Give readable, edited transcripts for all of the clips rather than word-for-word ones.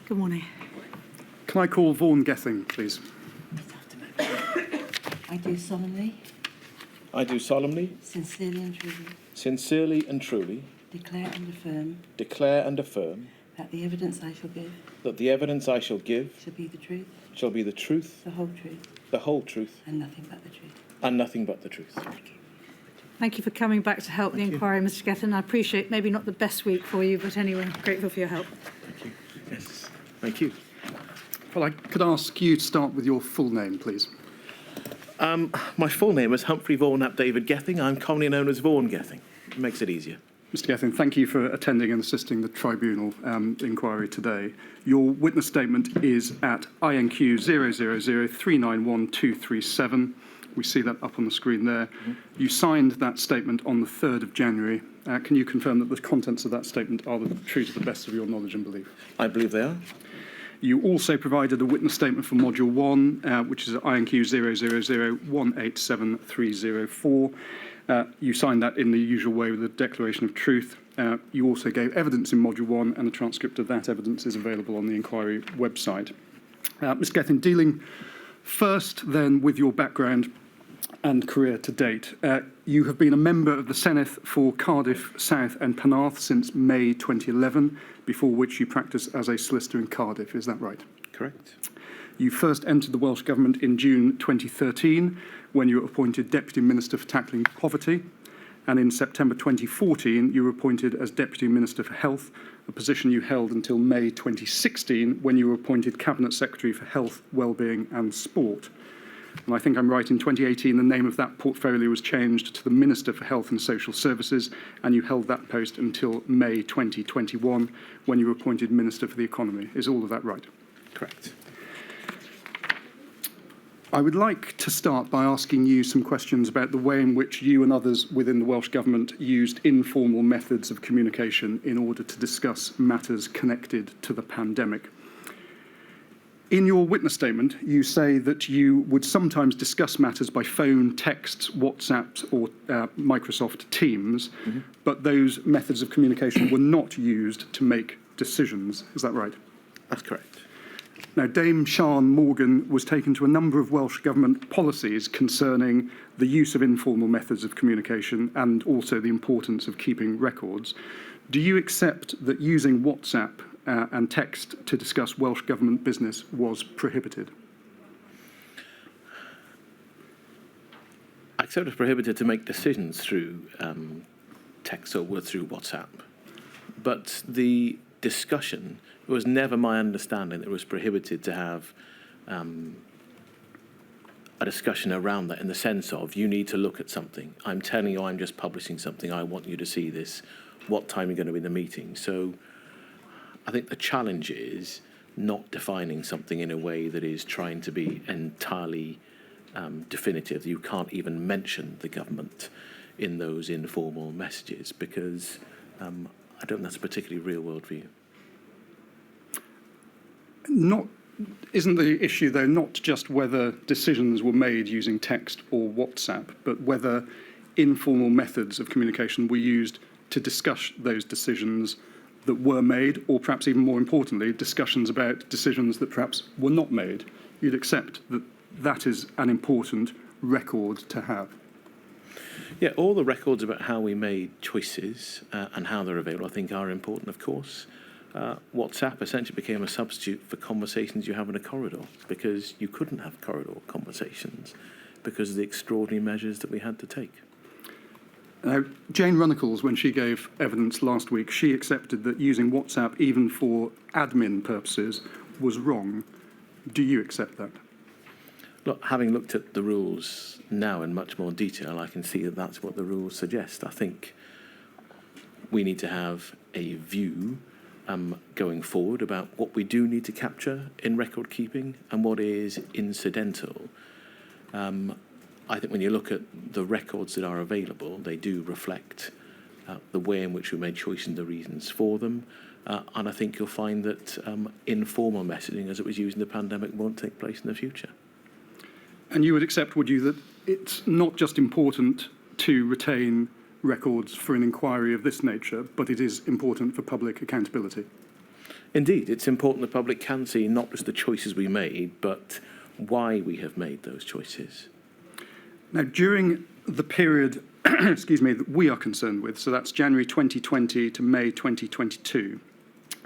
Good morning. Can I call Vaughan Gething, please? I do solemnly, I do solemnly, sincerely and truly sincerely and truly declare and affirm that the evidence I shall give the evidence I shall give shall be the truth, shall be the truth, the whole truth, the whole truth, and nothing but the truth. and nothing but the truth. Thank you. Thank you for coming back to help the inquiry, Mr. Gethin. I appreciate maybe not the best week for you, but anyway, grateful for your help. Thank you. Yes. Thank you. Well, I could ask you to start with your full name, please. My full name is Humphrey Vaughan ap David Gething. I'm commonly known as Vaughan Gething. It makes it easier. Mr. Gething, thank you for attending and assisting the tribunal inquiry today. Your witness statement is at INQ 000391237. We see that up on the screen there. You signed that statement on the 3rd of January. Can you confirm that the contents of that statement are true to the best of your knowledge and belief? I believe they are. You also provided a witness statement for Module 1, which is at INQ 000187304. You signed that in the usual way with a declaration of truth. You also gave evidence in Module 1, and a transcript of that evidence is available on the inquiry website. Ms. Gethin, dealing first then with your background and career to date. You have been a member of the Senedd for Cardiff South and Penarth since May 2011, before which you practiced as a solicitor in Cardiff. Is that right? Correct. You first entered the Welsh Government in June 2013, when you were appointed Deputy Minister for Tackling Poverty. And in September 2014, you were appointed as Deputy Minister for Health, a position you held until May 2016, when you were appointed Cabinet Secretary for Health, Wellbeing and Sport. And I think I'm right, in 2018, the name of that portfolio was changed to the Minister for Health and Social Services, and you held that post until May 2021, when you were appointed Minister for the Economy. Is all of that right? Correct. I would like to start by asking you some questions about the way in which you and others within the Welsh Government used informal methods of communication in order to discuss matters connected to the pandemic. In your witness statement, you say that you would sometimes discuss matters by phone, texts, WhatsApp, or Microsoft Teams, but those methods of communication were not used to make decisions. Is that right? That's correct. Now, Dame Sian Morgan was taken to a number of Welsh Government policies concerning the use of informal methods of communication and also the importance of keeping records. Do you accept that using WhatsApp and text to discuss Welsh Government business was prohibited? I accept it's prohibited to make decisions through text or through WhatsApp. But the discussion, it was never my understanding that it was prohibited to have a discussion around that, in the sense of, you need to look at something. I'm telling you I'm just publishing something. I want you to see this. What time are you going to be in the meeting? So I think the challenge is not defining something in a way that is trying to be entirely definitive. You can't even mention the government in those informal messages, because I don't think that's a particularly real world view. Isn't the issue, though, not just whether decisions were made using text or WhatsApp, but whether informal methods of communication were used to discuss those decisions that were made, or perhaps even more importantly, discussions about decisions that perhaps were not made? You'd accept that that is an important record to have? Yeah, all the records about how we made choices and how they're available, I think, are important, of course. WhatsApp essentially became a substitute for conversations you have in a corridor, because you couldn't have corridor conversations because of the extraordinary measures that we had to take. Now, Jane Runnacles, when she gave evidence last week, she accepted that using WhatsApp, even for admin purposes, was wrong. Do you accept that? Look, having looked at the rules now in much more detail, I can see that that's what the rules suggest. I think we need to have a view going forward about what we do need to capture in record keeping and what is incidental. I think when you look at the records that are available, they do reflect the way in which we made choices and the reasons for them. And I think you'll find that informal messaging, as it was used in the pandemic, won't take place in the future. And you would accept, would you, that it's not just important to retain records for an inquiry of this nature, but it is important for public accountability? Indeed, it's important the public can see not just the choices we made, but why we have made those choices. Now, during the period, excuse me, that we are concerned with, so that's January 2020 to May 2022,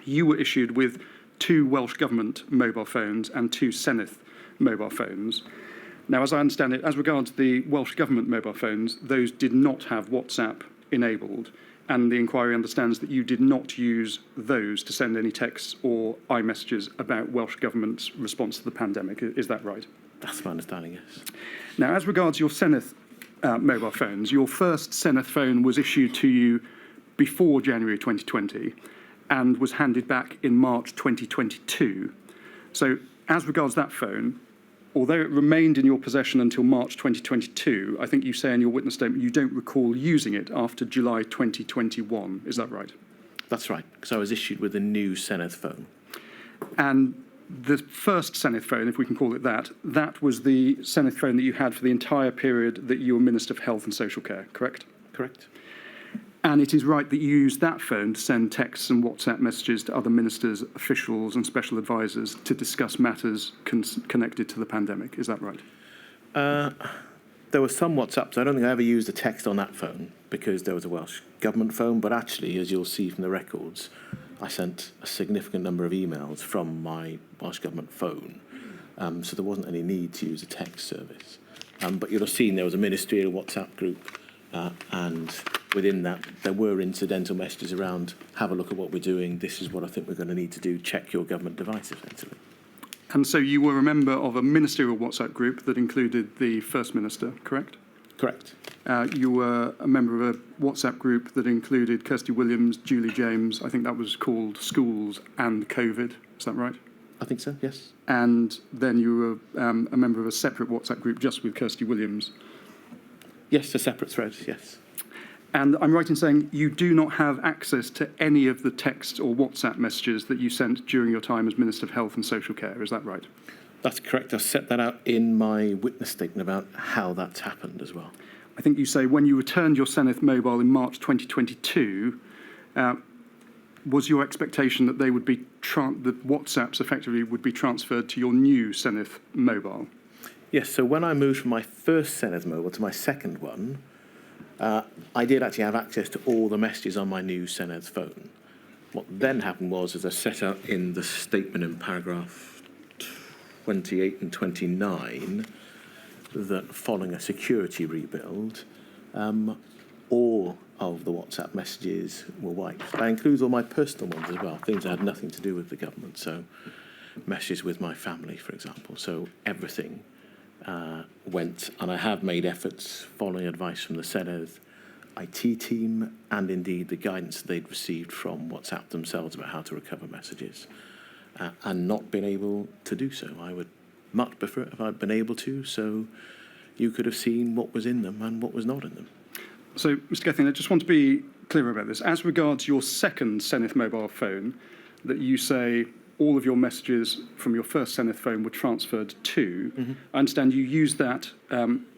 you were issued with 2 Welsh Government mobile phones and 2 Senedd mobile phones. Now, as I understand it, as regards the Welsh Government mobile phones, those did not have WhatsApp enabled, and the inquiry understands that you did not use those to send any texts or iMessages about Welsh Government's response to the pandemic. Is that right? That's my understanding, yes. Now, as regards your Senedd mobile phones, your first Senedd phone was issued to you before January 2020 and was handed back in March 2022. So, as regards that phone, although it remained in your possession until March 2022, I think you say in your witness statement you don't recall using it after July 2021. Is that right? That's right, because I was issued with a new Senedd phone. And the first Senedd phone, if we can call it that, that was the Senedd phone that you had for the entire period that you were Minister for Health and Social Care, correct? Correct. And it is right that you used that phone to send texts and WhatsApp messages to other ministers, officials and special advisors to discuss matters connected to the pandemic. Is that right? There were some WhatsApps. I don't think I ever used a text on that phone because there was a Welsh Government phone, but actually, as you'll see from the records, I sent a significant number of emails from my Welsh Government phone, so there wasn't any need to use a text service. But you'll have seen there was a ministerial WhatsApp group, and within that, there were incidental messages around, have a look at what we're doing, this is what I think we're going to need to do, check your government device, effectively. And so you were a member of a ministerial WhatsApp group that included the First Minister, correct? Correct. You were a member of a WhatsApp group that included Kirsty Williams, Julie James, I think that was called Schools and COVID, is that right? I think so, yes. And then you were a member of a separate WhatsApp group just with Kirsty Williams. Yes, a separate thread, yes. And I'm right in saying you do not have access to any of the text or WhatsApp messages that you sent during your time as Minister of Health and Social Care, is that right? That's correct. I've set that out in my witness statement about how that's happened as well. I think you say when you returned your Senedd mobile in March 2022, was your expectation that they would be that WhatsApps effectively would be transferred to your new Senedd mobile? Yes, so when I moved from my first Senedd mobile to my second one, I did actually have access to all the messages on my new Senedd phone. What then happened was, as I set out in the statement in paragraph 28 and 29, that following a security rebuild, all of the WhatsApp messages were wiped. That includes all my personal ones as well, things that had nothing to do with the government, so messages with my family, for example. So everything went, and I have made efforts following advice from the Senedd IT team and indeed the guidance they'd received from WhatsApp themselves about how to recover messages, and not been able to do so. I would much prefer it if I'd been able to, so you could have seen what was in them and what was not in them. So, Mr. Gethin, I just want to be clear about this. As regards your second Senedd mobile phone, that you say all of your messages from your first Senedd phone were transferred to, I understand you used that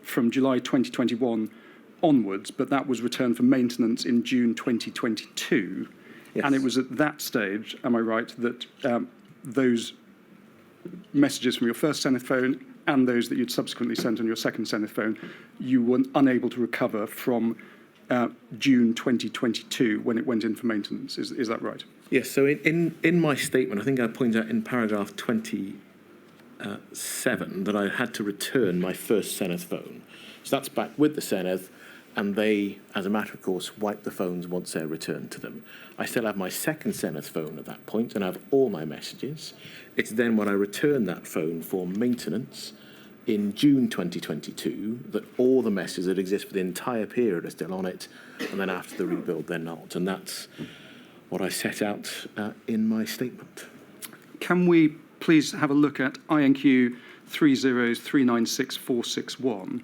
from July 2021 onwards, but that was returned for maintenance in June 2022. Yes. And it was at that stage, am I right, that those messages from your first Senedd phone and those that you'd subsequently sent on your second Senedd phone, you were unable to recover from June 2022 when it went in for maintenance. Is that right? Yes, so in my statement, I think I point out in paragraph 27 that I had to return my first Senedd phone. So that's back with the Senedd, and they, as a matter of course, wipe the phones once they're returned to them. I still have my second Senedd phone at that point, and I have all my messages. It's then when I return that phone for maintenance in June 2022 that all the messages that exist for the entire period are still on it, and then after the rebuild, they're not. And that's what I set out in my statement. Can we please have a look at INQ 303964661?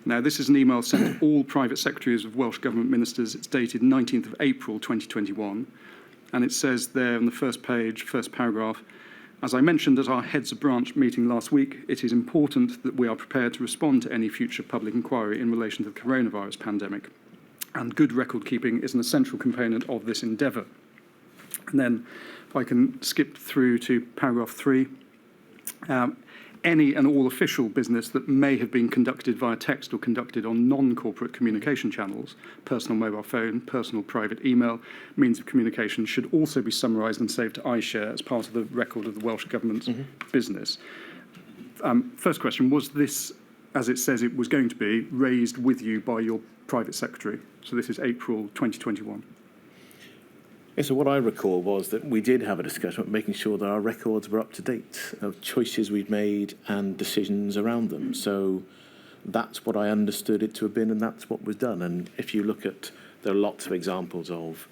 Now, this is an email sent to all private secretaries of Welsh Government ministers. It's dated 19th of April 2021. And it says there on the first page, first paragraph, as I mentioned at our Heads of Branch meeting last week, it is important that we are prepared to respond to any future public inquiry in relation to the coronavirus pandemic. And good record keeping is an essential component of this endeavour. And then, if I can skip through to paragraph 3. Any and all official business that may have been conducted via text or conducted on non-corporate communication channels, personal mobile phone, personal private email, means of communication, should also be summarised and saved to iShare as part of the record of the Welsh Government's business. First question, was this, as it says it was going to be, raised with you by your private secretary? So this is April 2021. Yeah, so what I recall was that we did have a discussion about making sure that our records were up to date of choices we'd made and decisions around them. So that's what I understood it to have been, and that's what was done. And if you look at, there are lots of examples of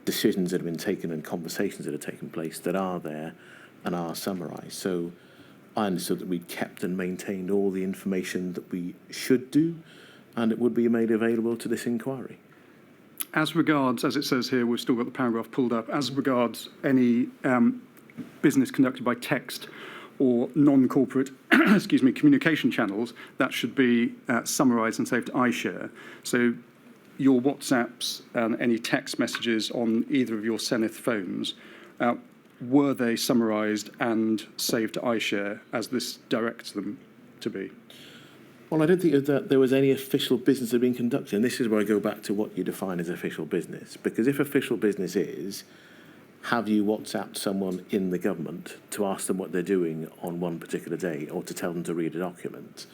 decisions that have been taken and conversations that have taken place that are there and are summarised. So I understood that we'd kept and maintained all the information that we should do, and it would be made available to this inquiry. As regards, as it says here, we've still got the paragraph pulled up, as regards any business conducted by text or non-corporate communication channels, that should be summarised and saved to iShare. So your WhatsApps and any text messages on either of your Zenith phones, were they summarised and saved to iShare as this directs them to be? Well, I don't think that there was any official business that had been conducted. And this is where I go back to what you define as official business. Because if official business is, have you WhatsApped someone in the government to ask them what they're doing on one particular day or to tell them to read a document?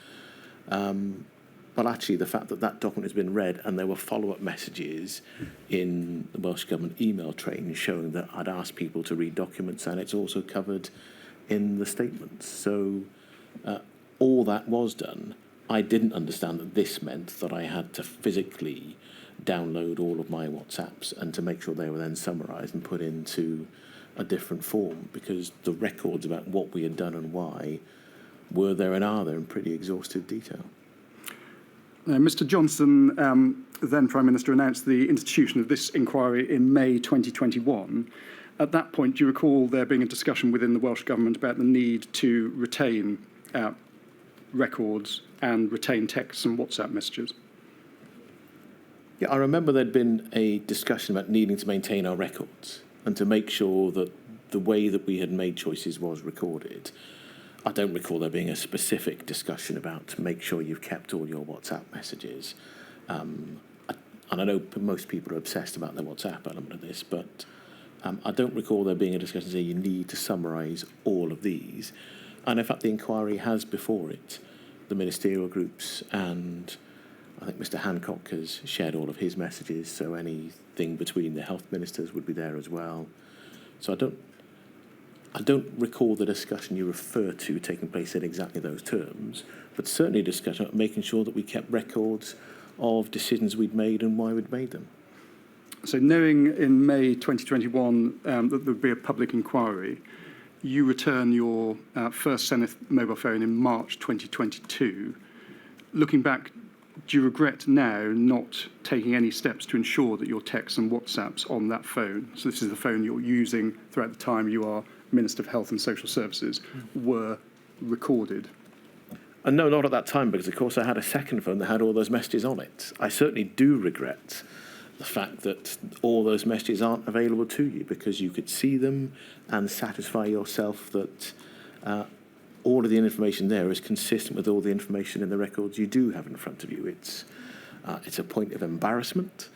But actually, the fact that that document has been read and there were follow-up messages in the Welsh Government email train showing that I'd asked people to read documents, and it's also covered in the statements. So all that was done. I didn't understand that this meant that I had to physically download all of my WhatsApps and to make sure they were then summarised and put into a different form, because the records about what we had done and why were there and are there in pretty exhaustive detail. Mr Johnson, then Prime Minister, announced the institution of this inquiry in May 2021. At that point, do you recall there being a discussion within the Welsh Government about the need to retain records and retain texts and WhatsApp messages? Yeah, I remember there'd been a discussion about needing to maintain our records and to make sure that the way that we had made choices was recorded. I don't recall there being a specific discussion about to make sure you've kept all your WhatsApp messages. And I know most people are obsessed about the WhatsApp element of this, but I don't recall there being a discussion saying you need to summarise all of these. And in fact, the inquiry has before it the ministerial groups, and I think Mr Hancock has shared all of his messages, so anything between the health ministers would be there as well. So I don't recall the discussion you refer to taking place in exactly those terms, but certainly a discussion about making sure that we kept records of decisions we'd made and why we'd made them. So knowing in May 2021 that there would be a public inquiry, you return your first Zenith mobile phone in March 2022. Looking back, do you regret now not taking any steps to ensure that your texts and WhatsApps on that phone, so this is the phone you're using throughout the time you are Minister of Health and Social Services, were recorded? And no, not at that time, because of course I had a second phone that had all those messages on it. I certainly do regret the fact that all those messages aren't available to you, because you could see them and satisfy yourself that all of the information there is consistent with all the information in the records you do have in front of you. It's a point of embarrassment.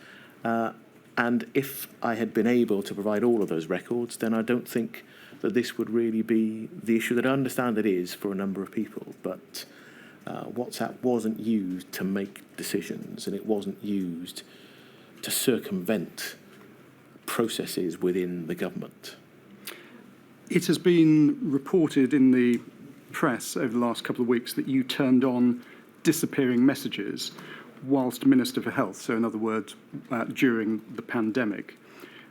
And if I had been able to provide all of those records, then I don't think that this would really be the issue that I understand it is for a number of people. But WhatsApp wasn't used to make decisions, and it wasn't used to circumvent processes within the government. It has been reported in the press over the last couple of weeks that you turned on disappearing messages whilst Minister for Health, so in other words, during the pandemic.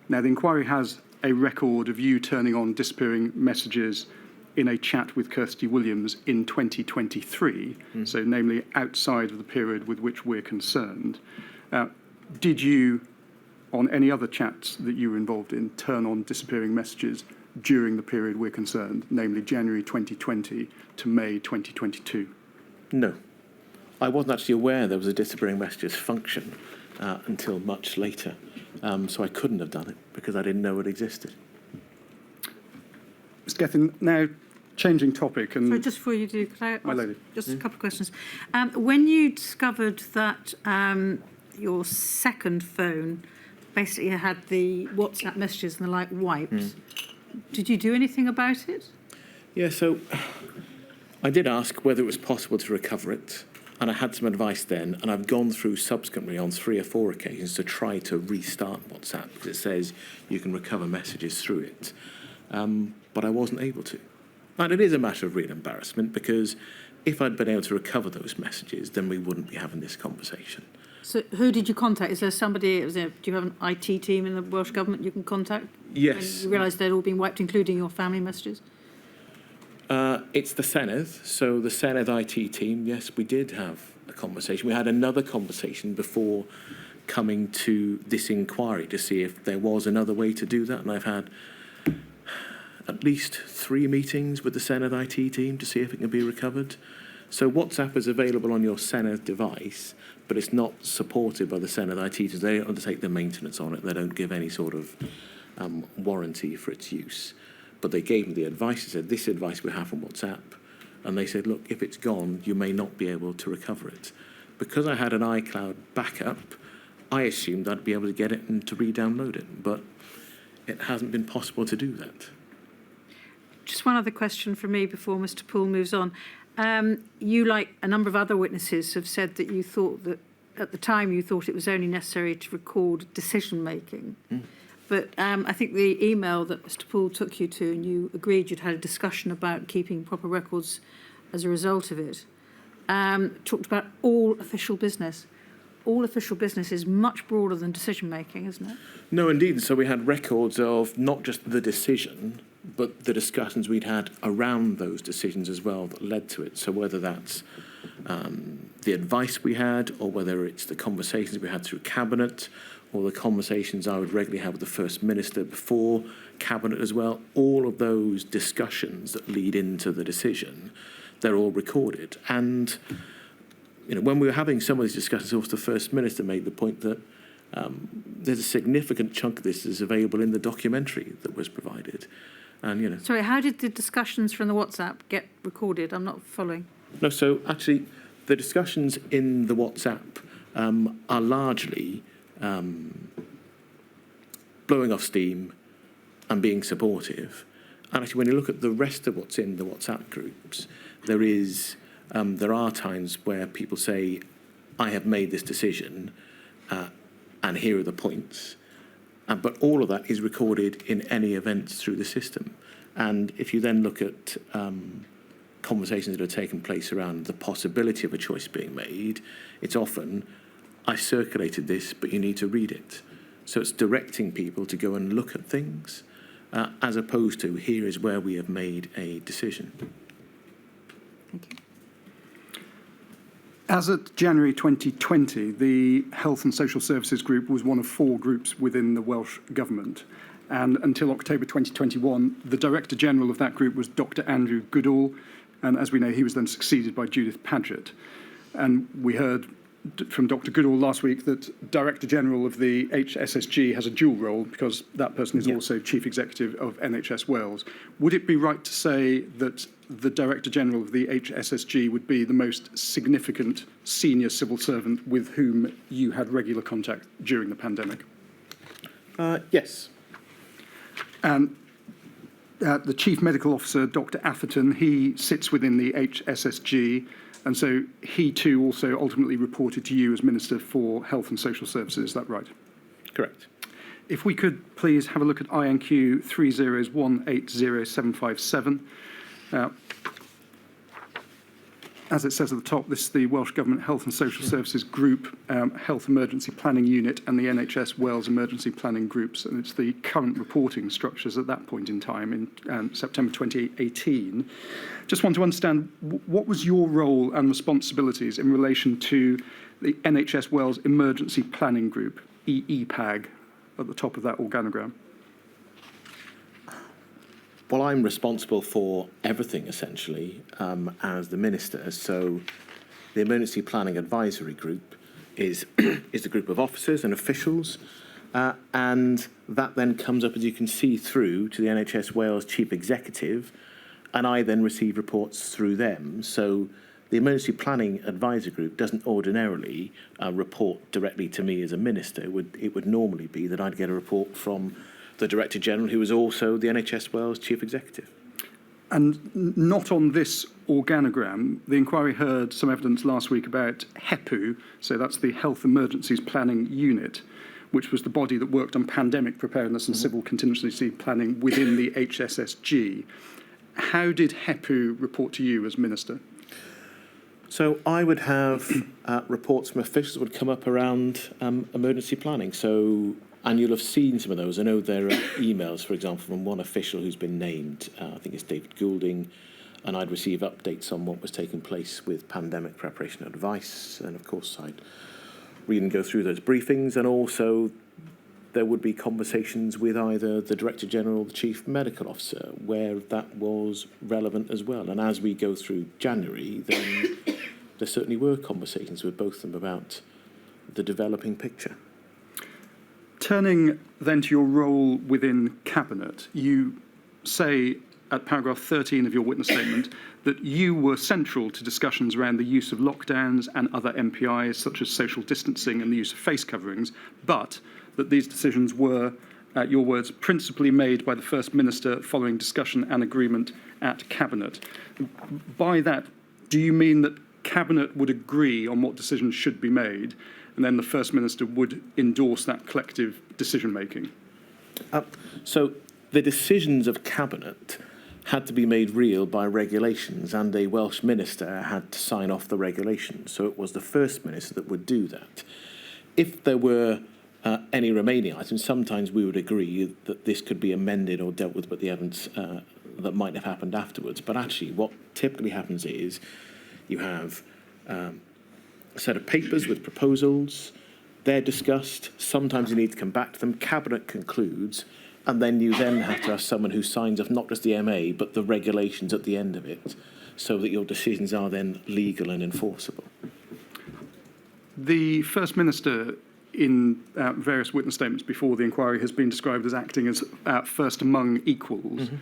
Now, the inquiry has a record of you turning on disappearing messages in a chat with Kirsty Williams in 2023, so namely outside of the period with which we're concerned. Did you, on any other chats that you were involved in, turn on disappearing messages during the period we're concerned, namely January 2020 to May 2022? No. I wasn't actually aware there was a disappearing messages function until much later. So I couldn't have done it because I didn't know it existed. Mr. Gethin, now changing topic. And So just before you do, could I ask My lady. just a couple of questions? When you discovered that your second phone basically had the WhatsApp messages and the like wiped, did you do anything about it? Yeah, so I did ask whether it was possible to recover it, and I had some advice then, and I've gone through subsequently on 3 or 4 occasions to try to restart WhatsApp because it says you can recover messages through it, but I wasn't able to. And it is a matter of real embarrassment because if I'd been able to recover those messages, then we wouldn't be having this conversation. So who did you contact? Is there somebody, do you have an IT team in the Welsh Government you can contact? Yes. And you realise they'd all been wiped, including your family messages? It's the Senedd, so the Senedd IT team, yes, we did have a conversation. We had another conversation before coming to this inquiry to see if there was another way to do that, and I've had at least 3 meetings with the Senedd IT team to see if it can be recovered. So WhatsApp is available on your Senedd device, but it's not supported by the Senedd IT team. They don't undertake the maintenance on it. They don't give any sort of warranty for its use. But they gave me the advice. They said, this advice we have from WhatsApp. And they said, look, if it's gone, you may not be able to recover it. Because I had an iCloud backup, I assumed I'd be able to get it and to re-download it. But it hasn't been possible to do that. Just one other question from me before Mr. Poole moves on. You, like a number of other witnesses, have said that you thought that at the time you thought it was only necessary to record decision-making. But I think the email that Mr. Poole took you to, and you agreed you'd had a discussion about keeping proper records as a result of it, talked about all official business. All official business is much broader than decision-making, isn't it? No, indeed. So we had records of not just the decision, but the discussions we'd had around those decisions as well that led to it. So whether that's the advice we had, or whether it's the conversations we had through Cabinet, or the conversations I would regularly have with the First Minister before Cabinet as well, all of those discussions that lead into the decision, they're all recorded. And you know, when we were having some of these discussions, also the First Minister made the point that there's a significant chunk of this is available in the documentary that was provided. And, you know. Sorry, how did the discussions from the WhatsApp get recorded? I'm not following. No, so actually the discussions in the WhatsApp are largely blowing off steam and being supportive. And actually, when you look at the rest of what's in the WhatsApp groups, there are times where people say, I have made this decision and here are the points. But all of that is recorded in any events through the system. And if you then look at conversations that have taken place around the possibility of a choice being made, it's often, I circulated this, but you need to read it. So it's directing people to go and look at things, as opposed to, here is where we have made a decision. Thank you. As of January 2020, the Health and Social Services Group was one of 4 groups within the Welsh Government. And until October 2021, the Director General of that group was Dr. Andrew Goodall. And as we know, he was then succeeded by Judith Paget. And we heard from Dr. Goodall last week that Director General of the HSSG has a dual role because that person is also Chief Executive of NHS Wales. Would it be right to say that the Director General of the HSSG would be the most significant senior civil servant with whom you had regular contact during the pandemic? Yes. And the Chief Medical Officer, Dr. Atherton, he sits within the HSSG, and so he too also ultimately reported to you as Minister for Health and Social Services, is that right? Correct. If we could please have a look at INQ 301807757. As it says at the top, this is the Welsh Government Health and Social Services Group, Health Emergency Planning Unit and the NHS Wales Emergency Planning Groups. And it's the current reporting structures at that point in time in September 2018. Just want to understand, what was your role and responsibilities in relation to the NHS Wales Emergency Planning Group, EEPAG, at the top of that organogram? Well, I'm responsible for everything, essentially, as the Minister. So the Emergency Planning Advisory Group is is the group of officers and officials, and that then comes up, as you can see, through to the NHS Wales Chief Executive, and I then receive reports through them. So the Emergency Planning Advisor Group doesn't ordinarily report directly to me as a minister. It would normally be that I'd get a report from the Director General, who is also the NHS Wales Chief Executive. And not on this organogram. The inquiry heard some evidence last week about HEPU, so that's the Health Emergencies Planning Unit, which was the body that worked on pandemic preparedness and civil contingency planning within the HSSG. How did HEPU report to you as Minister? So I would have reports from officials that would come up around emergency planning. So, and you'll have seen some of those. I know there are emails, for example, from one official who's been named. I think it's David Goulding, and I'd receive updates on what was taking place with pandemic preparation advice. And of course, I'd read and go through those briefings. And also, there would be conversations with either the Director General or the Chief Medical Officer where that was relevant as well. And as we go through January, then there certainly were conversations with both of them about the developing picture. Turning then to your role within Cabinet, you say at paragraph 13 of your witness statement that you were central to discussions around the use of lockdowns and other MPIs, such as social distancing and the use of face coverings, but that these decisions were, your words, principally made by the First Minister following discussion and agreement at Cabinet. By that, do you mean that Cabinet would agree on what decisions should be made, and then the First Minister would endorse that collective decision-making? So the decisions of Cabinet had to be made real by regulations, and a Welsh Minister had to sign off the regulations. So it was the First Minister that would do that. If there were any remaining items, sometimes we would agree that this could be amended or dealt with, but the evidence that might have happened afterwards. But actually, what typically happens is you have a set of papers with proposals. They're discussed. Sometimes you need to come back to them. Cabinet concludes, and then you then have to have someone who signs off not just the MA, but the regulations at the end of it, so that your decisions are then legal and enforceable. The First Minister, in various witness statements before the inquiry, has been described as acting as first among equals. Mm-hmm.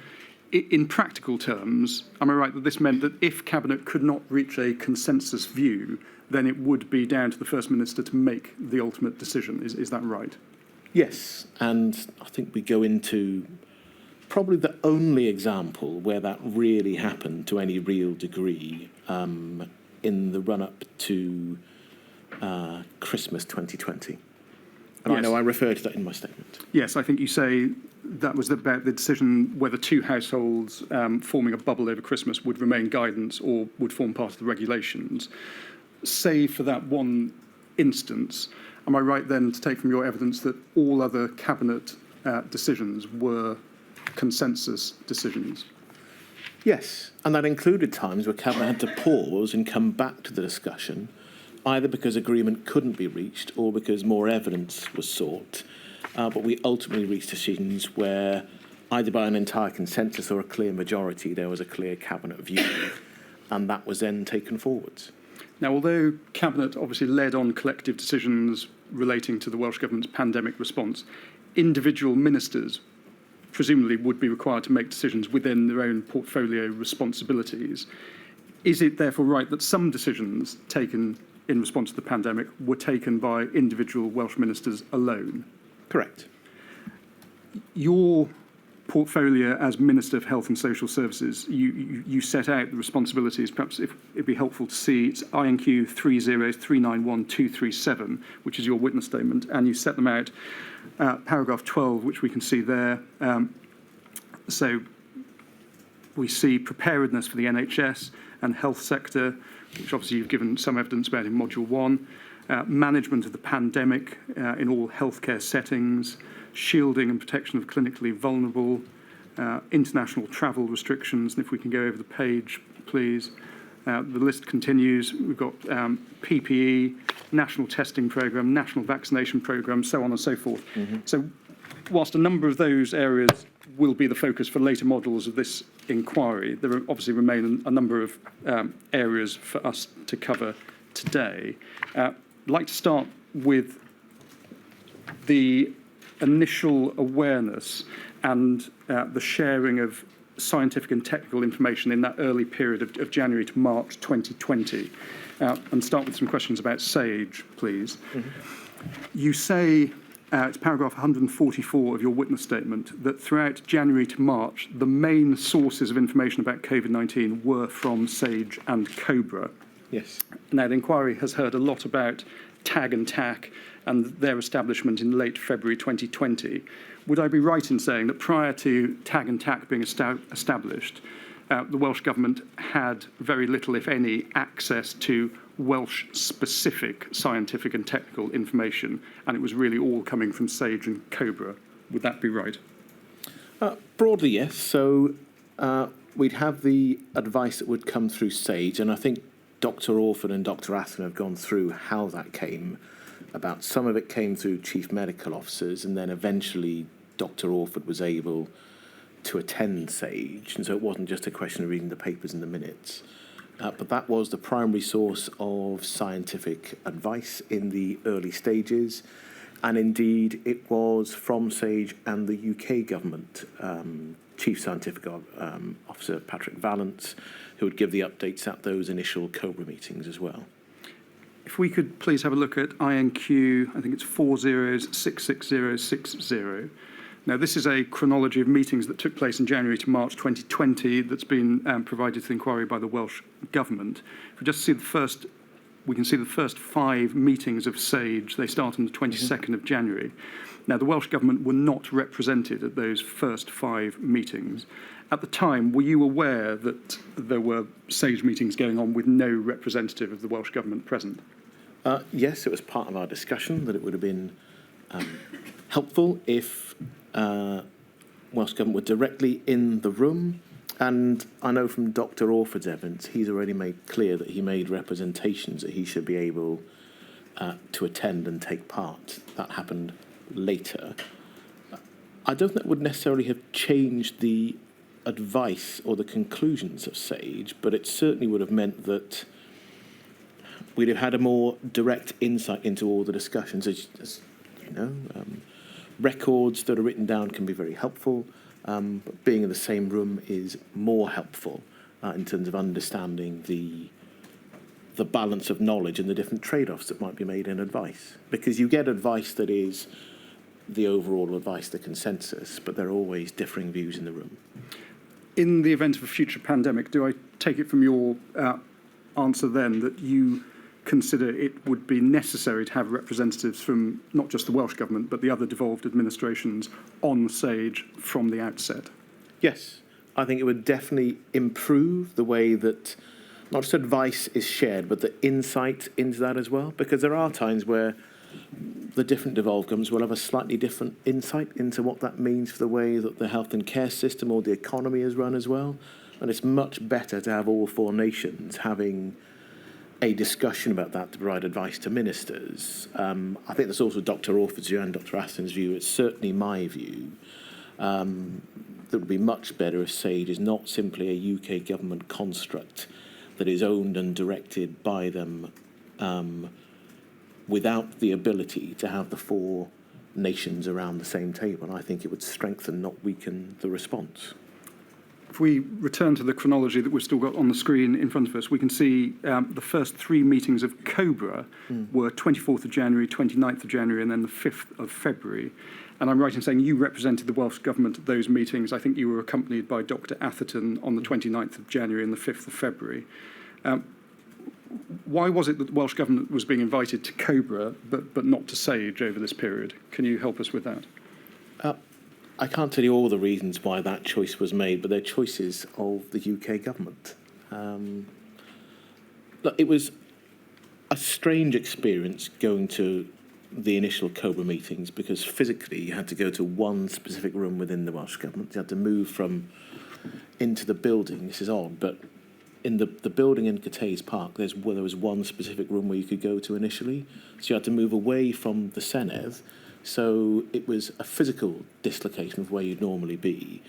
In practical terms, am I right that this meant that if Cabinet could not reach a consensus view, then it would be down to the First Minister to make the ultimate decision? Is that right? Yes, and I think we go into probably the only example where that really happened to any real degree in the run-up to Christmas 2020. And yes. I know I referred to that in my statement. Yes, I think you say that was about the decision whether two households forming a bubble over Christmas would remain guidance or would form part of the regulations. Say for that one instance, am I right then to take from your evidence that all other Cabinet decisions were consensus decisions? Yes, and that included times where Cabinet had to pause and come back to the discussion, either because agreement couldn't be reached or because more evidence was sought. But we ultimately reached decisions where, either by an entire consensus or a clear majority, there was a clear Cabinet view, and that was then taken forwards. Now, although Cabinet obviously led on collective decisions relating to the Welsh Government's pandemic response, individual ministers presumably would be required to make decisions within their own portfolio responsibilities. Is it therefore right that some decisions taken in response to the pandemic were taken by individual Welsh ministers alone? Correct. Your portfolio as Minister for Health and Social Services, you set out the responsibilities. Perhaps if it'd be helpful to see, it's INQ 303912237, which is your witness statement, and you set them out, paragraph 12, which we can see there. So we see preparedness for the NHS and health sector, which obviously you've given some evidence about in Module 1, management of the pandemic in all healthcare settings, shielding and protection of clinically vulnerable, international travel restrictions, and if we can go over the page, please. The list continues. We've got PPE, national testing programme, national vaccination programme, so on and so forth. Mm-hmm. So whilst a number of those areas will be the focus for later modules of this inquiry, there obviously remain a number of areas for us to cover today. I'd like to start with the initial awareness and the sharing of scientific and technical information in that early period of January to March 2020. And start with some questions about SAGE, please. You say, it's paragraph 144 of your witness statement, that throughout January to March, the main sources of information about COVID-19 were from SAGE and COBRA. Yes. Now, the inquiry has heard a lot about TAG and TAC and their establishment in late February 2020. Would I be right in saying that prior to TAG and TAC being established, the Welsh Government had very little, if any, access to Welsh-specific scientific and technical information, and it was really all coming from SAGE and COBRA? Would that be right? Broadly, yes. So we'd have the advice that would come through SAGE, and I think Dr. Orford and Dr. Athen have gone through how that came about. Some of it came through chief medical officers, and then eventually Dr. Orford was able to attend SAGE, and so it wasn't just a question of reading the papers and the minutes. But that was the primary source of scientific advice in the early stages, and indeed it was from SAGE and the UK government, Chief Scientific Officer Patrick Vallance, who would give the updates at those initial COBRA meetings as well. If we could please have a look at INQ, I think it's 4066060. Now, this is a chronology of meetings that took place in January to March 2020 that's been provided to the inquiry by the Welsh Government. If we just see we can see the first 5 meetings of SAGE. They start on the 22nd of January. Now, the Welsh Government were not represented at those first 5 meetings. At the time, were you aware that there were SAGE meetings going on with no representative of the Welsh Government present? Yes, it was part of our discussion that it would have been helpful if Welsh Government were directly in the room. And I know from Dr. Orford's evidence, he's already made clear that he made representations that he should be able to attend and take part. That happened later. I don't think that would necessarily have changed the advice or the conclusions of SAGE, but it certainly would have meant that we'd have had a more direct insight into all the discussions. As you know, records that are written down can be very helpful, but being in the same room is more helpful in terms of understanding the balance of knowledge and the different trade-offs that might be made in advice. Because you get advice that is the overall advice, the consensus, but there are always differing views in the room. In the event of a future pandemic, do I take it from your answer then that you consider it would be necessary to have representatives from not just the Welsh Government, but the other devolved administrations on SAGE from the outset? Yes, I think it would definitely improve the way that not just advice is shared, but the insight into that as well, because there are times where the different devolved governments will have a slightly different insight into what that means for the way that the health and care system or the economy is run as well. And it's much better to have all 4 nations having a discussion about that to provide advice to ministers. I think that's also Dr. Orford's view and Dr. Athen's view. It's certainly my view that it would be much better if SAGE is not simply a UK government construct that is owned and directed by them without the ability to have the 4 nations around the same table. I think it would strengthen, not weaken, the response. If we return to the chronology that we've still got on the screen in front of us, we can see the first 3 meetings of COBRA were 24th of January, 29th of January, and then the 5th of February. And I'm right in saying you represented the Welsh Government at those meetings. I think you were accompanied by Dr. Atherton on the 29th of January and the 5th of February. Why was it that the Welsh Government was being invited to COBRA but not to SAGE over this period? Can you help us with that? I can't tell you all the reasons why that choice was made, but they're choices of the UK government. Look, it was a strange experience going to the initial COBRA meetings because physically you had to go to one specific room within the Welsh Government. You had to move from into the building. This is odd, but in the building in Cathays Park, there was one specific room where you could go to initially. So you had to move away from the Senedd. So it was a physical dislocation of where you'd normally be.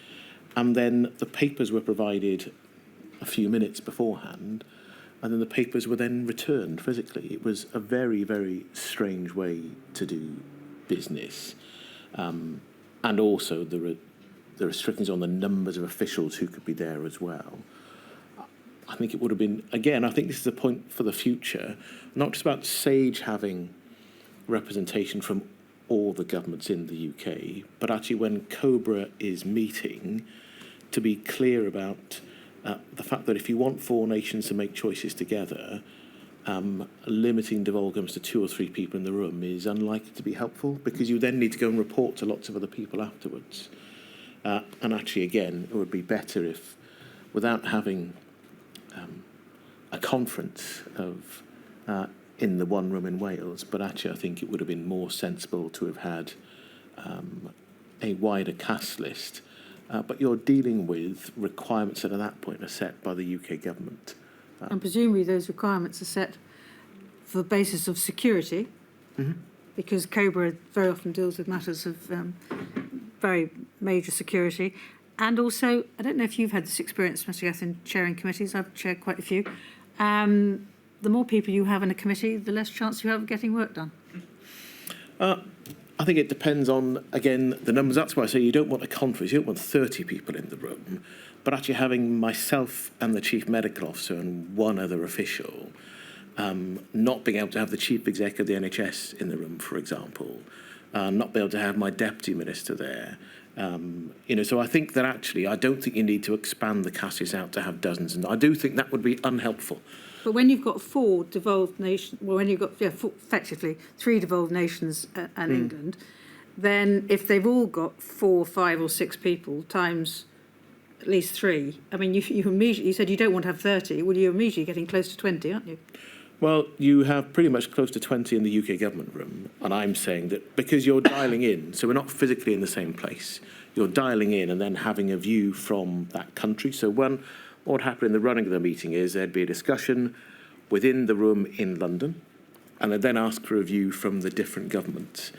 And then the papers were provided a few minutes beforehand. and then the papers were then returned physically. It was a very, very strange way to do business. And also the restrictions on the numbers of officials who could be there as well. I think it would have been, again, I think this is a point for the future, not just about Sage having representation from all the governments in the UK, but actually when COBRA is meeting, to be clear about the fact that if you want 4 nations to make choices together, limiting devolved to 2 or 3 people in the room is unlikely to be helpful, because you then need to go and report to lots of other people afterwards. And actually, again, it would be better if, without having a conference of in the one room in Wales, but actually I think it would have been more sensible to have had a wider cast list. But you're dealing with requirements that at that point are set by the UK government. And presumably those requirements are set for the basis of security, because COBRA very often deals with matters of very major security. And also, I don't know if you've had this experience, Mr. Gethin, chairing committees. I've chaired quite a few. The more people you have in a committee, the less chance you have of getting work done. I think it depends on, again, the numbers. That's why I say you don't want a conference. You don't want 30 people in the room. But actually having myself and the Chief Medical Officer and one other official, not being able to have the Chief Exec of the NHS in the room, for example, not be able to have my Deputy Minister there. So I think that actually, I don't think you need to expand the cast out to have dozens. And I do think that would be unhelpful. But when you've got 4 devolved nations, well, when you've got effectively 3 devolved nations and England, then if they've all got 4, 5 or 6 people times at least 3, I mean, you immediately, you said you don't want to have 30, well, you're immediately getting close to 20, aren't you? Well, you have pretty much close to 20 in the UK government room, and I'm saying that because you're dialing in, so we're not physically in the same place, you're dialing in and then having a view from that country. So what would happen in the running of the meeting is there'd be a discussion within the room in London, and they'd then ask for a view from the different governments.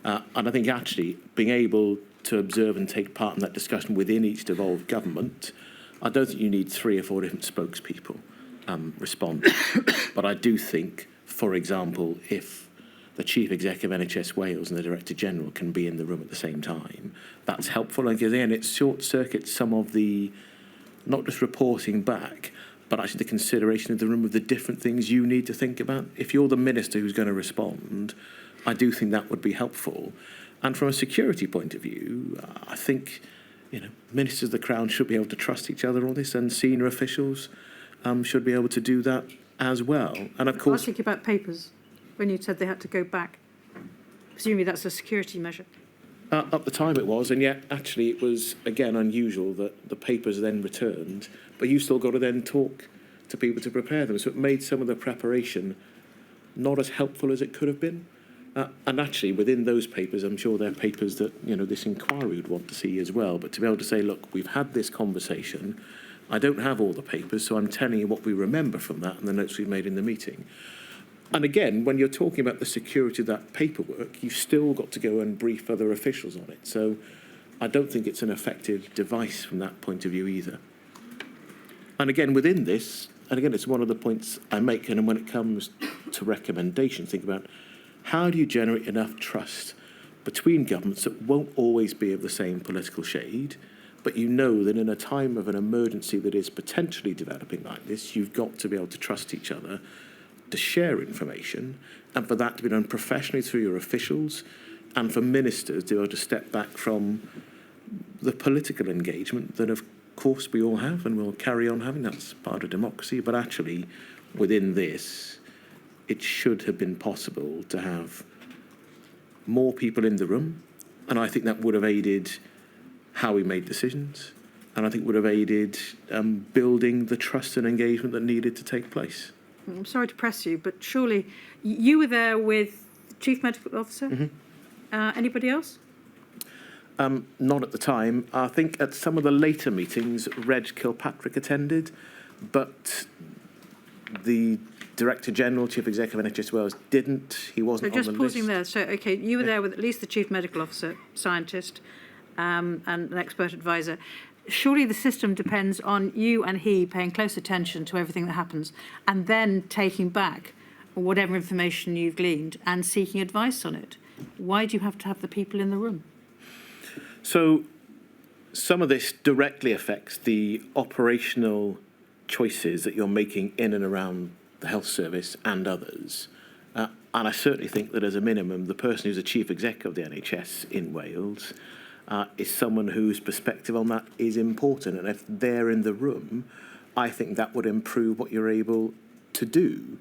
And I think actually being able to observe and take part in that discussion within each devolved government, I don't think you need 3 or 4 different spokespeople respond. But I do think, for example, if the Chief Executive of NHS Wales and the Director General can be in the room at the same time, that's helpful. And again, it short-circuits some of the, not just reporting back, but actually the consideration of the room of the different things you need to think about. If you're the minister who's going to respond, I do think that would be helpful. And from a security point of view, I think, ministers of the Crown should be able to trust each other on this, and senior officials should be able to do that as well. And of course, I was thinking about papers when you said they had to go back. Presumably that's a security measure. At the time it was, and yet actually it was, again, unusual that the papers are then returned, but you still got to then talk to people to prepare them. So it made some of the preparation not as helpful as it could have been. And actually, within those papers, I'm sure there are papers that, this inquiry would want to see as well. But to be able to say, look, we've had this conversation. I don't have all the papers, so I'm telling you what we remember from that and the notes we've made in the meeting. And again, when you're talking about the security of that paperwork, you've still got to go and brief other officials on it. So I don't think it's an effective device from that point of view either. And again, within this, and again, it's one of the points I make, and when it comes to recommendations, think about how do you generate enough trust between governments that won't always be of the same political shade, but you know that in a time of an emergency that is potentially developing like this, you've got to be able to trust each other to share information, and for that to be done professionally through your officials, and for ministers to be able to step back from the political engagement that, of course, we all have and will carry on having. That's part of democracy. But actually, within this, it should have been possible to have more people in the room, and I think that would have aided how we made decisions, and I think would have aided building the trust and engagement that needed to take place. I'm sorry to press you, but surely you were there with the Chief Medical Officer? Anybody else? Not at the time. I think at some of the later meetings, Reg Kilpatrick attended, but the Director General, Chief Executive of NHS Wales didn't. He wasn't on the list. So just pausing there. So, OK, you were there with at least the Chief Medical Officer, scientist, and an expert advisor. surely the system depends on you and he paying close attention to everything that happens and then taking back whatever information you've gleaned and seeking advice on it. Why do you have to have the people in the room? So some of this directly affects the operational choices that you're making in and around the health service and others. And I certainly think that as a minimum, the person who's the chief exec of the NHS in Wales is someone whose perspective on that is important. And if they're in the room, I think that would improve what you're able to do.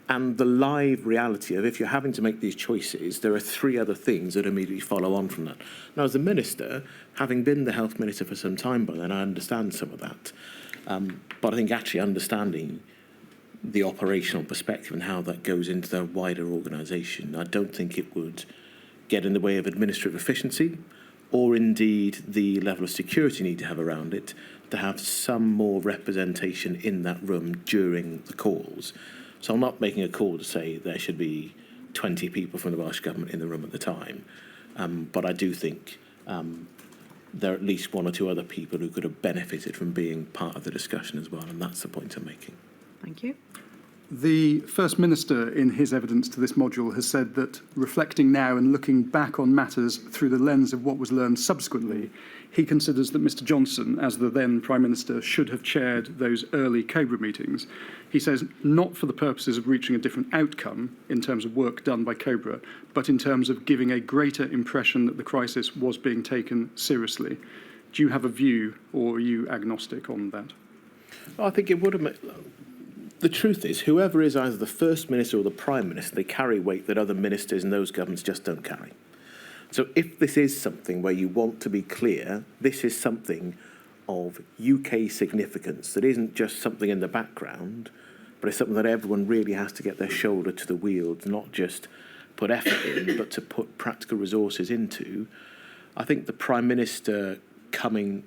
And the live reality of if you're having to make these choices, there are three other things that immediately follow on from that. Now, as a minister, having been the health minister for some time by then, I understand some of that. But I think actually understanding the operational perspective and how that goes into the wider organisation, I don't think it would get in the way of administrative efficiency or indeed the level of security you need to have around it to have some more representation in that room during the calls. So I'm not making a call to say there should be 20 people from the Welsh Government in the room at the time, but I do think there are at least one or two other people who could have benefited from being part of the discussion as well, and that's the point I'm making. Thank you. The First Minister, in his evidence to this module, has said that reflecting now and looking back on matters through the lens of what was learned subsequently, he considers that Mr Johnson, as the then Prime Minister, should have chaired those early COBRA meetings. He says not for the purposes of reaching a different outcome in terms of work done by COBRA, but in terms of giving a greater impression that the crisis was being taken seriously. Do you have a view, or are you agnostic on that? I think it would have. The truth is, whoever is either the First Minister or the Prime Minister, they carry weight that other ministers in those governments just don't carry. So if this is something where you want to be clear, this is something of UK significance that isn't just something in the background, but it's something that everyone really has to get their shoulder to the wheel, to not just put effort in, but to put practical resources into. I think the Prime Minister coming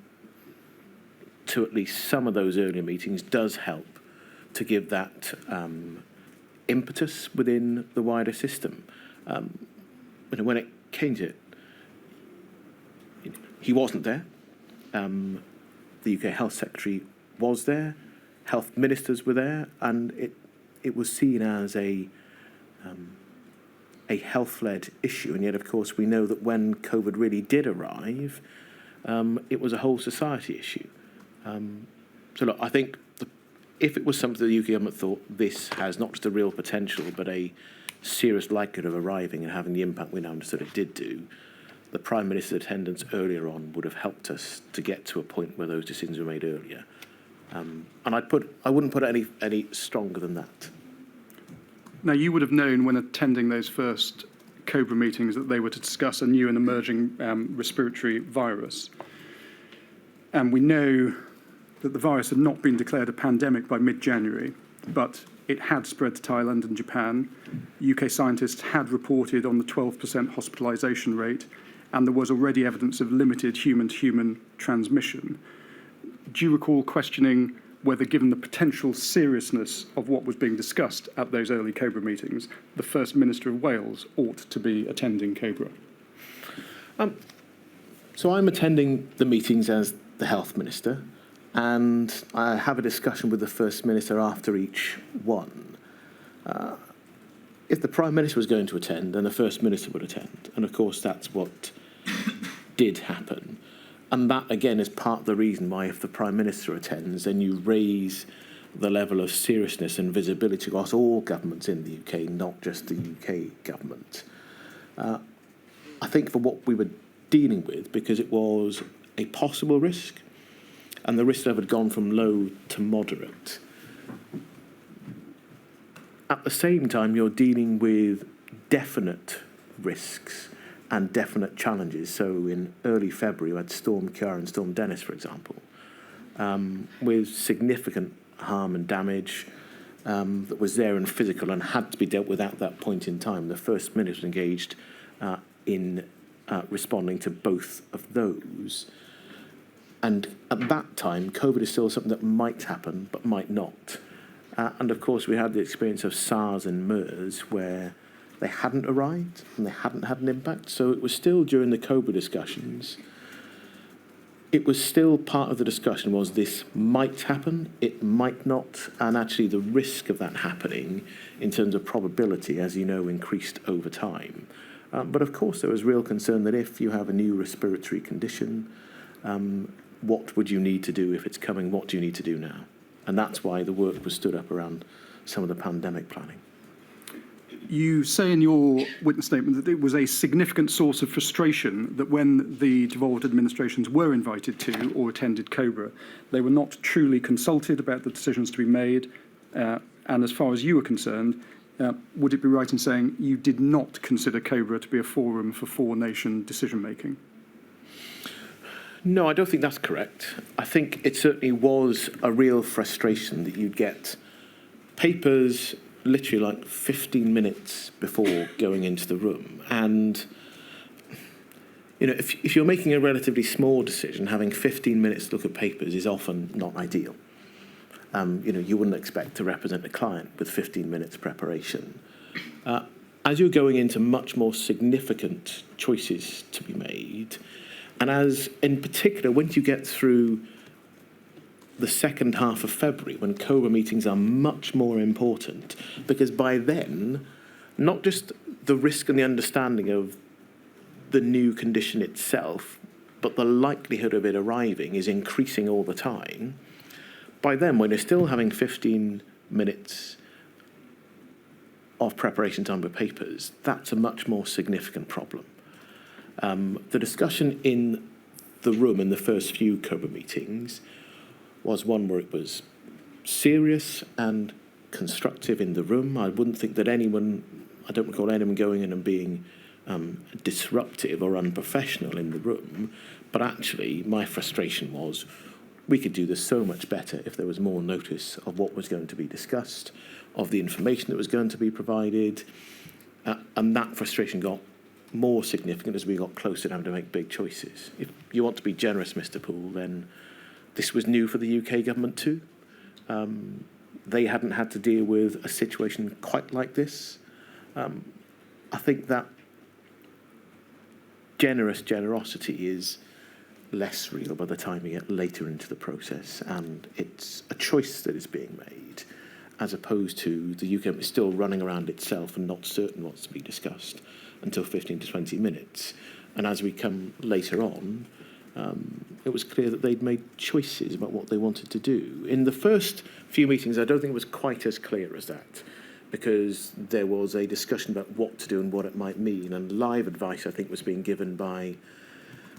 to at least some of those earlier meetings does help to give that impetus within the wider system. When it came to it, he wasn't there. The UK Health Secretary was there. Health ministers were there, and it was seen as a health-led issue. And yet, of course, we know that when COVID really did arrive, it was a whole society issue. So look, I think if it was something the UK government thought this has not just a real potential, but a serious likelihood of arriving and having the impact we now understood it did do, the Prime Minister's attendance earlier on would have helped us to get to a point where those decisions were made earlier. And I wouldn't put it any stronger than that. Now, you would have known when attending those first COBRA meetings that they were to discuss a new and emerging respiratory virus. And we know that the virus had not been declared a pandemic by mid-January, but it had spread to Thailand and Japan. UK scientists had reported on the 12% hospitalisation rate, and there was already evidence of limited human-to-human transmission. Do you recall questioning whether, given the potential seriousness of what was being discussed at those early COBRA meetings, the First Minister of Wales ought to be attending COBRA? So I'm attending the meetings as the Health Minister, and I have a discussion with the First Minister after each one. If the Prime Minister was going to attend, then the First Minister would attend. And of course, that's what did happen. And that, again, is part of the reason why if the Prime Minister attends, then you raise the level of seriousness and visibility across all governments in the UK, not just the UK government. I think for what we were dealing with, because it was a possible risk, and the risk level had gone from low to moderate. At the same time, you're dealing with definite risks and definite challenges. So in early February, we had Storm Ciara and Storm Dennis, for example, with significant harm and damage that was there and physical and had to be dealt with at that point in time. The First Minister was engaged in responding to both of those. And at that time, COVID is still something that might happen, but might not. And of course, we had the experience of SARS and MERS, where they hadn't arrived and they hadn't had an impact. So it was still during the COBRA discussions, it was still part of the discussion was this might happen, it might not, and actually the risk of that happening in terms of probability, as you know, increased over time. But of course there was real concern that if you have a new respiratory condition, what would you need to do if it's coming? What do you need to do now? And that's why the work was stood up around some of the pandemic planning. You say in your witness statement that it was a significant source of frustration that when the devolved administrations were invited to or attended COBRA, they were not truly consulted about the decisions to be made. And as far as you were concerned, would it be right in saying you did not consider COBRA to be a forum for four-nation decision-making? No, I don't think that's correct. I think it certainly was a real frustration that you'd get papers literally like 15 minutes before going into the room. And, you know, if you're making a relatively small decision, having 15 minutes to look at papers is often not ideal. You know, you wouldn't expect to represent a client with 15 minutes preparation. As you're going into much more significant choices to be made, and as, in particular, once you get through the second half of February, when COBRA meetings are much more important, because by then, not just the risk and the understanding of the new condition itself, but the likelihood of it arriving is increasing all the time. By then, when you're still having 15 minutes of preparation time with papers, that's a much more significant problem. The discussion in the room in the first few COBRA meetings was one where it was serious and constructive in the room. I wouldn't think that I don't recall anyone going in and being disruptive or unprofessional in the room, but actually my frustration was we could do this so much better if there was more notice of what was going to be discussed, of the information that was going to be provided, and that frustration got more significant as we got closer to having to make big choices. If you want to be generous, Mr. Poole, then this was new for the UK government too. They hadn't had to deal with a situation quite like this. I think that generosity is less real by the time we get later into the process, and it's a choice that is being made, as opposed to the UK government still running around itself and not certain what's to be discussed until 15 to 20 minutes. And as we come later on, it was clear that they'd made choices about what they wanted to do. In the first few meetings, I don't think it was quite as clear as that, because there was a discussion about what to do and what it might mean, and live advice, I think, was being given by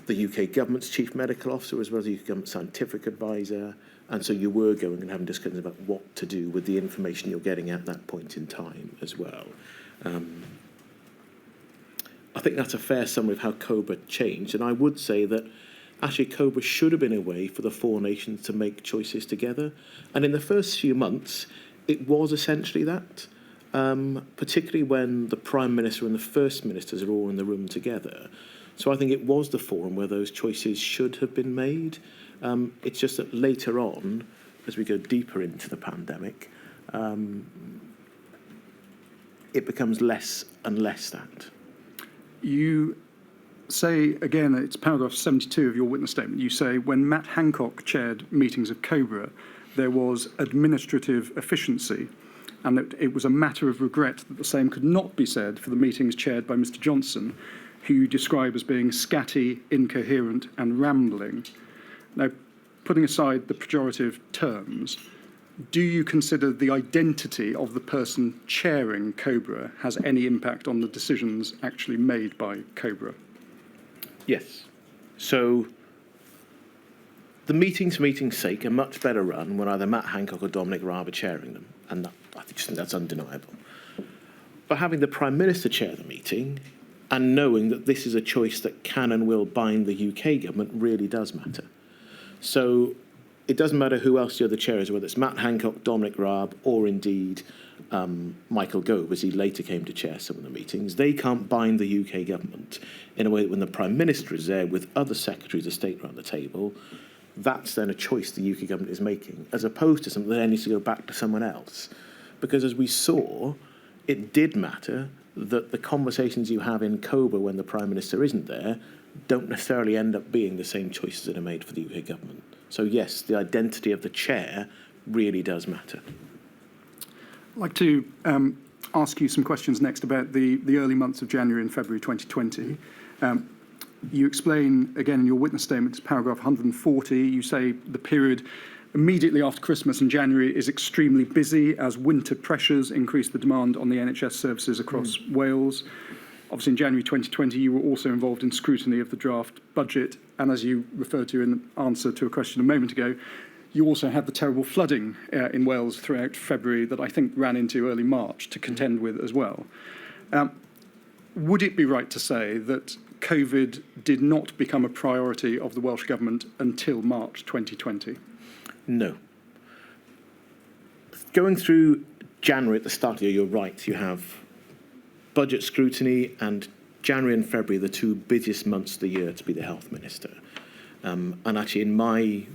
the UK government's chief medical officer as well as the UK government scientific advisor, and so you were going and having discussions about what to do with the information you're getting at that point in time as well. I think that's a fair summary of how COBRA changed, and I would say that actually COBRA should have been a way for the four nations to make choices together, and in the first few months it was essentially that, particularly when the Prime Minister and the First Ministers are all in the room together. So I think it was the forum where those choices should have been made. It's just that later on, as we go deeper into the pandemic, it becomes less and less that. You say, again, it's paragraph 72 of your witness statement, you say, when Matt Hancock chaired meetings of COBRA, there was administrative efficiency, and that it was a matter of regret that the same could not be said for the meetings chaired by Mr. Johnson, who you describe as being scatty, incoherent and rambling. Now, putting aside the pejorative terms, do you consider the identity of the person chairing COBRA has any impact on the decisions actually made by COBRA? Yes. So the meetings for meeting's sake are much better run when either Matt Hancock or Dominic Raab are chairing them, and I just think that's undeniable. But having the Prime Minister chair the meeting and knowing that this is a choice that can and will bind the UK government really does matter. So it doesn't matter who else the other chair is, whether it's Matt Hancock, Dominic Raab, or indeed Michael Gove, as he later came to chair some of the meetings. They can't bind the UK government in a way that when the Prime Minister is there with other Secretaries of State around the table, that's then a choice the UK government is making, as opposed to something that then needs to go back to someone else. Because as we saw, it did matter that the conversations you have in COBRA when the Prime Minister isn't there don't necessarily end up being the same choices that are made for the UK government. So yes, the identity of the chair really does matter. I'd like to ask you some questions next about the early months of January and February 2020. You explain, again, in your witness statement, paragraph 140, you say the period immediately after Christmas and January is extremely busy as winter pressures increase the demand on the NHS services across Wales. Obviously, in January 2020, you were also involved in scrutiny of the draft budget. And as you referred to in answer to a question a moment ago, you also had the terrible flooding in Wales throughout February that I think ran into early March to contend with as well. Would it be right to say that COVID did not become a priority of the Welsh Government until March 2020? No. Going through January at the start of the year, you're right. You have budget scrutiny, and January and February, the two busiest months of the year to be the health minister. And actually, in my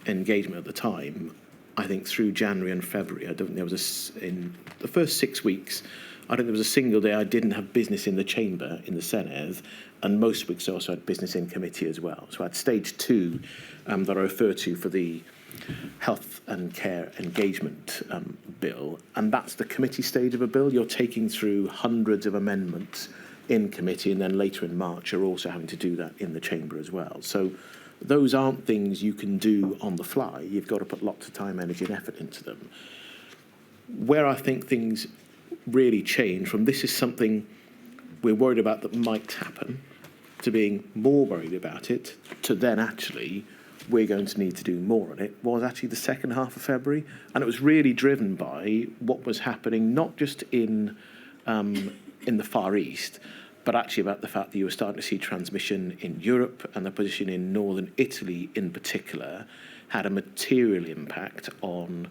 engagement at the time, I think through January and February, I don't think there was in the first 6 weeks, I don't think there was a single day I didn't have business in the chamber, in the Senedd, and most weeks I also had business in committee as well. So I had stage 2 that I refer to for the health and care engagement bill, and that's the committee stage of a bill. You're taking through hundreds of amendments in committee, and then later in March you're also having to do that in the chamber as well. So those aren't things you can do on the fly. You've got to put lots of time, energy and effort into them. Where I think things really change from this is something we're worried about that might happen, to being more worried about it, to then actually we're going to need to do more on it, was actually the second half of February. And it was really driven by what was happening, not just in the Far East, but actually about the fact that you were starting to see transmission in Europe, and the position in northern Italy in particular had a material impact on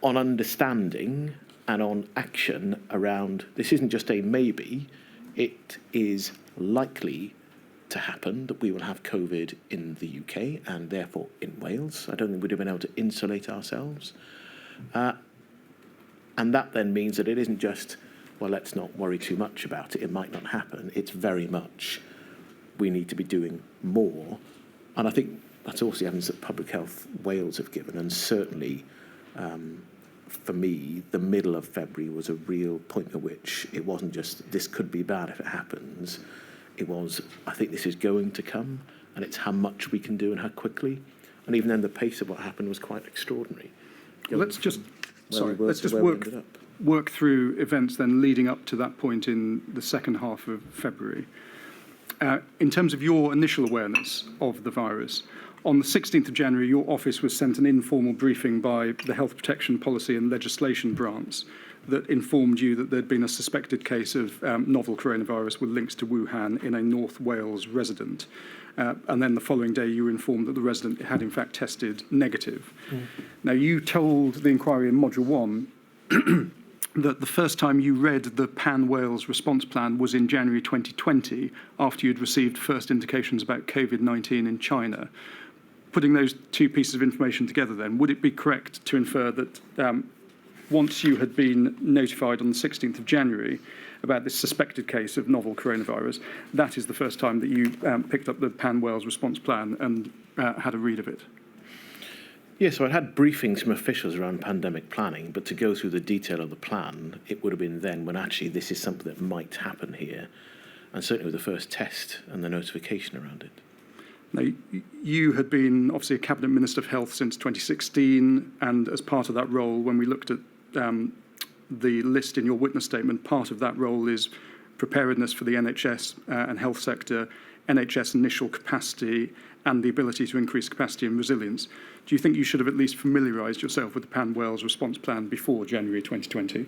understanding and on action around this isn't just a maybe, it is likely to happen that we will have COVID in the UK and therefore in Wales. I don't think we'd have been able to insulate ourselves. And that then means that it isn't just, well, let's not worry too much about it, it might not happen. It's very much, we need to be doing more. And I think that's also the evidence that Public Health Wales have given, and certainly for me, the middle of February was a real point at which it wasn't just, this could be bad if it happens. It was, I think this is going to come, and it's how much we can do and how quickly. And even then, the pace of what happened was quite extraordinary. Let's just work through events then leading up to that point in the second half of February. In terms of your initial awareness of the virus, on the 16th of January, your office was sent an informal briefing by the Health Protection Policy and Legislation branch that informed you that there'd been a suspected case of novel coronavirus with links to Wuhan in a North Wales resident. And then the following day, you were informed that the resident had in fact tested negative. Now, you told the inquiry in Module 1 that the first time you read the Pan-Wales response plan was in January 2020, after you'd received first indications about Covid-19 in China. Putting those two pieces of information together then, would it be correct to infer that once you had been notified on the 16th of January about this suspected case of novel coronavirus, that is the first time that you picked up the Pan-Wales response plan and had a read of it? Yes, so I'd had briefings from officials around pandemic planning, but to go through the detail of the plan, it would have been then when actually this is something that might happen here, and certainly with the first test and the notification around it. Now, you had been obviously a Cabinet Minister of Health since 2016, and as part of that role, when we looked at the list in your witness statement, part of that role is preparedness for the NHS and health sector, NHS initial capacity, and the ability to increase capacity and resilience. Do you think you should have at least familiarised yourself with the Pan-Wales response plan before January 2020?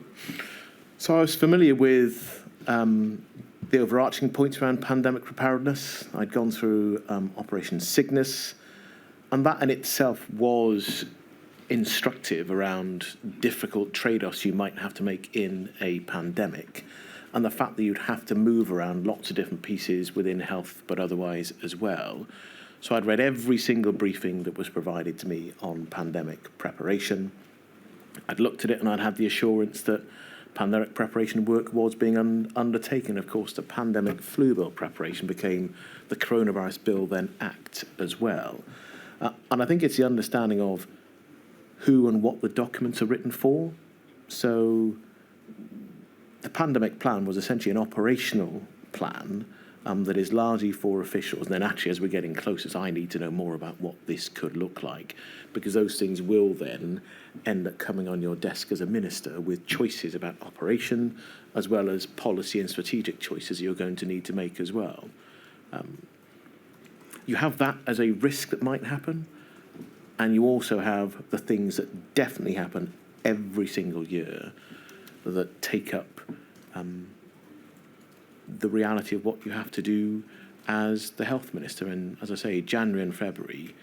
So I was familiar with the overarching points around pandemic preparedness. I'd gone through Operation Cygnus, and that in itself was instructive around difficult trade-offs you might have to make in a pandemic, and the fact that you'd have to move around lots of different pieces within health, but otherwise as well. So I'd read every single briefing that was provided to me on pandemic preparation. I'd looked at it and I'd had the assurance that pandemic preparation work was being undertaken. Of course, the pandemic flu bill preparation became the Coronavirus Bill then Act as well. And I think it's the understanding of who and what the documents are written for. So the pandemic plan was essentially an operational plan that is largely for officials. And then actually, as we're getting closer, I need to know more about what this could look like, because those things will then end up coming on your desk as a minister with choices about operation, as well as policy and strategic choices you're going to need to make as well. You have that as a risk that might happen, and you also have the things that definitely happen every single year that take up the reality of what you have to do as the health minister. And as I say, January and February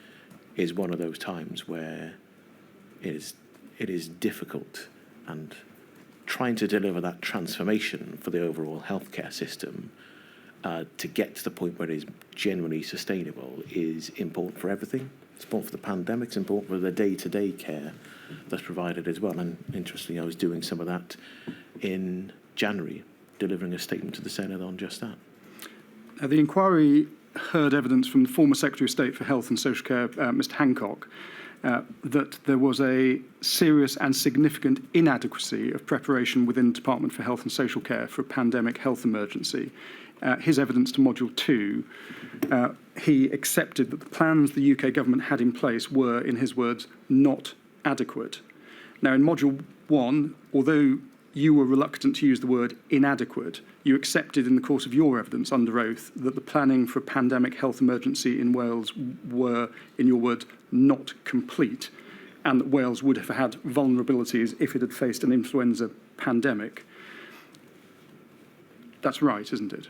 is one of those times where it is difficult, and trying to deliver that transformation for the overall healthcare system to get to the point where it is genuinely sustainable is important for everything. It's important for the pandemic, it's important for the day-to-day care that's provided as well. And interestingly, I was doing some of that in January, delivering a statement to the Senate on just that. The inquiry heard evidence from the former Secretary of State for Health and Social Care, Mr. Hancock, that there was a serious and significant inadequacy of preparation within the Department for Health and Social Care for a pandemic health emergency. His evidence to Module 2, he accepted that the plans the UK government had in place were, in his words, not adequate. Now, in Module 1, although you were reluctant to use the word inadequate, you accepted in the course of your evidence under oath that the planning for a pandemic health emergency in Wales were, in your words, not complete, and that Wales would have had vulnerabilities if it had faced an influenza pandemic. That's right, isn't it?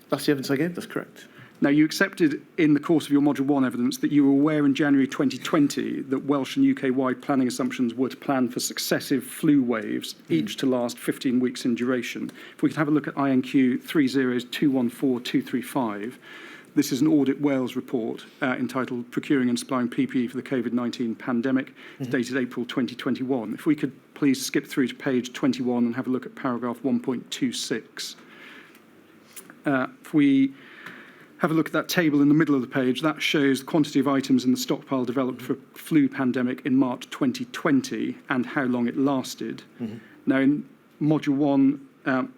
That's the evidence I gave, that's correct. Now, you accepted in the course of your Module 1 evidence that you were aware in January 2020 that Welsh and UK-wide planning assumptions were to plan for successive flu waves, each to last 15 weeks in duration. If we could have a look at INQ 30214-235. This is an Audit Wales report entitled Procuring and Supplying PPE for the Covid-19 Pandemic, dated April 2021. If we could please skip through to page 21 and have a look at paragraph 1.26. If we have a look at that table in the middle of the page, that shows the quantity of items in the stockpile developed for flu pandemic in March 2020 and how long it lasted. Now, in Module 1,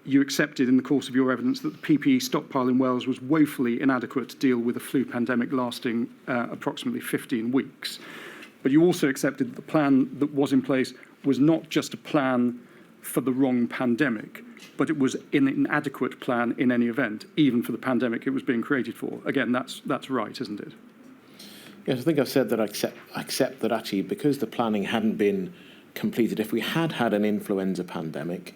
you accepted in the course of your evidence that the PPE stockpile in Wales was woefully inadequate to deal with a flu pandemic lasting approximately 15 weeks. But you also accepted that the plan that was in place was not just a plan for the wrong pandemic, but it was an inadequate plan in any event, even for the pandemic it was being created for. Again, that's right, isn't it? Yes, I think I've said that I accept that actually, because the planning hadn't been completed, if we had had an influenza pandemic,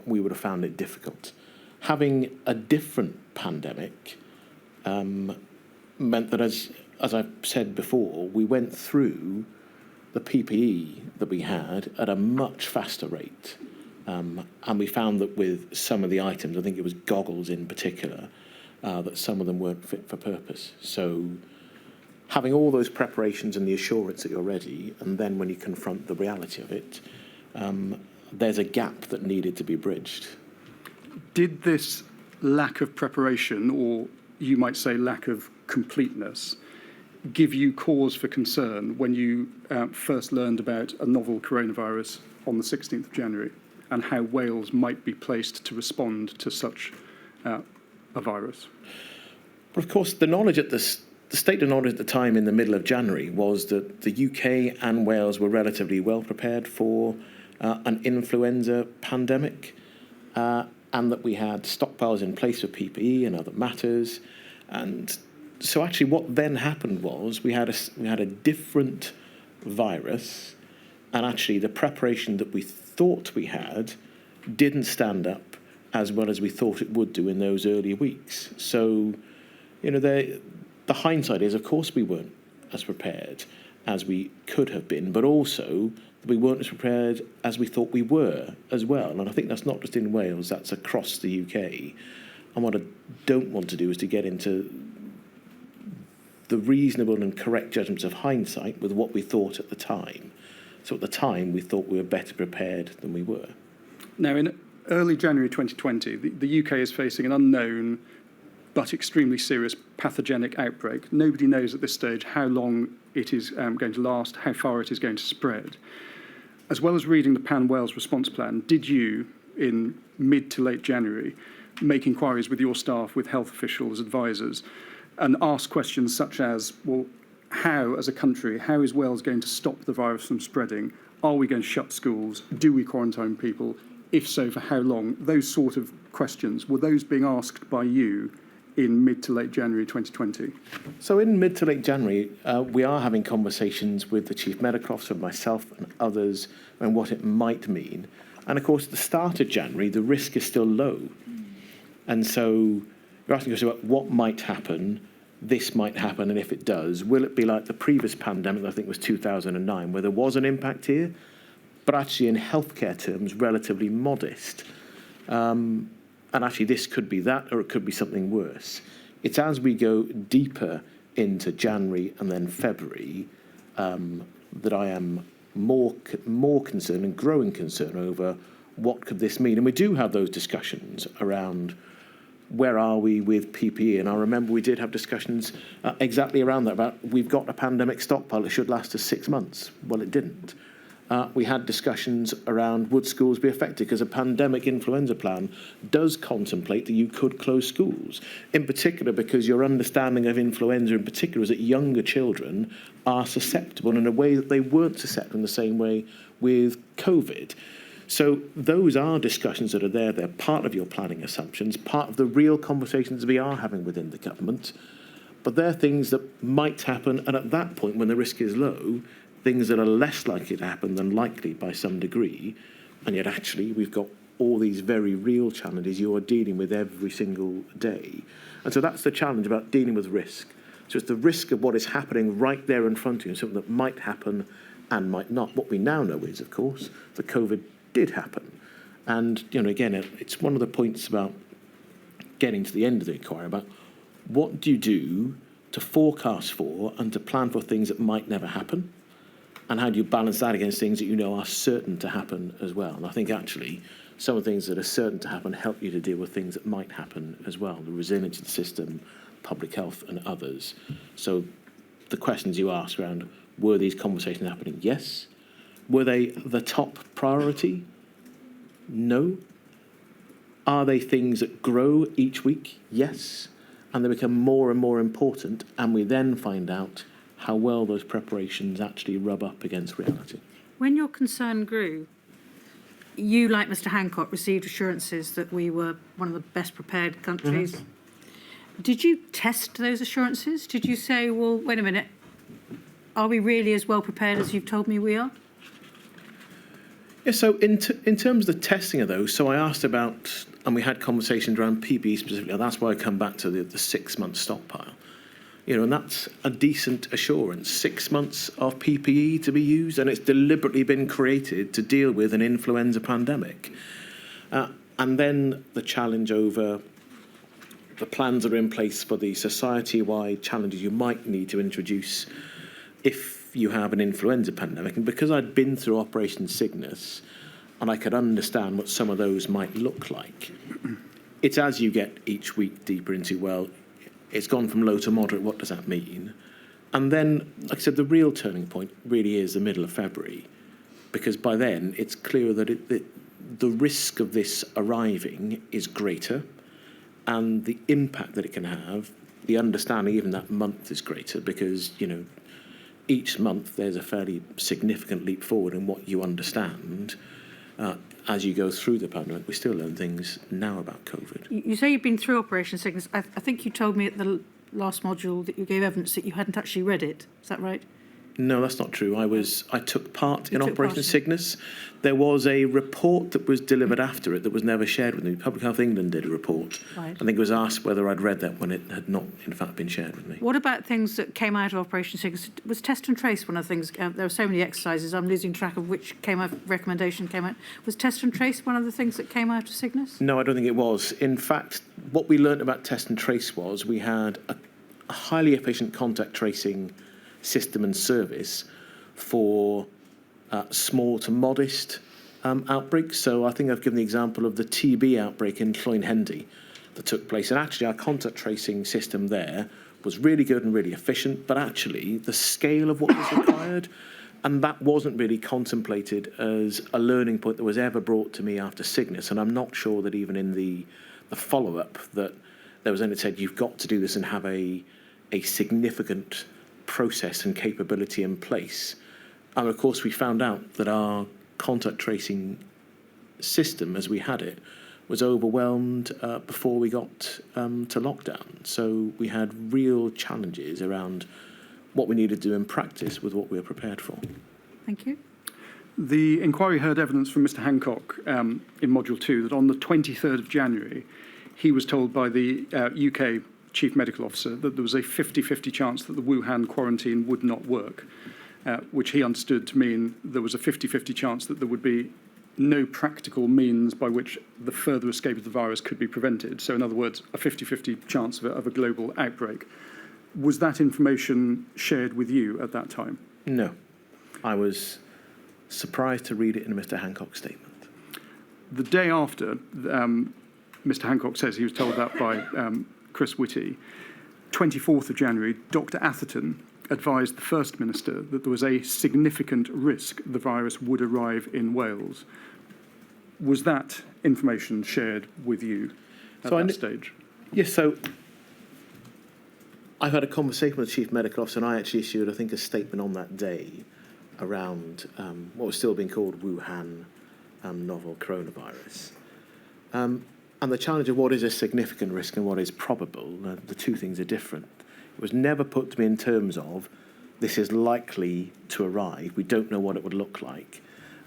we would have found it difficult. Having a different pandemic meant that, as I've said before, we went through the PPE that we had at a much faster rate. And we found that with some of the items, I think it was goggles in particular, that some of them weren't fit for purpose. So having all those preparations and the assurance that you're ready, and then when you confront the reality of it, there's a gap that needed to be bridged. Did this lack of preparation, or you might say lack of completeness, give you cause for concern when you first learned about a novel coronavirus on the 16th of January and how Wales might be placed to respond to such a virus? But of course, the knowledge at the state of knowledge at the time in the middle of January was that the UK and Wales were relatively well prepared for an influenza pandemic, and that we had stockpiles in place for PPE and other matters. And so actually what then happened was we had a different virus, and actually the preparation that we thought we had didn't stand up as well as we thought it would do in those early weeks. So, you know, the hindsight is, of course, we weren't as prepared as we could have been, but also we weren't as prepared as we thought we were as well. And I think that's not just in Wales, that's across the UK. And what I don't want to do is to get into the reasonable and correct judgments of hindsight with what we thought at the time. So at the time, we thought we were better prepared than we were. Now, in early January 2020, the UK is facing an unknown but extremely serious pathogenic outbreak. Nobody knows at this stage how long it is going to last, how far it is going to spread. As well as reading the Pan Wales response plan, did you, in mid to late January, make inquiries with your staff, with health officials, advisors, and ask questions such as, well, how, as a country, how is Wales going to stop the virus from spreading? Are we going to shut schools? Do we quarantine people? If so, for how long? Those sort of questions, were those being asked by you in mid to late January 2020? So in mid to late January, we are having conversations with the Chief Medical Officer, myself and others, and what it might mean. And of course, at the start of January, the risk is still low. And so you're asking us about what might happen, this might happen, and if it does, will it be like the previous pandemic, I think was 2009, where there was an impact here, but actually in healthcare terms, relatively modest. And actually, this could be that, or it could be something worse. It's as we go deeper into January and then February that I am more concerned and growing concern over what could this mean. And we do have those discussions around where are we with PPE. And I remember we did have discussions exactly around that, about we've got a pandemic stockpile that should last us 6 months. Well, it didn't. We had discussions around would schools be affected, because a pandemic influenza plan does contemplate that you could close schools, in particular because your understanding of influenza in particular is that younger children are susceptible in a way that they weren't susceptible in the same way with COVID. So those are discussions that are there. They're part of your planning assumptions, part of the real conversations we are having within the government. But they're things that might happen, and at that point, when the risk is low, things that are less likely to happen than likely by some degree, and yet actually we've got all these very real challenges you are dealing with every single day. And so that's the challenge about dealing with risk. So it's the risk of what is happening right there in front of you, something that might happen and might not. What we now know is, of course, that COVID did happen. And, again, it's one of the points about getting to the end of the inquiry, about what do you do to forecast for and to plan for things that might never happen? And how do you balance that against things that you know are certain to happen as well? And I think actually some of the things that are certain to happen help you to deal with things that might happen as well, the resilience of the system, public health and others. So the questions you asked around, were these conversations happening? Yes. Were they the top priority? No. Are they things that grow each week? Yes. And they become more and more important, and we then find out how well those preparations actually rub up against reality. When your concern grew, you, like Mr. Hancock, received assurances that we were one of the best prepared countries. Mm-hmm. Did you test those assurances? Did you say, well, wait a minute, are we really as well prepared as you've told me we are? Yeah, so in terms of the testing of those, so I asked about, and we had conversations around PPE specifically, that's why I come back to the 6 month stockpile. And that's a decent assurance. 6 months of PPE to be used, and it's deliberately been created to deal with an influenza pandemic. And then the challenge over the plans that are in place for the society-wide challenges you might need to introduce if you have an influenza pandemic. And because I'd been through Operation Cygnus, and I could understand what some of those might look like, it's as you get each week deeper into, well, it's gone from low to moderate, what does that mean? And then, like I said, the real turning point really is the middle of February, because by then it's clear that the risk of this arriving is greater, and the impact that it can have, the understanding even that month is greater, because, each month there's a fairly significant leap forward in what you understand as you go through the pandemic. We still learn things now about COVID. You say you've been through Operation Cygnus. I think you told me at the last module that you gave evidence that you hadn't actually read it. Is that right? No, that's not true. I took part in Operation Cygnus. There was a report that was delivered after it that was never shared with me. Public Health England did a report. Right. I think it was asked whether I'd read that when it had not, in fact, been shared with me. What about things that came out of Operation Cygnus? Was test and trace one of the things? There were so many exercises, I'm losing track of which recommendation came out. Was test and trace one of the things that came out of Cygnus? No, I don't think it was. In fact, what we learned about test and trace was we had a highly efficient contact tracing system and service for small to modest outbreaks. So I think I've given the example of the TB outbreak in Cloyne-Hendy that took place. And actually our contact tracing system there was really good and really efficient, but actually the scale of what was required, and that wasn't really contemplated as a learning point that was ever brought to me after Cygnus. And I'm not sure that even in the follow-up that there was only said, you've got to do this and have a significant process and capability in place. And of course, we found out that our contact tracing system, as we had it, was overwhelmed before we got to lockdown. So we had real challenges around what we needed to do in practice with what we were prepared for. Thank you. The inquiry heard evidence from Mr. Hancock in Module 2 that on the 23rd of January, he was told by the UK Chief Medical Officer that there was a 50-50 chance that the Wuhan quarantine would not work, which he understood to mean there was a 50-50 chance that there would be no practical means by which the further escape of the virus could be prevented. So in other words, a 50-50 chance of a global outbreak. Was that information shared with you at that time? No. I was surprised to read it in Mr. Hancock's statement. The day after, Mr. Hancock says he was told that by Chris Whitty. 24th of January, Dr. Atherton advised the First Minister that there was a significant risk the virus would arrive in Wales. Was that information shared with you at that stage? Yes, so I've had a conversation with the Chief Medical Officer, and I actually issued, I think, a statement on that day around what was still being called Wuhan novel coronavirus. And the challenge of what is a significant risk and what is probable, the two things are different. It was never put to me in terms of this is likely to arrive. We don't know what it would look like.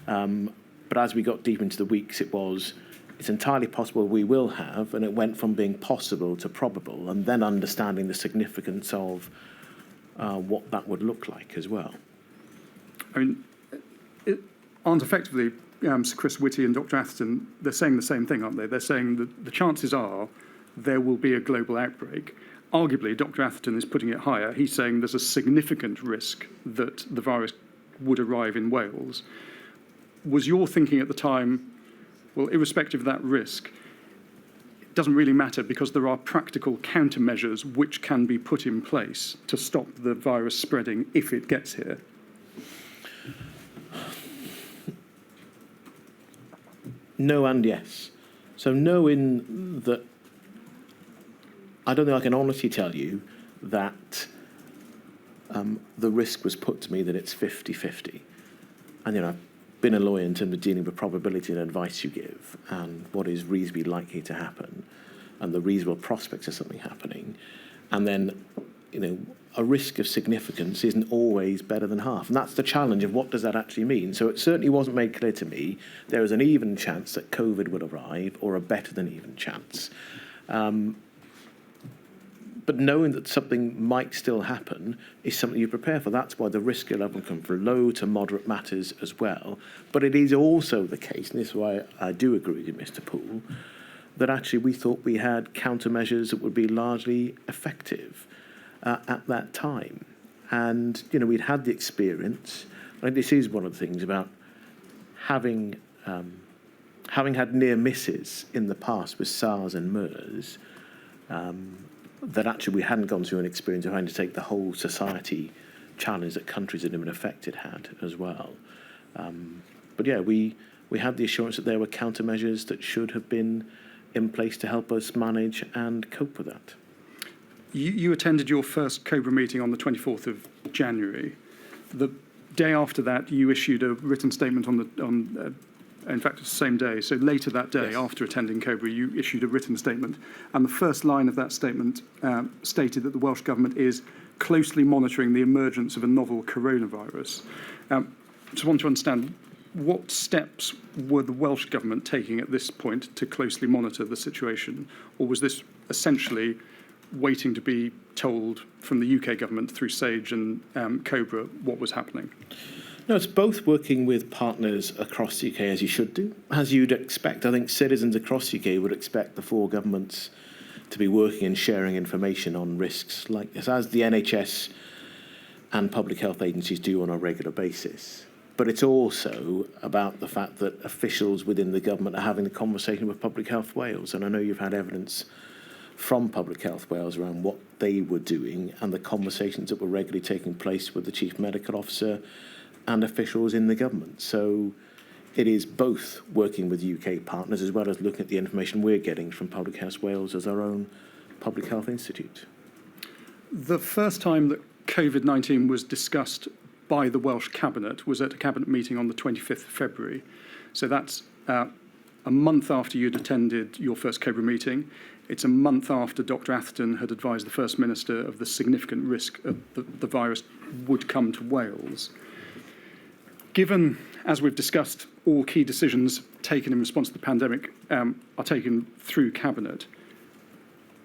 But as we got deep into the weeks, it's entirely possible we will have, and it went from being possible to probable, and then understanding the significance of what that would look like as well. I mean, aren't effectively Sir Chris Whitty and Dr. Atherton, they're saying the same thing, aren't they? They're saying that the chances are there will be a global outbreak. Arguably, Dr. Atherton is putting it higher. He's saying there's a significant risk that the virus would arrive in Wales. Was your thinking at the time, well, irrespective of that risk, it doesn't really matter because there are practical countermeasures which can be put in place to stop the virus spreading if it gets here? No and yes. So no in that I don't think I can honestly tell you that the risk was put to me that it's 50-50. And, I've been a lawyer in terms of dealing with probability and advice you give and what is reasonably likely to happen and the reasonable prospects of something happening. And then, a risk of significance isn't always better than half. And that's the challenge of what does that actually mean. So it certainly wasn't made clear to me there was an even chance that COVID would arrive or a better than even chance. But knowing that something might still happen is something you prepare for. That's why the risk level can from low to moderate matters as well. But it is also the case, and this is why I do agree with Mr. Poole, that actually we thought we had countermeasures that would be largely effective at that time. And, we'd had the experience. And this is one of the things about having had near misses in the past with SARS and MERS, that actually we hadn't gone through an experience of having to take the whole society challenge that countries that have been affected had as well. But yeah, we had the assurance that there were countermeasures that should have been in place to help us manage and cope with that. You attended your first COBRA meeting on the 24th of January. The day after that, you issued a written statement in fact, it's the same day. So later that day, yes, after attending COBRA, you issued a written statement. And the first line of that statement stated that the Welsh Government is closely monitoring the emergence of a novel coronavirus. Just want to understand, what steps were the Welsh Government taking at this point to closely monitor the situation? Or was this essentially waiting to be told from the UK Government through SAGE and COBRA what was happening? No, it's both working with partners across the UK, as you should do, as you'd expect. I think citizens across the UK would expect the four governments to be working and sharing information on risks like this, as the NHS and public health agencies do on a regular basis. but it's also about the fact that officials within the government are having a conversation with Public Health Wales. And I know you've had evidence from Public Health Wales around what they were doing and the conversations that were regularly taking place with the Chief Medical Officer and officials in the government. So it is both working with UK partners as well as looking at the information we're getting from Public Health Wales as our own Public Health Institute. The first time that COVID-19 was discussed by the Welsh Cabinet was at a Cabinet meeting on the 25th of February. So that's a month after you'd attended your first COBRA meeting. It's a month after Dr. Atherton had advised the First Minister of the significant risk of the virus would come to Wales. Given, as we've discussed, all key decisions taken in response to the pandemic are taken through Cabinet,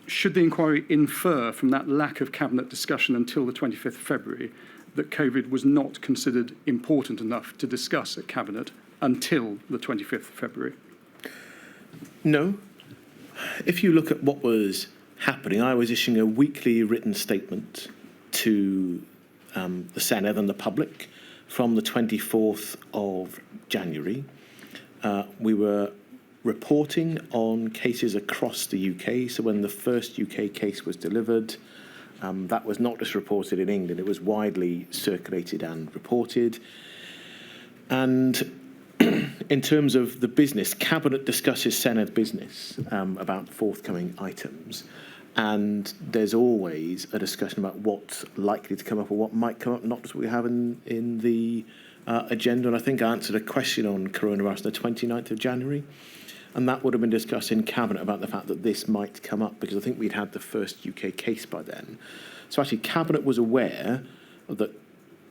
should the inquiry infer from that lack of Cabinet discussion until the 25th of February that COVID was not considered important enough to discuss at Cabinet until the 25th of February? No. If you look at what was happening, I was issuing a weekly written statement to the Senedd and the public from the 24th of January. We were reporting on cases across the UK. So when the first UK case was delivered, that was not just reported in England, it was widely circulated and reported. And in terms of the business, Cabinet discusses Senedd business about forthcoming items. And there's always a discussion about what's likely to come up or what might come up, not just what we have in the agenda. And I think I answered a question on coronavirus on the 29th of January. And that would have been discussed in Cabinet about the fact that this might come up, because I think we'd had the first UK case by then. So actually, Cabinet was aware that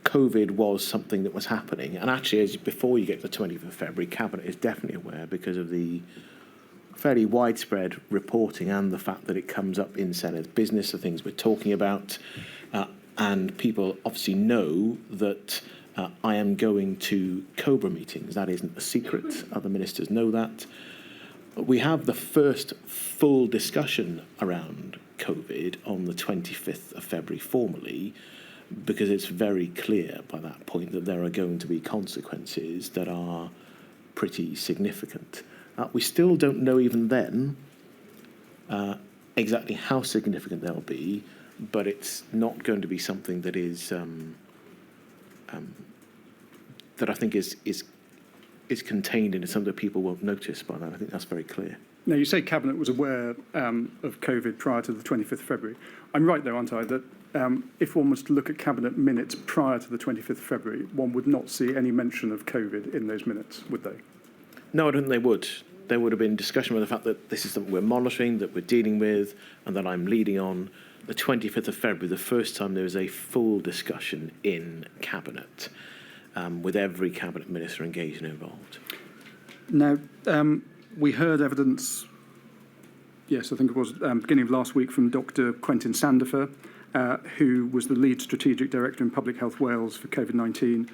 COVID was something that was happening. And actually, before you get to the 20th of February, Cabinet is definitely aware because of the fairly widespread reporting and the fact that it comes up in Senedd business, the things we're talking about. And people obviously know that I am going to COBRA meetings. That isn't a secret. Other ministers know that. We have the first full discussion around COVID on the 25th of February formally, because it's very clear by that point that there are going to be consequences that are pretty significant. We still don't know even then exactly how significant they'll be, but it's not going to be something that is that I think is contained in something that people won't notice by that. I think that's very clear. Now, you say Cabinet was aware of COVID prior to the 25th of February. I'm right, though, aren't I, that if one was to look at Cabinet minutes prior to the 25th of February, one would not see any mention of COVID in those minutes, would they? No, I don't think they would. There would have been discussion with the fact that this is something we're monitoring, that we're dealing with, and that I'm leading on. The 25th of February, the first time there was a full discussion in Cabinet, with every Cabinet minister engaged and involved. Now, we heard evidence, yes, I think it was beginning of last week, from Dr. Quentin Sandifer, who was the lead strategic director in Public Health Wales for COVID-19.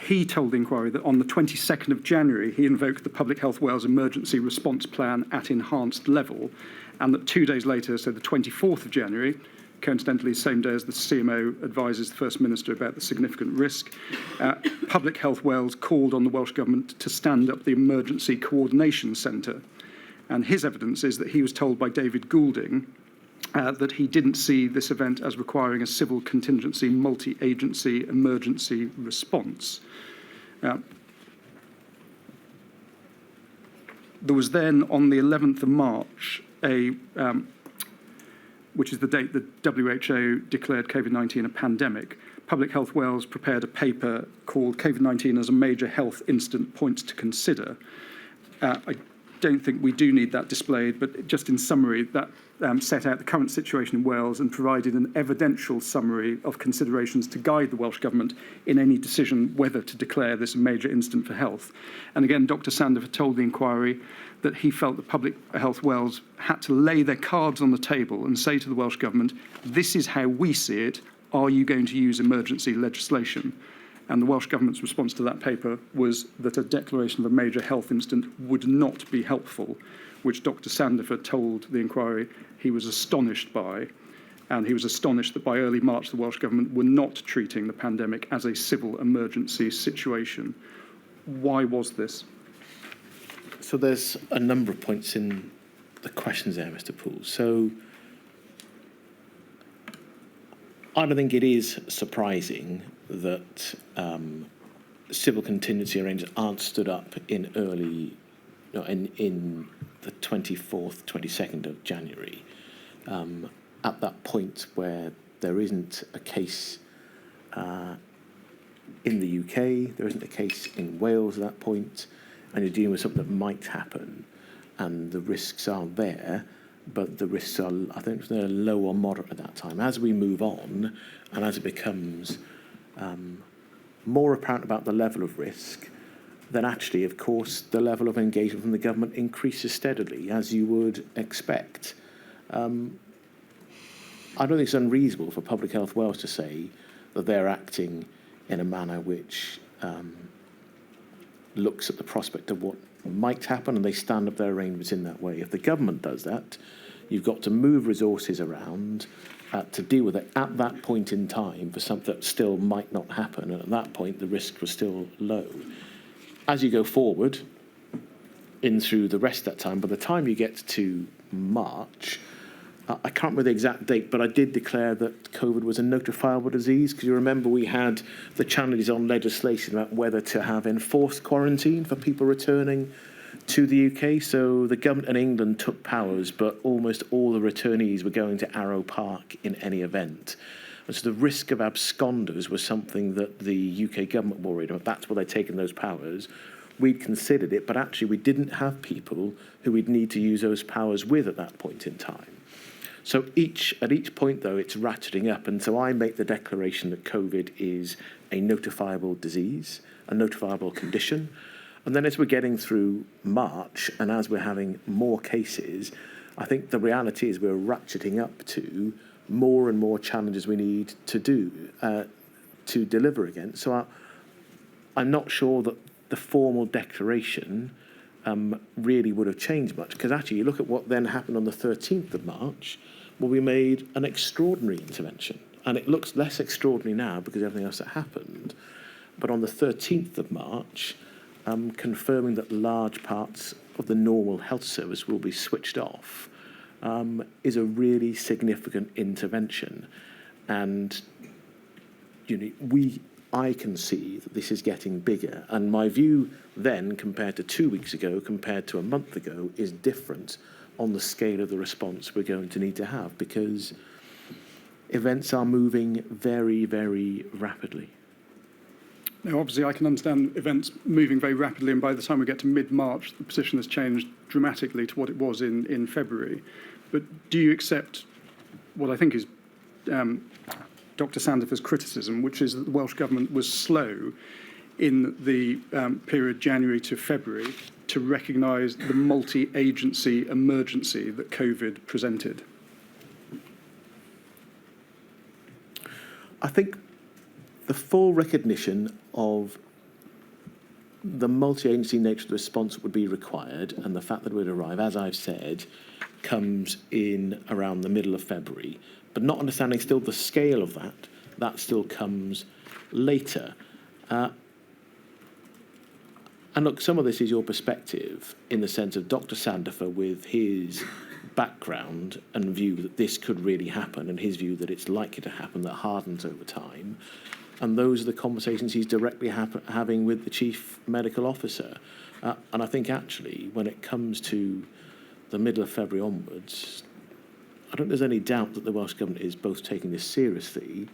He told the inquiry that on the 22nd of January, he invoked the Public Health Wales Emergency Response Plan at enhanced level, and that 2 days later, so the 24th of January, coincidentally the same day as the CMO advises the First Minister about the significant risk, Public Health Wales called on the Welsh Government to stand up the Emergency Coordination Centre. And his evidence is that he was told by David Goulding that he didn't see this event as requiring a civil contingency multi-agency emergency response. There was then, on the 11th of March, which is the date the WHO declared COVID-19 a pandemic, Public Health Wales prepared a paper called COVID-19 as a Major Health Incident Points to Consider. I don't think we do need that displayed, but just in summary, that set out the current situation in Wales and provided an evidential summary of considerations to guide the Welsh Government in any decision whether to declare this a major incident for health. And again, Dr. Sandifer told the inquiry that he felt that Public Health Wales had to lay their cards on the table and say to the Welsh Government, this is how we see it, are you going to use emergency legislation? And the Welsh Government's response to that paper was that a declaration of a major health incident would not be helpful, which Dr. Sandifer told the inquiry he was astonished by, And he was astonished that by early March, the Welsh Government were not treating the pandemic as a civil emergency situation. Why was this? So there's a number of points in the questions there, Mr. Poole. So I don't think it is surprising that civil contingency arrangements aren't stood up in in the 24th, 22nd of January. At that point where there isn't a case in the UK, there isn't a case in Wales at that point, and you're dealing with something that might happen, and the risks are there, but the risks are, I think, they're low or moderate at that time. As we move on, and as it becomes more apparent about the level of risk, then actually, of course, the level of engagement from the government increases steadily, as you would expect. I don't think it's unreasonable for Public Health Wales to say that they're acting in a manner which looks at the prospect of what might happen, and they stand up their arrangements in that way. If the government does that, you've got to move resources around to deal with it at that point in time for something that still might not happen, and at that point the risk was still low. As you go forward in through the rest of that time, by the time you get to March, I can't remember the exact date, but I did declare that COVID was a notifiable disease, because you remember we had the challenges on legislation about whether to have enforced quarantine for people returning to the UK. So the government in England took powers, but almost all the returnees were going to Arrow Park in any event. And so the risk of absconders was something that the UK government worried about. That's why they'd taken those powers. We'd considered it, but actually we didn't have people who we'd need to use those powers with at that point in time. So at each point, though, it's ratcheting up. And so I make the declaration that COVID is a notifiable disease, a notifiable condition. And then as we're getting through March and as we're having more cases, I think the reality is we're ratcheting up to more and more challenges we need to to deliver against. So I'm not sure that the formal declaration really would have changed much, because actually you look at what then happened on the 13th of March, well, we made an extraordinary intervention, and it looks less extraordinary now because of everything else that happened. But on the 13th of March, confirming that large parts of the normal health service will be switched off is a really significant intervention. And I can see that this is getting bigger, and my view then, compared to 2 weeks ago, compared to a month ago, is different on the scale of the response we're going to need to have, because events are moving very, very rapidly. Now, obviously, I can understand events moving very rapidly, and by the time we get to mid-March, the position has changed dramatically to what it was in February. But do you accept what I think is Dr. Sandifer's criticism, which is that the Welsh Government was slow in the period January to February to recognise the multi-agency emergency that COVID presented? I think the full recognition of the multi-agency nature of the response would be required, and the fact that it would arrive, as I've said, comes in around the middle of February. But not understanding still the scale of that still comes later. And look, some of this is your perspective in the sense of Dr. Sandifer with his background and view that this could really happen, and his view that it's likely to happen, that hardens over time. And those are the conversations he's directly having with the Chief Medical Officer. And I think actually, when it comes to the middle of February onwards, I don't think there's any doubt that the Welsh Government is both taking this seriously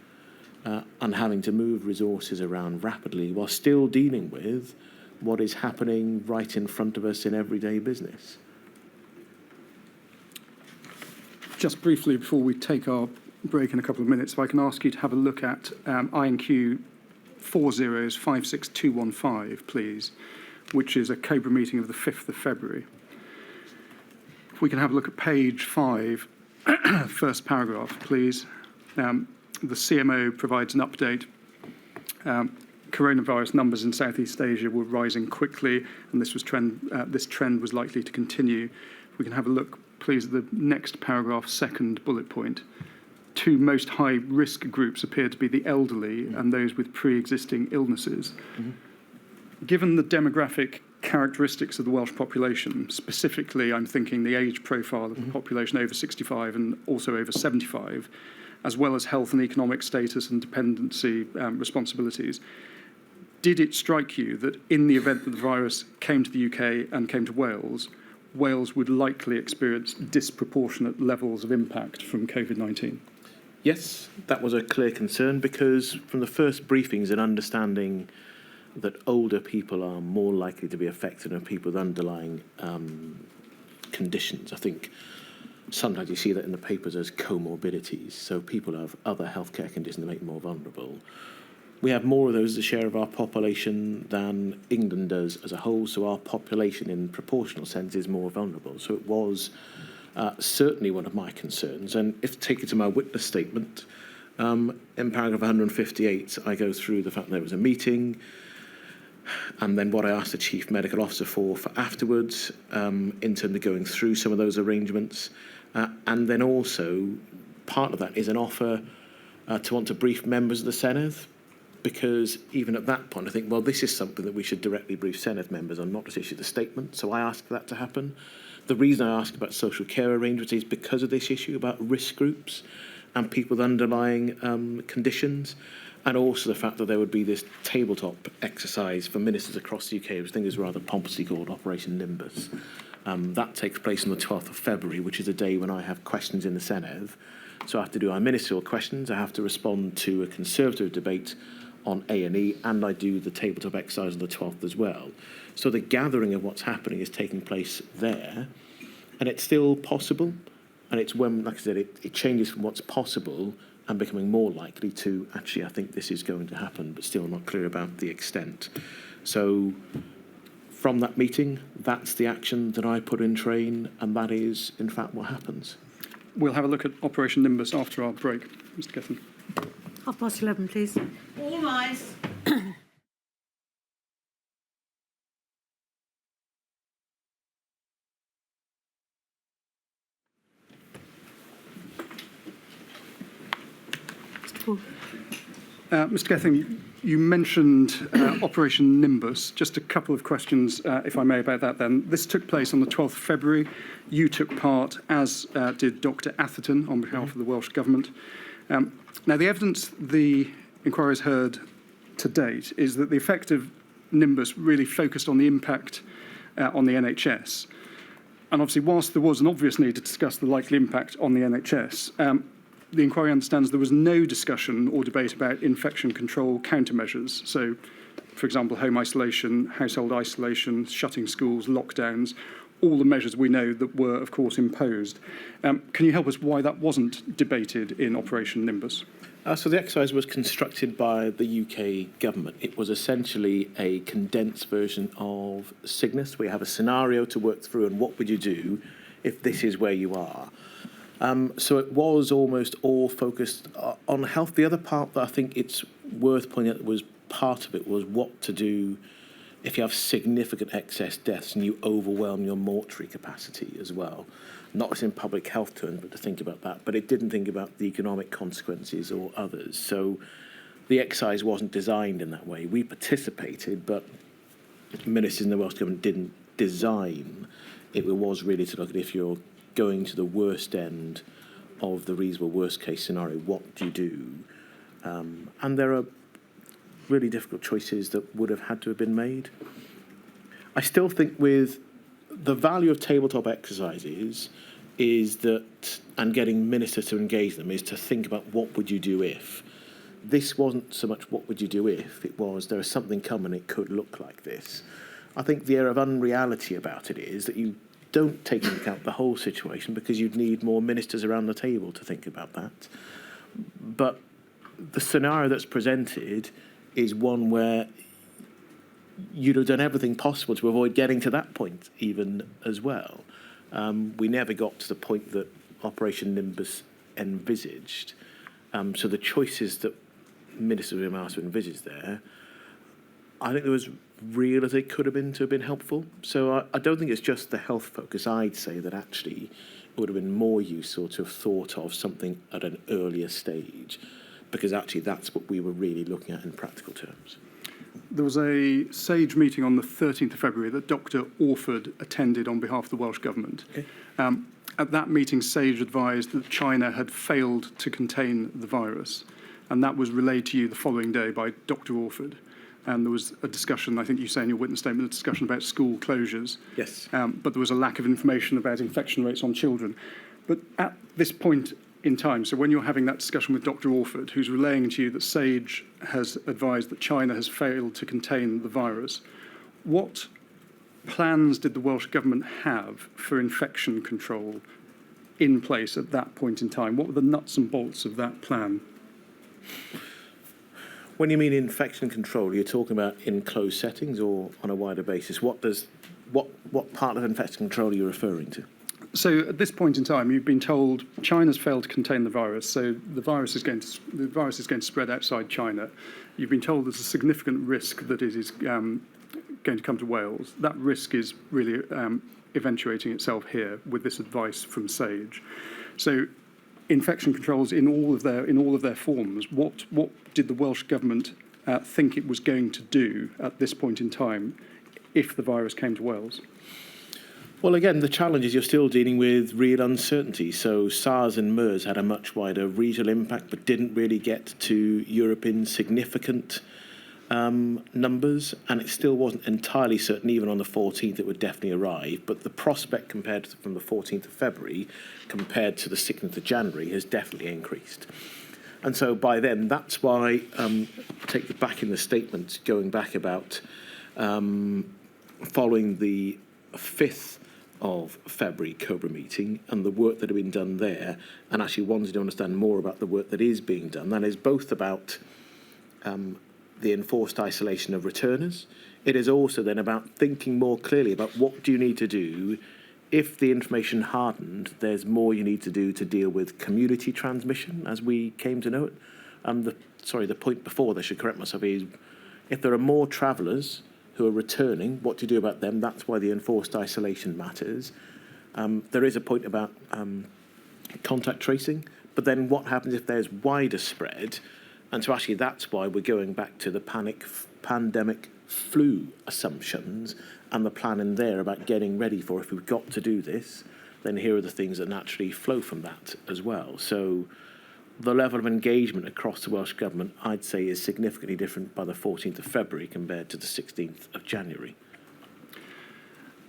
and having to move resources around rapidly while still dealing with what is happening right in front of us in everyday business. Just briefly, before we take our break in a couple of minutes, if I can ask you to have a look at INQ 4056215, please, which is a COBRA meeting of the 5th of February. If we can have a look at page 5, first paragraph, please. The CMO provides an update. Coronavirus numbers in Southeast Asia were rising quickly, and this trend was likely to continue. If we can have a look, please, at the next paragraph, second bullet point. two most high-risk groups appear to be the elderly and those with pre-existing illnesses. Given the demographic characteristics of the Welsh population, specifically I'm thinking the age profile of the population over 65 and also over 75, as well as health and economic status and dependency responsibilities, did it strike you that in the event that the virus came to the UK and came to Wales, Wales would likely experience disproportionate levels of impact from COVID-19? Yes, that was a clear concern because from the first briefings and understanding that older people are more likely to be affected than people with underlying conditions. I think sometimes you see that in the papers as comorbidities, so people have other healthcare conditions that make them more vulnerable. We have more of those as a share of our population than England does as a whole, so our population in proportional sense is more vulnerable. So it was certainly one of my concerns. And if taken to my witness statement, in paragraph 158, I go through the fact that there was a meeting, and then what I asked the Chief Medical Officer for afterwards, in terms of going through some of those arrangements. And then also, part of that is an offer to want to brief members of the Senedd, because even at that point, I think, well, this is something that we should directly brief Senedd members on, not just issue the statement. So I asked for that to happen. The reason I asked about social care arrangements is because of this issue about risk groups and people with underlying conditions, and also the fact that there would be this tabletop exercise for ministers across the UK, which I think is rather pompously called Operation Nimbus. That takes place on the 12th of February, which is a day when I have questions in the Senedd. So I have to do our ministerial questions, I have to respond to a Conservative debate on A&E, and I do the tabletop exercise on the 12th as well. So the gathering of what's happening is taking place there, and it's still possible, and it's when, like I said, it changes from what's possible and becoming more likely to, actually, I think this is going to happen, but still not clear about the extent. So from that meeting, that's the action that I put in train, and that is, in fact, what happens. We'll have a look at Operation Nimbus after our break. Mr. Gethin. 11:30, please. All eyes. Mr. Paul. Mr. Gethin, you mentioned Operation Nimbus. Just a couple of questions, if I may, about that then. This took place on the 12th of February. You took part, as did Dr. Atherton, on behalf of the Welsh Government. Now, the evidence the inquiry has heard to date is that the effect of Nimbus really focused on the impact on the NHS. And obviously, whilst there was an obvious need to discuss the likely impact on the NHS, the inquiry understands there was no discussion or debate about infection control countermeasures. So, for example, home isolation, household isolation, shutting schools, lockdowns, all the measures we know that were, of course, imposed. Can you help us why that wasn't debated in Operation Nimbus? So the exercise was constructed by the UK government. It was essentially a condensed version of Cygnus. We have a scenario to work through, and what would you do if this is where you are? So it was almost all focused on health. The other part that I think it's worth pointing out was part of it was what to do if you have significant excess deaths and you overwhelm your mortuary capacity as well. Not just in public health terms, but to think about that. But it didn't think about the economic consequences or others. So the exercise wasn't designed in that way. We participated, but ministers in the Welsh Government didn't design. It was really to look at if you're going to the worst end of the reasonable worst case scenario, what do you do? And there are really difficult choices that would have had to have been made. I still think with the value of tabletop exercises is that, and getting ministers to engage them, is to think about what would you do if. This wasn't so much what would you do if, it was there is something coming, it could look like this. I think the air of unreality about it is that you don't take into account the whole situation because you'd need more ministers around the table to think about that. But the scenario that's presented is one where you'd have done everything possible to avoid getting to that point even as well. We never got to the point that Operation Nimbus envisaged. So the choices that ministers were asked to envisage there, I think there was real as they could have been to have been helpful. So I don't think it's just the health focus. I'd say that actually it would have been more useful to have thought of something at an earlier stage, because actually that's what we were really looking at in practical terms. There was a SAGE meeting on the 13th of February that Dr. Orford attended on behalf of the Welsh Government. Okay. At that meeting, SAGE advised that China had failed to contain the virus, and that was relayed to you the following day by Dr. Orford. And there was a discussion, I think you say in your witness statement, a discussion about school closures. Yes. But there was a lack of information about infection rates on children. But at this point in time, so when you're having that discussion with Dr. Orford, who's relaying to you that SAGE has advised that China has failed to contain the virus, what plans did the Welsh Government have for infection control in place at that point in time? What were the nuts and bolts of that plan? When you mean infection control, you're talking about in closed settings or on a wider basis? What part of infection control are you referring to? So at this point in time, you've been told China's failed to contain the virus, so the virus is going to spread outside China. You've been told there's a significant risk that it is going to come to Wales. That risk is really eventuating itself here with this advice from SAGE. So infection controls in all of their forms. What did the Welsh Government think it was going to do at this point in time if the virus came to Wales? Well, again, the challenge is you're still dealing with real uncertainty. So SARS and MERS had a much wider regional impact, but didn't really get to Europe in significant numbers, and it still wasn't entirely certain, even on the 14th, it would definitely arrive. But the prospect compared to from the 14th of February compared to the 16th of January has definitely increased. And so by then, that's why, take it back in the statement, going back about following the 5th of February COBRA meeting and the work that had been done there, and actually wanted to understand more about the work that is being done. That is both about the enforced isolation of returners. It is also then about thinking more clearly about what do you need to do if the information hardened. There's more you need to do to deal with community transmission, as we came to know it. The point before, I should correct myself, is if there are more travellers who are returning, what do you do about them? That's why the enforced isolation matters. There is a point about contact tracing, but then what happens if there's wider spread? And so actually that's why we're going back to the pandemic flu assumptions and the plan in there about getting ready for if we've got to do this, then here are the things that naturally flow from that as well. So the level of engagement across the Welsh Government, I'd say, is significantly different by the 14th of February compared to the 16th of January.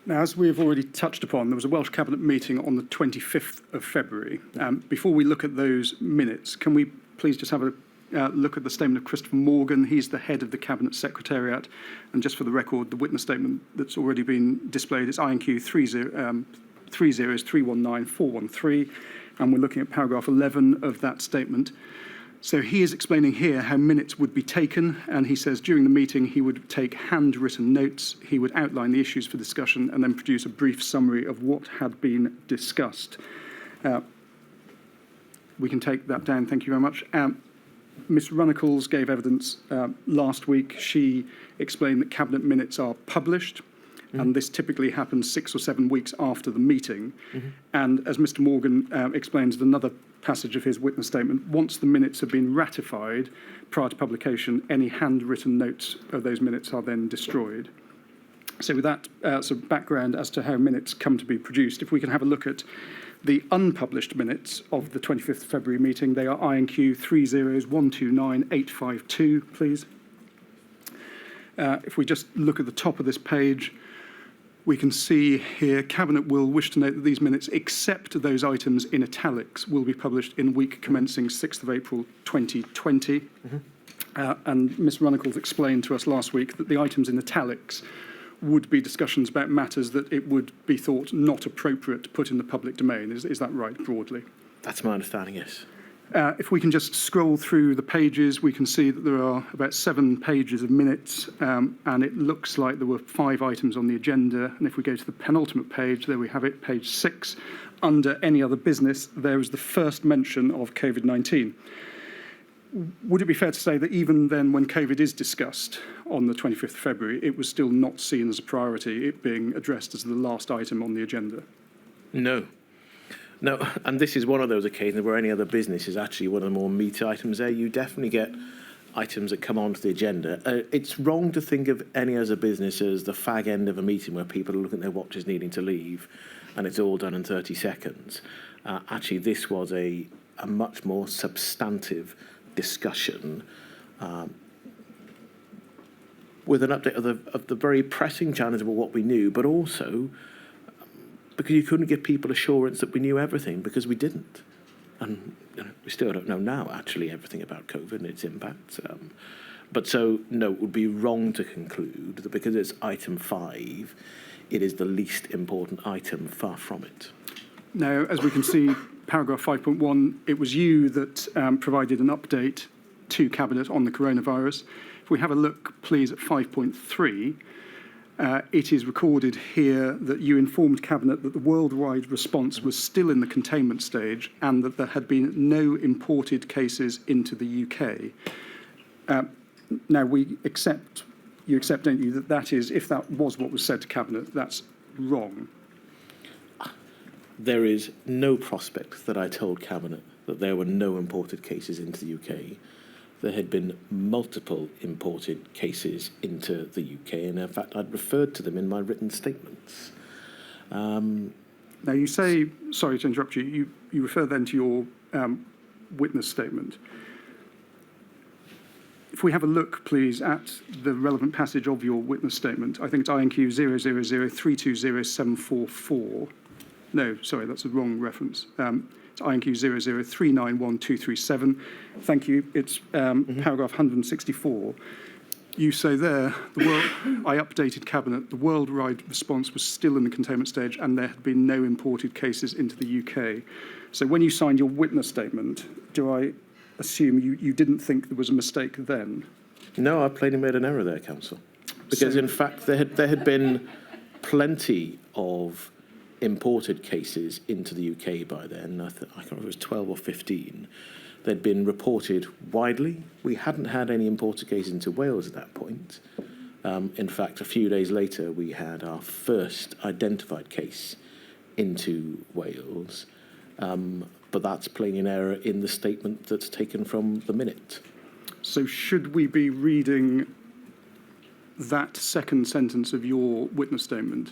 Now, as we've already touched upon, there was a Welsh Cabinet meeting on the 25th of February. Before we look at those minutes, can we please just have a look at the statement of Christopher Morgan? He's the head of the Cabinet Secretariat. And just for the record, the witness statement that's already been displayed is INQ 30319413413. And we're looking at paragraph 11 of that statement. So he is explaining here how minutes would be taken, and he says during the meeting he would take handwritten notes, he would outline the issues for discussion, and then produce a brief summary of what had been discussed. We can take that down, thank you very much. Ms Runnacles gave evidence last week. She explained that Cabinet minutes are published, and this typically happens 6 or 7 weeks after the meeting. And as Mr Morgan explains in another passage of his witness statement, once the minutes have been ratified prior to publication, any handwritten notes of those minutes are then destroyed. So with that sort of background as to how minutes come to be produced, if we can have a look at the unpublished minutes of the 25th of February meeting, they are INQ 3029852, please. If we just look at the top of this page, we can see here Cabinet will wish to note that these minutes, except those items in italics, will be published in week commencing 6th of April 2020. And Ms Runnacles explained to us last week that the items in italics would be discussions about matters that it would be thought not appropriate to put in the public domain. Is that right, broadly? That's my understanding, yes. If we can just scroll through the pages, we can see that there are about 7 pages of minutes, and it looks like there were 5 items on the agenda. And if we go to the penultimate page, there we have it, page 6. Under any other business, there is the first mention of COVID-19. Would it be fair to say that even then, when COVID is discussed on the 25th of February, it was still not seen as a priority, it being addressed as the last item on the agenda? No. No, and this is one of those occasions where any other business is actually one of the more meat items there. You definitely get items that come onto the agenda. It's wrong to think of any other business as the fag end of a meeting where people are looking at their watches needing to leave and it's all done in 30 seconds. Actually, this was a much more substantive discussion with an update of the very pressing challenge of what we knew, but also because you couldn't give people assurance that we knew everything, because we didn't. And we still don't know now, actually, everything about COVID and its impacts. But so, no, it would be wrong to conclude that because it's item 5, it is the least important item. Far from it. Now, as we can see, paragraph 5.1, it was you that provided an update to Cabinet on the coronavirus. If we have a look, please, at 5.3, it is recorded here that you informed Cabinet that the worldwide response was still in the containment stage and that there had been no imported cases into the UK. Now, you accept, don't you, that is, if that was what was said to Cabinet, that's wrong. There is no prospect that I told Cabinet that there were no imported cases into the UK. There had been multiple imported cases into the UK, and in fact, I'd referred to them in my written statements. Now, you say, sorry to interrupt you, you refer then to your witness statement. If we have a look, please, at the relevant passage of your witness statement, I think it's INQ 000320744. No, sorry, that's a wrong reference. It's INQ 003912237. Thank you. It's paragraph 164. You say there, I updated Cabinet, the worldwide response was still in the containment stage and there had been no imported cases into the UK. So when you signed your witness statement, do I assume you didn't think there was a mistake then? No, I plainly made an error there, Council. Because in fact, there had been plenty of imported cases into the UK by then. I can't remember if it was 12 or 15. They'd been reported widely. We hadn't had any imported cases into Wales at that point. In fact, a few days later, we had our first identified case into Wales. But that's plain in error in the statement that's taken from the minute. So should we be reading that second sentence of your witness statement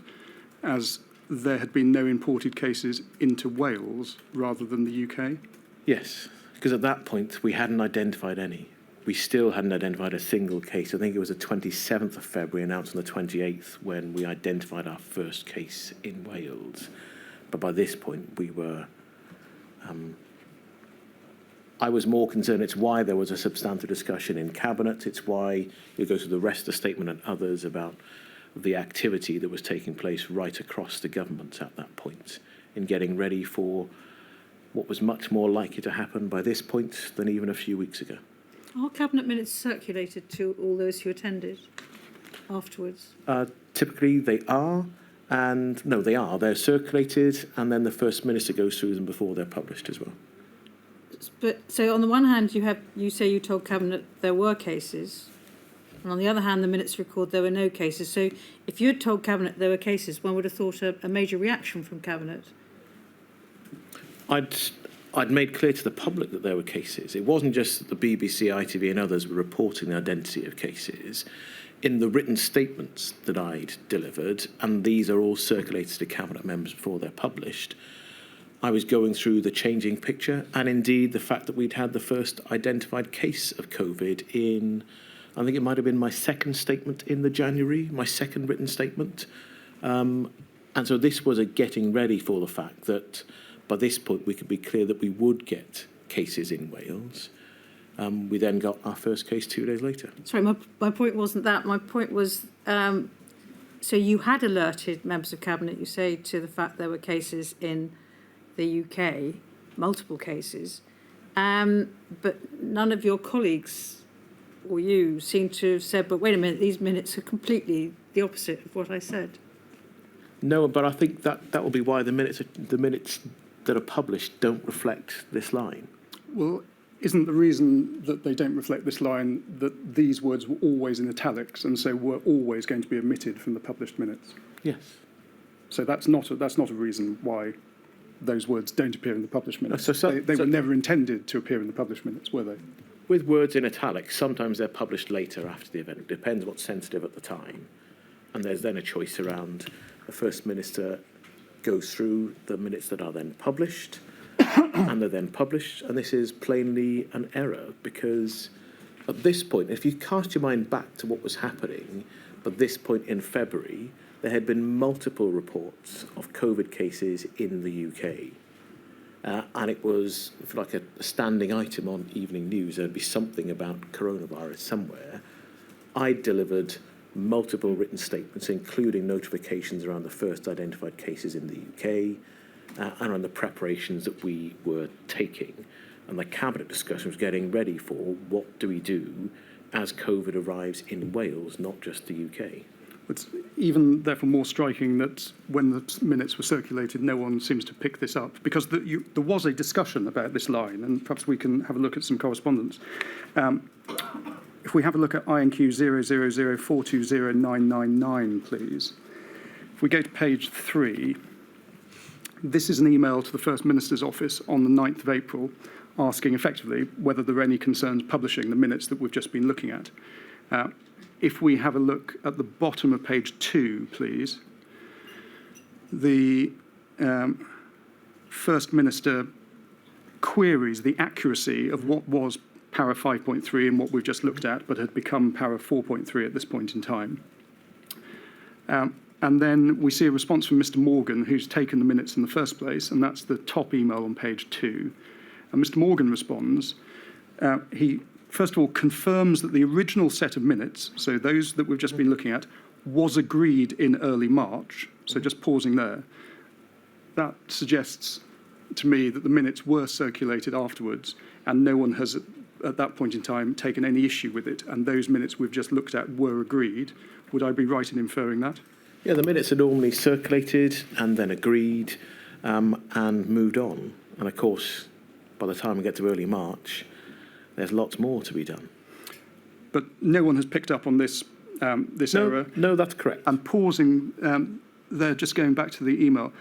as there had been no imported cases into Wales rather than the UK? Yes, because at that point we hadn't identified any. We still hadn't identified a single case. I think it was the 27th of February, announced on the 28th, when we identified our first case in Wales. But by this point we were... I was more concerned. It's why there was a substantive discussion in Cabinet. It's why you go through the rest of the statement and others about the activity that was taking place right across the government at that point in getting ready for what was much more likely to happen by this point than even a few weeks ago. Are Cabinet minutes circulated to all those who attended afterwards? Typically they are, and no, they are. They're circulated, and then the First Minister goes through them before they're published as well. But so on the one hand, you say you told Cabinet there were cases, and on the other hand, the minutes record there were no cases. So if you had told Cabinet there were cases, one would have thought a major reaction from Cabinet. I'd made clear to the public that there were cases. It wasn't just that the BBC, ITV and others were reporting the identity of cases. In the written statements that I'd delivered, and these are all circulated to Cabinet members before they're published, I was going through the changing picture, and indeed the fact that we'd had the first identified case of COVID in, I think it might have been my second statement in the January, my second written statement. And so this was a getting ready for the fact that by this point we could be clear that we would get cases in Wales. We then got our first case 2 days later. Sorry, my point wasn't that. My point was, so you had alerted members of Cabinet, you say, to the fact there were cases in the UK, multiple cases, but none of your colleagues or you seem to have said, but wait a minute, these minutes are completely the opposite of what I said. No, but I think that will be why the minutes that are published don't reflect this line. Well, isn't the reason that they don't reflect this line that these words were always in italics and so were always going to be omitted from the published minutes? Yes. So that's not a reason why those words don't appear in the published minutes. So They were never intended to appear in the published minutes, were they? with words in italics, sometimes they're published later after the event. It depends what's sensitive at the time. And there's then a choice around the First Minister goes through the minutes that are then published, and they're then published. And this is plainly an error, because at this point, if you cast your mind back to what was happening at this point in February, there had been multiple reports of COVID cases in the UK. And it was, if you like, a standing item on evening news. There'd be something about coronavirus somewhere. I delivered multiple written statements, including notifications around the first identified cases in the UK and around the preparations that we were taking. And the Cabinet discussion was getting ready for what do we do as COVID arrives in Wales, not just the UK. It's even therefore more striking that when the minutes were circulated, no one seems to pick this up, because there was a discussion about this line, and perhaps we can have a look at some correspondence. If we have a look at INQ 000420999, please. If we go to page 3, this is an email to the First Minister's office on the 9th of April, asking effectively whether there are any concerns publishing the minutes that we've just been looking at. If we have a look at the bottom of page 2, please, the First Minister queries the accuracy of what was para 5.3 and what we've just looked at, but had become para 4.3 at this point in time. And then we see a response from Mr. Morgan, who's taken the minutes in the first place, and that's the top email on page 2. And Mr. Morgan responds, he first of all confirms that the original set of minutes, so those that we've just been looking at, was agreed in early March. So just pausing there. That suggests to me that the minutes were circulated afterwards, and no one has at that point in time taken any issue with it, and those minutes we've just looked at were agreed. Would I be right in inferring that? Yeah, the minutes are normally circulated and then agreed and moved on. And of course, by the time we get to early March, there's lots more to be done. But no one has picked up on this error. No, that's correct. And pausing there, just going back to the email.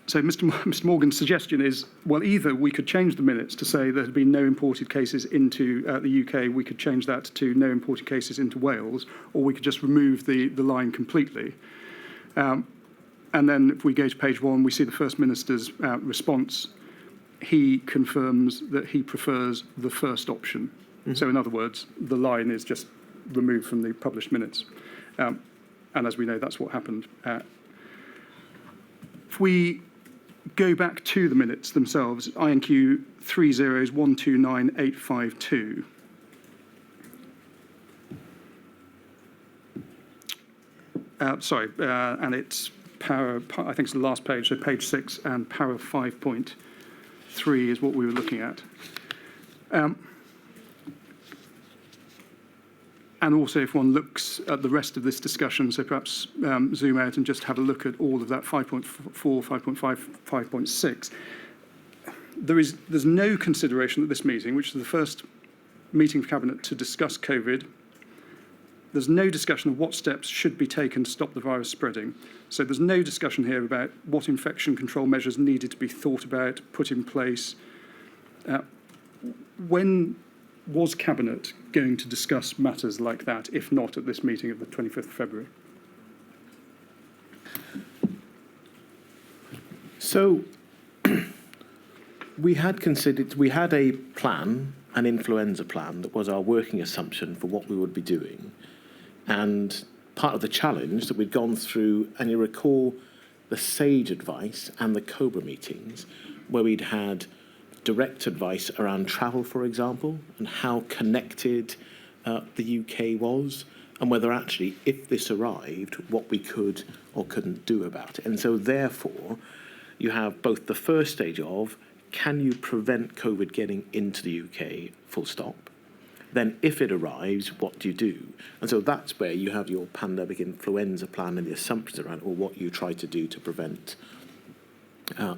So Mr. Morgan's suggestion is, well, either we could change the minutes to say there had been no imported cases into the UK, we could change that to no imported cases into Wales, or we could just remove the line completely. And then if we go to page 1, we see the First Minister's response. He confirms that he prefers the first option. Mm-hmm. So in other words, the line is just removed from the published minutes. And as we know, that's what happened. If we go back to the minutes themselves, INQ 30129852. And it's para, I think it's the last page, so page 6 and para 5.3 is what we were looking at. And also, if one looks at the rest of this discussion, so perhaps zoom out and just have a look at all of that 5.4, 5.5, 5.6, there's no consideration at this meeting, which is the first meeting of Cabinet to discuss COVID. There's no discussion of what steps should be taken to stop the virus spreading. So there's no discussion here about what infection control measures needed to be thought about, put in place. When was Cabinet going to discuss matters like that, if not at this meeting of the 25th of February? So we had a plan, an influenza plan, that was our working assumption for what we would be doing. And part of the challenge that we'd gone through, and you recall the SAGE advice and the COBRA meetings, where we'd had direct advice around travel, for example, and how connected the UK was, and whether actually, if this arrived, what we could or couldn't do about it. And so therefore, you have both the first stage of, can you prevent COVID getting into the UK, full stop? Then if it arrives, what do you do? And so that's where you have your pandemic influenza plan and the assumptions around, or what you try to do to prevent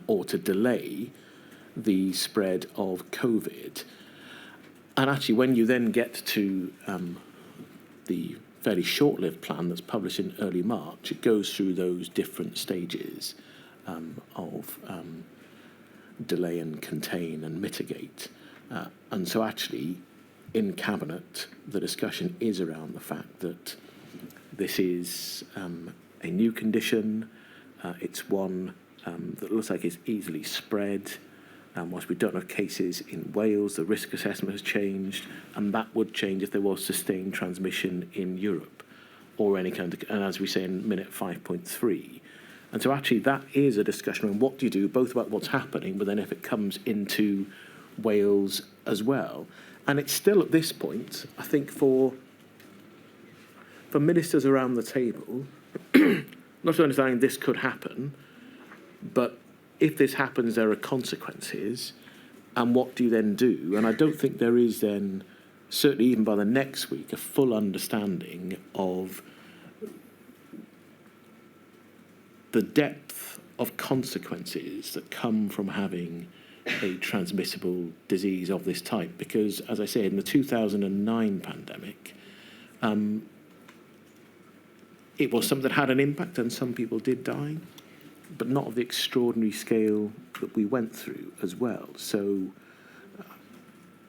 or to delay the spread of COVID. And actually, when you then get to the fairly short-lived plan that's published in early March, it goes through those different stages. of delay and contain and mitigate. And so actually, in Cabinet, the discussion is around the fact that this is a new condition. It's one that looks like it's easily spread. Whilst we don't have cases in Wales, the risk assessment has changed, and that would change if there was sustained transmission in Europe or any kind of, and as we say in minute 5.3. And so actually that is a discussion on what do you do, both about what's happening, but then if it comes into Wales as well. And it's still at this point, I think, for ministers around the table, not understanding this could happen, but if this happens, there are consequences, and what do you then do? And I don't think there is then, certainly even by the next week, a full understanding of the depth of consequences that come from having a transmissible disease of this type. Because, as I said, in the 2009 pandemic, it was something that had an impact, and some people did die, but not of the extraordinary scale that we went through as well. So,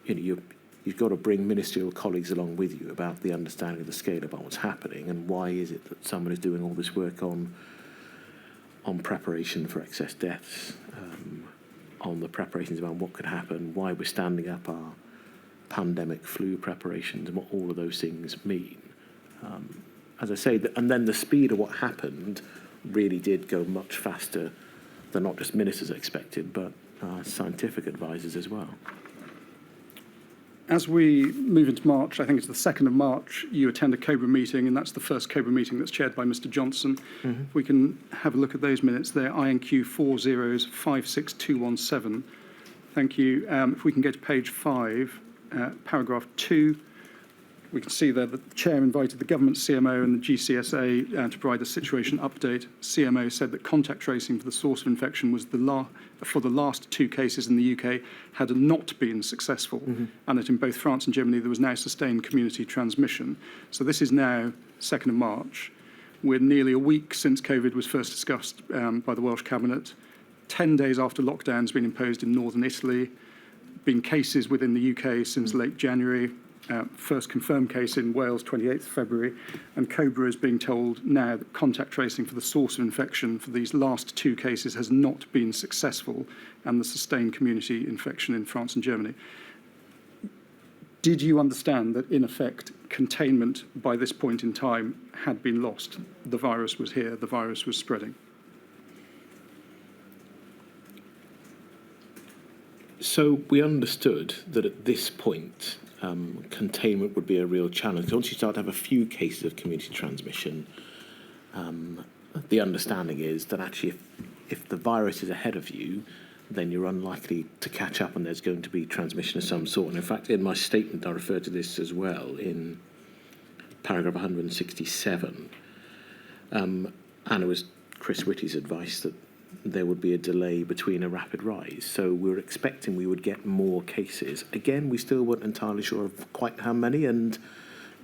you've got to bring ministerial colleagues along with you about the understanding of the scale about what's happening, and why is it that someone is doing all this work on preparation for excess deaths, on the preparations around what could happen, why we're standing up our pandemic flu preparations, and what all of those things mean. As I say, and then the speed of what happened really did go much faster than not just ministers expected, but scientific advisors as well. As we move into March, I think it's the 2nd of March, you attend a COBRA meeting, and that's the first COBRA meeting that's chaired by Mr. Johnson. Mm-hmm. We can have a look at those minutes there, INQ 4056217. Thank you. If we can go to page 5, paragraph 2, we can see there that the Chair invited the Government CMO and the GCSA to provide a situation update. CMO said that contact tracing for the source of infection was for the last 2 cases in the UK had not been successful, and that in both France and Germany there was now sustained community transmission. So this is now 2nd of March. We're nearly a week since COVID was first discussed by the Welsh Cabinet. 10 days after lockdown has been imposed in northern Italy. Been cases within the UK since late January. First confirmed case in Wales, 28th February, and COBRA is being told now that contact tracing for the source of infection for these last 2 cases has not been successful, and the sustained community infection in France and Germany. Did you understand that, in effect, containment by this point in time had been lost? The virus was here, the virus was spreading. So we understood that at this point, containment would be a real challenge. Once you start to have a few cases of community transmission, the understanding is that actually if the virus is ahead of you, then you're unlikely to catch up, and there's going to be transmission of some sort. And in fact, in my statement, I refer to this as well in paragraph 167. And it was Chris Whitty's advice that there would be a delay between a rapid rise. So we were expecting we would get more cases. Again, we still weren't entirely sure of quite how many, and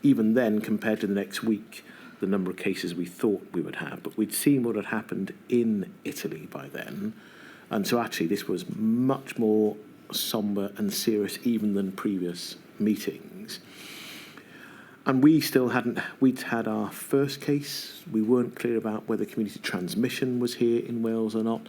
even then, compared to the next week, the number of cases we thought we would have. But we'd seen what had happened in Italy by then, and so actually this was much more sombre and serious even than previous meetings. And we still we'd had our first case. We weren't clear about whether community transmission was here in Wales or not.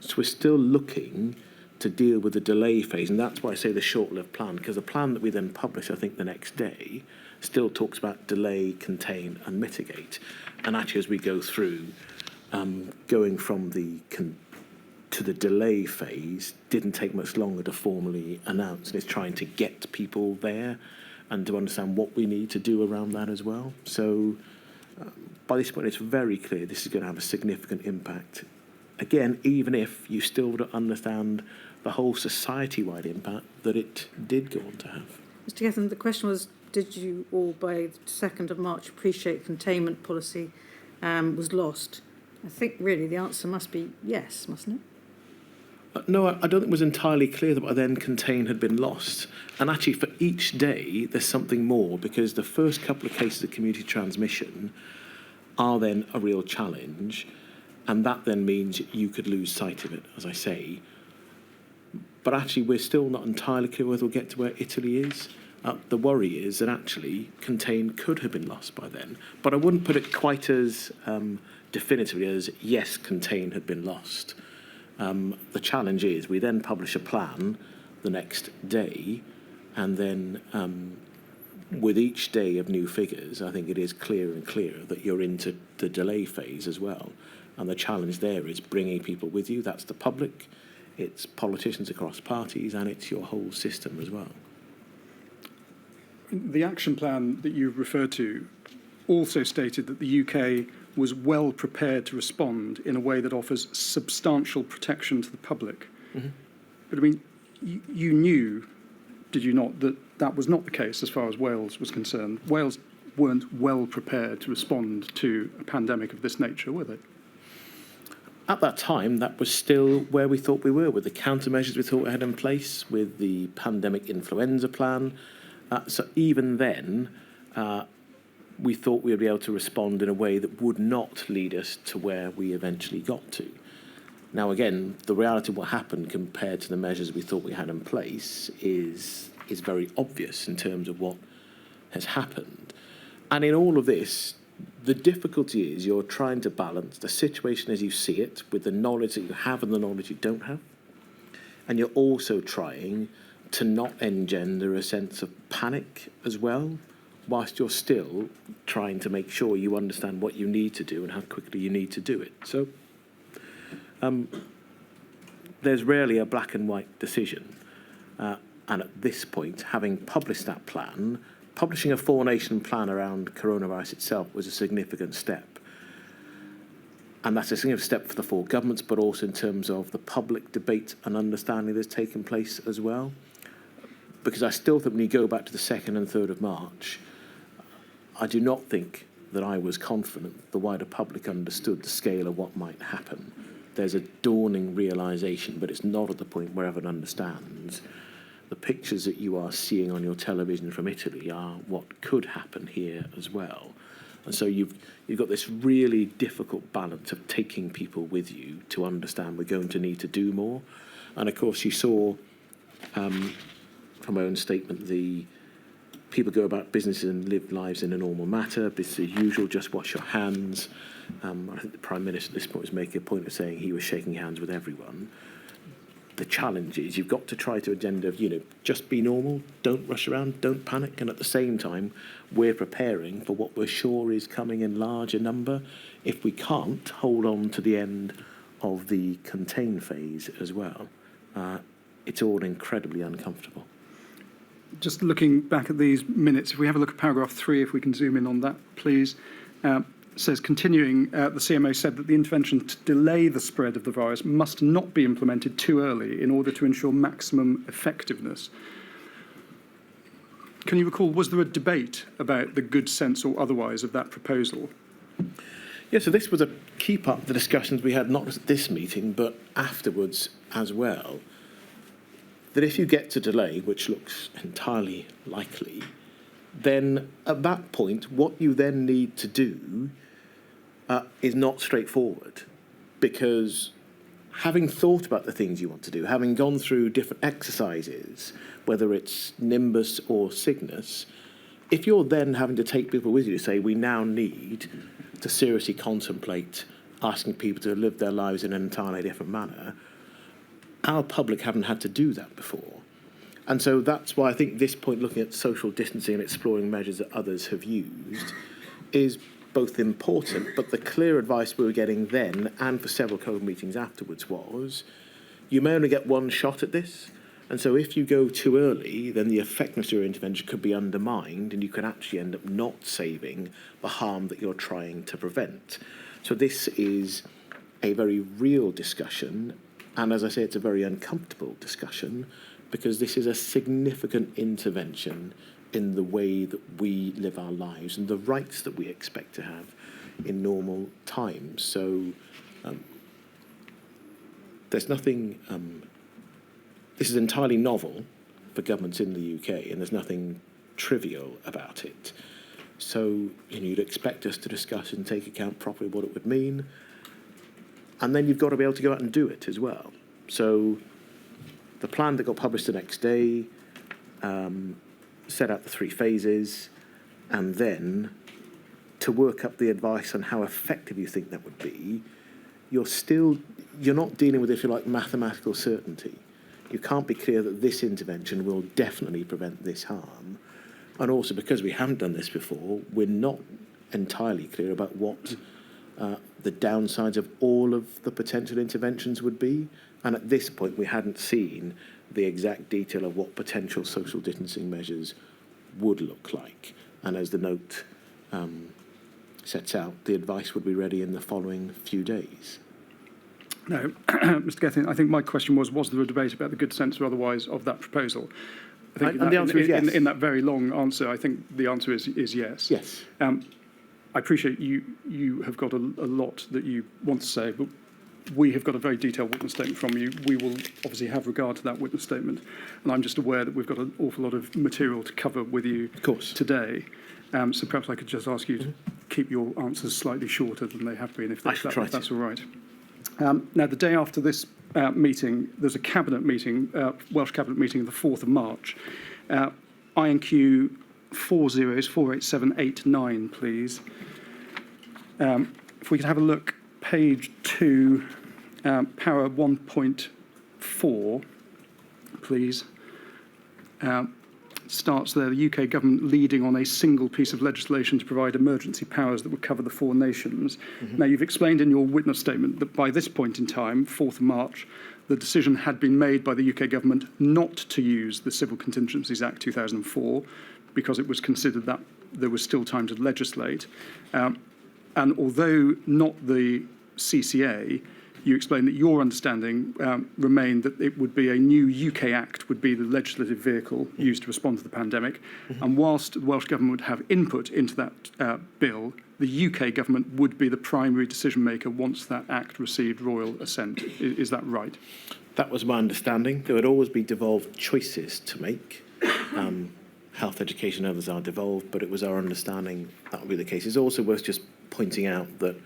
So we're still looking to deal with the delay phase. And that's why I say the short-lived plan, because the plan that we then publish, I think, the next day, still talks about delay, contain, and mitigate. And actually, as we go through, going from to the delay phase didn't take much longer to formally announce. And it's trying to get people there and to understand what we need to do around that as well. So by this point, it's very clear this is going to have a significant impact. Again, even if you still don't understand the whole society-wide impact that it did go on to have. Mr. Gethin, the question was, did you all, by the 2nd of March, appreciate containment policy was lost? I think, really, the answer must be yes, mustn't it? No, I don't think it was entirely clear that by then contain had been lost. And actually, for each day, there's something more, because the first couple of cases of community transmission are then a real challenge. And that then means you could lose sight of it, as I say. But actually, we're still not entirely clear whether we'll get to where Italy is. The worry is that actually Contain could have been lost by then. But I wouldn't put it quite as definitively as, yes, Contain had been lost. The challenge is we then publish a plan the next day, and then with each day of new figures, I think it is clearer and clearer that you're into the delay phase as well. And the challenge there is bringing people with you. That's the public, it's politicians across parties, and it's your whole system as well. The action plan that you referred to also stated that the UK was well prepared to respond in a way that offers substantial protection to the public. Mm-hmm. But I mean, you knew, did you not, that that was not the case as far as Wales was concerned? Wales weren't well prepared to respond to a pandemic of this nature, were they? At that time, that was still where we thought we were, with the countermeasures we thought we had in place, with the pandemic influenza plan. So even then, we thought we would be able to respond in a way that would not lead us to where we eventually got to. Now, again, the reality of what happened compared to the measures we thought we had in place is very obvious in terms of what has happened. And in all of this, the difficulty is you're trying to balance the situation as you see it with the knowledge that you have and the knowledge you don't have. And you're also trying to not engender a sense of panic as well, whilst you're still trying to make sure you understand what you need to do and how quickly you need to do it. So there's rarely a black and white decision. And at this point, having published that plan, publishing a four-nation plan around coronavirus itself was a significant step. And that's a significant step for the four governments, but also in terms of the public debate and understanding that's taken place as well. Because I still think when you go back to the 2nd and 3rd of March, I do not think that I was confident the wider public understood the scale of what might happen. There's a dawning realisation, but it's not at the point where everyone understands. The pictures that you are seeing on your television from Italy are what could happen here as well. And so you've got this really difficult balance of taking people with you to understand we're going to need to do more. And of course you saw, from my own statement, the people go about business and live lives in a normal manner. Business as usual, just wash your hands. I think the Prime Minister at this point was making a point of saying he was shaking hands with everyone. The challenge is you've got to try to agenda, just be normal, don't rush around, don't panic, and at the same time, we're preparing for what we're sure is coming in larger number. If we can't, hold on to the end of the contain phase as well. It's all incredibly uncomfortable. Just looking back at these minutes, if we have a look at paragraph 3, if we can zoom in on that, please. Says, continuing, the CMO said that the intervention to delay the spread of the virus must not be implemented too early in order to ensure maximum effectiveness. Can you recall, was there a debate about the good sense or otherwise of that proposal? Yeah, so this was a key part of the discussions we had, not just at this meeting, but afterwards as well. That if you get to delay, which looks entirely likely, then at that point, what you then need to do is not straightforward, because having thought about the things you want to do, having gone through different exercises, whether it's Nimbus or Cygnus, if you're then having to take people with you to say, we now need to seriously contemplate asking people to live their lives in an entirely different manner, our public haven't had to do that before. And so that's why I think this point, looking at social distancing and exploring measures that others have used, is both important, but the clear advice we were getting then and for several COVID meetings afterwards was, you may only get one shot at this, and so if you go too early, then the effectiveness of your intervention could be undermined and you could actually end up not saving the harm that you're trying to prevent. So this is a very real discussion, and as I say, it's a very uncomfortable discussion, because this is a significant intervention in the way that we live our lives and the rights that we expect to have in normal times. So there's nothing, this is entirely novel for governments in the UK, and there's nothing trivial about it. So you'd expect us to discuss and take account properly what it would mean. and then you've got to be able to go out and do it as well. So the plan that got published the next day set out the 3 phases, and then to work up the advice on how effective you think that would be, you're not dealing with, if you like, mathematical certainty. You can't be clear that this intervention will definitely prevent this harm. And also, because we haven't done this before, we're not entirely clear about what the downsides of all of the potential interventions would be. And at this point, we hadn't seen the exact detail of what potential social distancing measures would look like. And as the note sets out, the advice would be ready in the following few days. No, Mr. Gethin, I think my question was there a debate about the good sense or otherwise of that proposal? I think And the answer is yes. In that very long answer, I think the answer is yes. Yes. I appreciate you have got a lot that you want to say, but we have got a very detailed witness statement from you. We will obviously have regard to that witness statement, and I'm just aware that we've got an awful lot of material to cover with you today. So perhaps I could just ask you to keep your answers slightly shorter than they have been, if that's all right. Now, the day after this meeting, there's a cabinet meeting, Welsh cabinet meeting, the 4th of March. INQ 48789, please. If we could have a look, page 2, para 1.4, please. Starts there, the UK government leading on a single piece of legislation to provide emergency powers that would cover the 4 nations. Now, you've explained in your witness statement that by this point in time, 4th of March, the decision had been made by the UK government not to use the Civil Contingencies Act 2004 because it was considered that there was still time to legislate. And although not the CCA, you explained that your understanding remained that it would be a new UK Act would be the legislative vehicle used to respond to the pandemic. And whilst the Welsh Government would have input into that bill, the UK Government would be the primary decision maker once that Act received royal assent. Is that right? That was my understanding. There would always be devolved choices to make. Health, education, others are devolved, but it was our understanding that would be the case. It's also worth just pointing out that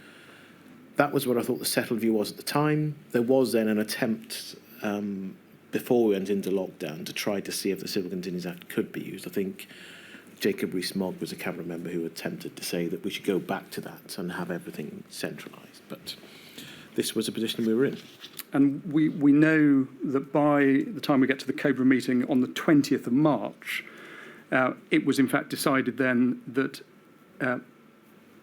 that was what I thought the settled view was at the time. There was then an attempt before we went into lockdown to try to see if the Civil Contingencies Act could be used. I think Jacob Rees-Mogg was a cabinet member who attempted to say that we should go back to that and have everything centralised. But this was a position we were in. And we know that by the time we get to the COBRA meeting on the 20th of March, it was in fact decided then that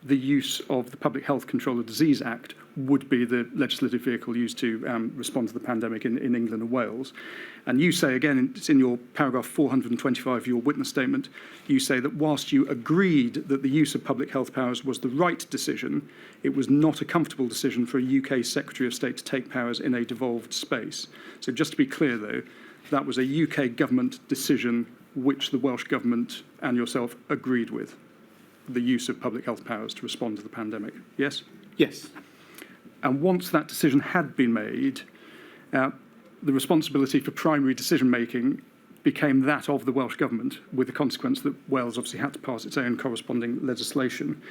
the use of the Public Health Control of Disease Act would be the legislative vehicle used to respond to the pandemic in England and Wales. And you say, again, it's in your paragraph 425 of your witness statement, you say that whilst you agreed that the use of public health powers was the right decision, it was not a comfortable decision for a UK Secretary of State to take powers in a devolved space. So just to be clear, though, that was a UK government decision which the Welsh Government and yourself agreed with, the use of public health powers to respond to the pandemic. Yes? Yes. And once that decision had been made, the responsibility for primary decision-making became that of the Welsh Government, with the consequence that Wales obviously had to pass its own corresponding legislation.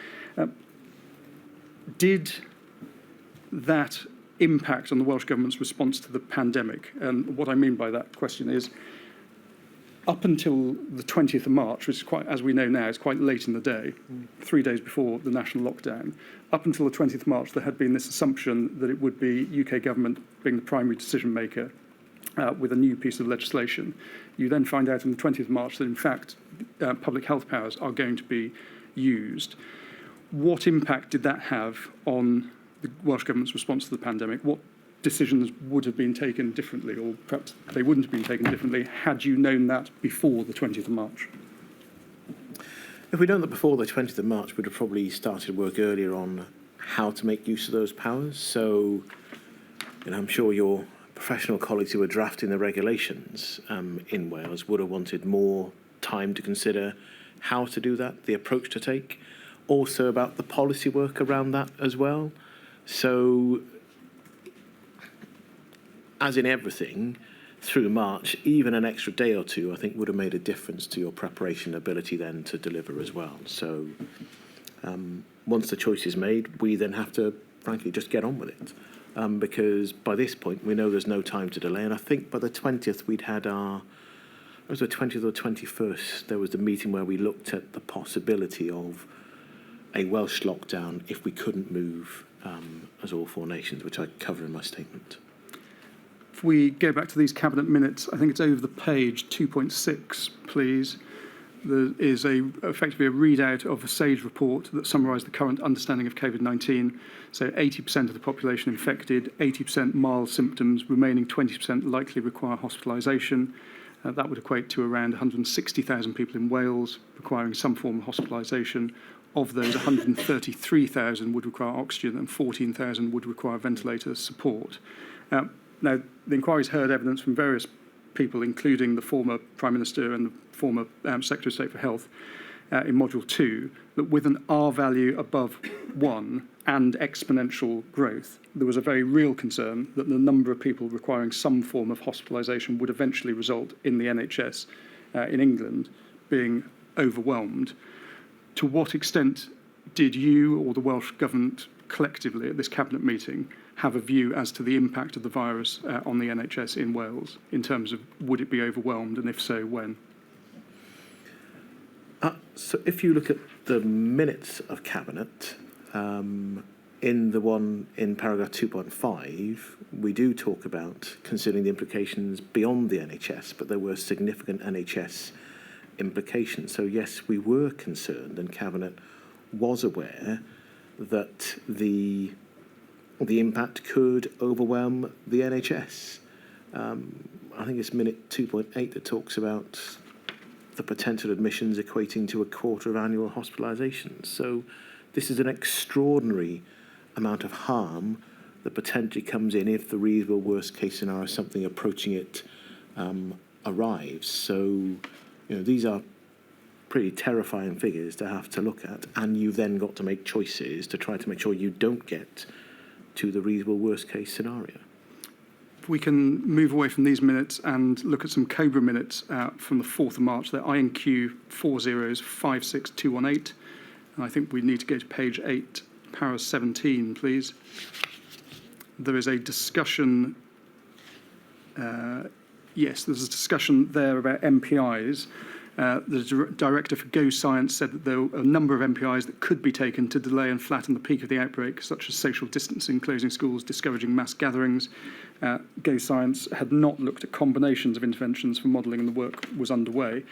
Did that impact on the Welsh Government's response to the pandemic? And what I mean by that question is, up until the 20th of March, which is quite, as we know now, is quite late in the day, 3 days before the national lockdown, up until the 20th of March, there had been this assumption that it would be UK government being the primary decision maker with a new piece of legislation. You then find out on the 20th of March that, in fact, public health powers are going to be used. What impact did that have on the Welsh Government's response to the pandemic? What decisions would have been taken differently, or perhaps they wouldn't have been taken differently had you known that before the 20th of March? If we'd known that before the 20th of March, we'd have probably started work earlier on how to make use of those powers. So, I'm sure your professional colleagues who were drafting the regulations in Wales would have wanted more time to consider how to do that, the approach to take, also about the policy work around that as well. So, as in everything, through March, even an extra day or two, I think, would have made a difference to your preparation ability then to deliver as well. So once the choice is made, we then have to, frankly, just get on with it. because by this point we know there's no time to delay. And I think by the 20th we'd had it was the 20th or 21st, there was the meeting where we looked at the possibility of a Welsh lockdown if we couldn't move as all four nations, which I cover in my statement. If we go back to these cabinet minutes, I think it's over the page 2.6, please. There is effectively a readout of a SAGE report that summarised the current understanding of COVID-19. So 80% of the population infected, 80% mild symptoms, remaining 20% likely require hospitalisation. That would equate to around 160,000 people in Wales requiring some form of hospitalisation. Of those, 133,000 would require oxygen and 14,000 would require ventilator support. Now, the inquiry's heard evidence from various people, including the former Prime Minister and the former Secretary of State for Health in Module 2, that with an R value above 1 and exponential growth, there was a very real concern that the number of people requiring some form of hospitalisation would eventually result in the NHS in England being overwhelmed. To what extent did you or the Welsh Government collectively at this Cabinet meeting have a view as to the impact of the virus on the NHS in Wales in terms of would it be overwhelmed, and if so, when? So if you look at the minutes of Cabinet, in the one in paragraph 2.5, we do talk about considering the implications beyond the NHS, but there were significant NHS implications. So yes, we were concerned, and Cabinet was aware that the impact could overwhelm the NHS. I think it's minute 2.8 that talks about the potential admissions equating to a quarter of annual hospitalisations. So this is an extraordinary amount of harm that potentially comes in if the reasonable worst case scenario, something approaching it, arrives. So, these are pretty terrifying figures to have to look at, and you've then got to make choices to try to make sure you don't get to the reasonable worst case scenario. If we can move away from these minutes and look at some COBRA minutes from the 4th of March, they're INQ 4056218. And I think we need to go to page 8, para 17, please. There is a discussion, there's a discussion there about MPIs. The director for Go Science said that there were a number of MPIs that could be taken to delay and flatten the peak of the outbreak, such as social distancing, closing schools, discouraging mass gatherings. Go Science had not looked at combinations of interventions for modelling, and the work was underway.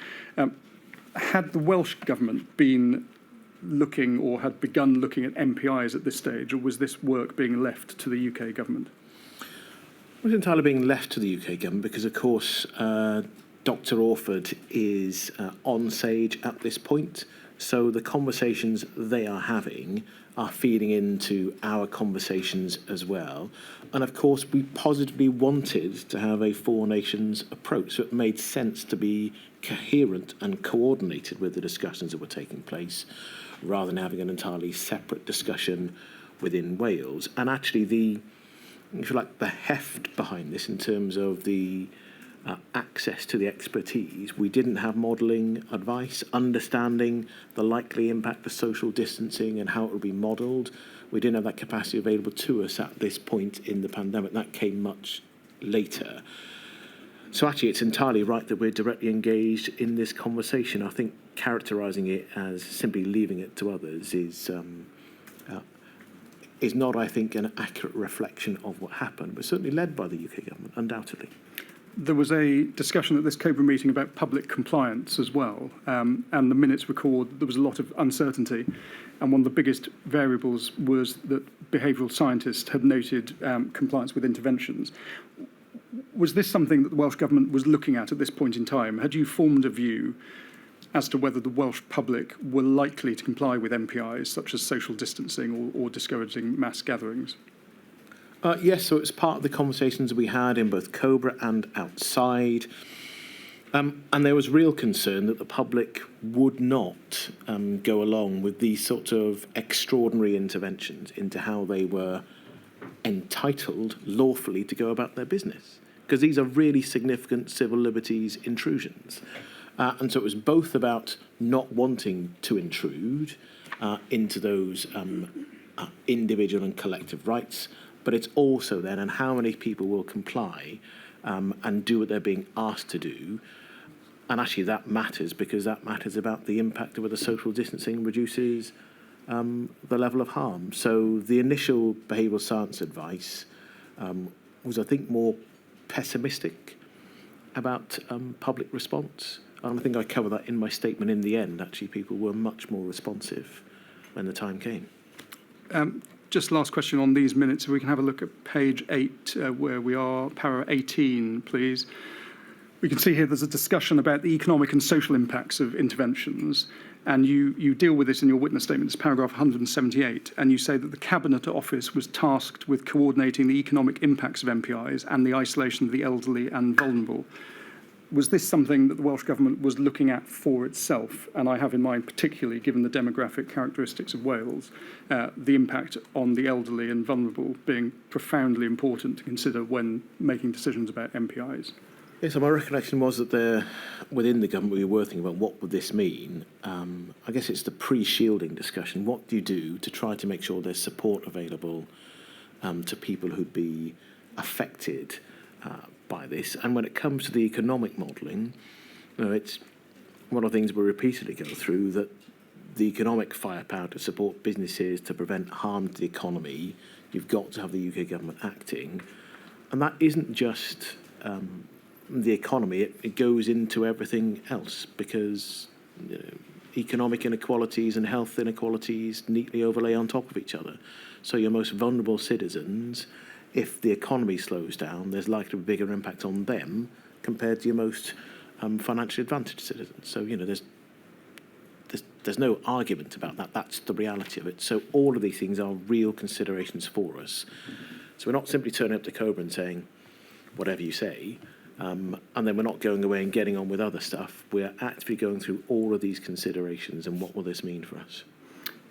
Had the Welsh Government been looking or had begun looking at MPIs at this stage, or was this work being left to the UK Government? It was entirely being left to the UK Government because, of course, Dr Orford is on SAGE at this point, so the conversations they are having are feeding into our conversations as well. And of course, we positively wanted to have a four nations approach, so it made sense to be coherent and coordinated with the discussions that were taking place, rather than having an entirely separate discussion within Wales. And actually, if you like, the heft behind this in terms of the access to the expertise, we didn't have modelling advice, understanding the likely impact of social distancing and how it would be modelled. We didn't have that capacity available to us at this point in the pandemic. That came much later. So actually, it's entirely right that we're directly engaged in this conversation. I think characterising it as simply leaving it to others is not, I think, an accurate reflection of what happened, but certainly led by the UK Government, undoubtedly. There was a discussion at this COBRA meeting about public compliance as well, and the minutes record that there was a lot of uncertainty, and one of the biggest variables was that behavioural scientists had noted compliance with interventions. Was this something that the Welsh Government was looking at this point in time? Had you formed a view as to whether the Welsh public were likely to comply with MPIs, such as social distancing or discouraging mass gatherings? Yes, so it's part of the conversations we had in both COBRA and outside. And there was real concern that the public would not go along with these sort of extraordinary interventions into how they were entitled lawfully to go about their business, because these are really significant civil liberties intrusions. And so it was both about not wanting to intrude into those individual and collective rights, but it's also then, and how many people will comply and do what they're being asked to do. And actually that matters, because that matters about the impact of whether social distancing reduces the level of harm. So the initial behavioural science advice was, I think, more pessimistic about public response. And I think I covered that in my statement in the end. Actually, people were much more responsive when the time came. Just last question on these minutes. If we can have a look at page 8, where we are, para 18, please. We can see here there's a discussion about the economic and social impacts of interventions, and you deal with this in your witness statement. It's paragraph 178, and you say that the Cabinet Office was tasked with coordinating the economic impacts of MPIs and the isolation of the elderly and vulnerable. Was this something that the Welsh Government was looking at for itself? And I have in mind, particularly given the demographic characteristics of Wales, the impact on the elderly and vulnerable being profoundly important to consider when making decisions about MPIs. Yes, so my recollection was that within the government we were thinking about what would this mean. I guess it's the pre-shielding discussion. What do you do to try to make sure there's support available to people who'd be affected by this? And when it comes to the economic modelling, it's one of the things we repeatedly go through, that the economic firepower to support businesses, to prevent harm to the economy, you've got to have the UK government acting. And that isn't just the economy, it goes into everything else, because economic inequalities and health inequalities neatly overlay on top of each other. So your most vulnerable citizens, if the economy slows down, there's likely to be a bigger impact on them compared to your most financially advantaged citizens. So, there's no argument about that. That's the reality of it. So all of these things are real considerations for us. So we're not simply turning up to COBRA and saying, whatever you say, and then we're not going away and getting on with other stuff. We're actively going through all of these considerations and what will this mean for us.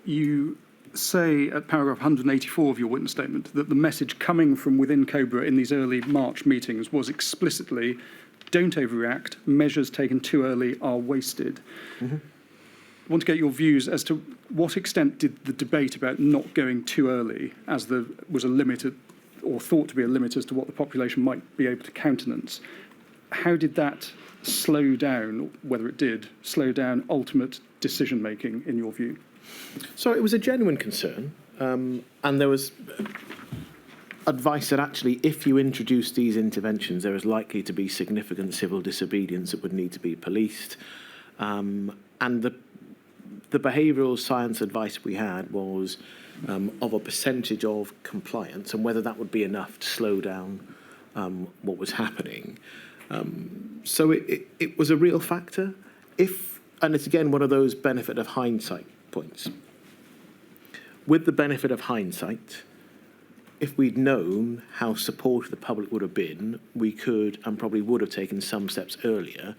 You say at paragraph 184 of your witness statement that the message coming from within COBRA in these early March meetings was explicitly, don't overreact, measures taken too early are wasted. Mm-hmm. I want to get your views as to what extent did the debate about not going too early, as there was a limit or thought to be a limit as to what the population might be able to countenance, how did that slow down, whether it did, slow down ultimate decision making in your view? So it was a genuine concern, and there was advice that actually if you introduce these interventions, there is likely to be significant civil disobedience that would need to be policed. And the behavioural science advice we had was of a percentage of compliance and whether that would be enough to slow down what was happening. So it was a real factor. And it's again one of those benefit of hindsight points. With the benefit of hindsight, if we'd known how supportive the public would have been, we could and probably would have taken some steps earlier,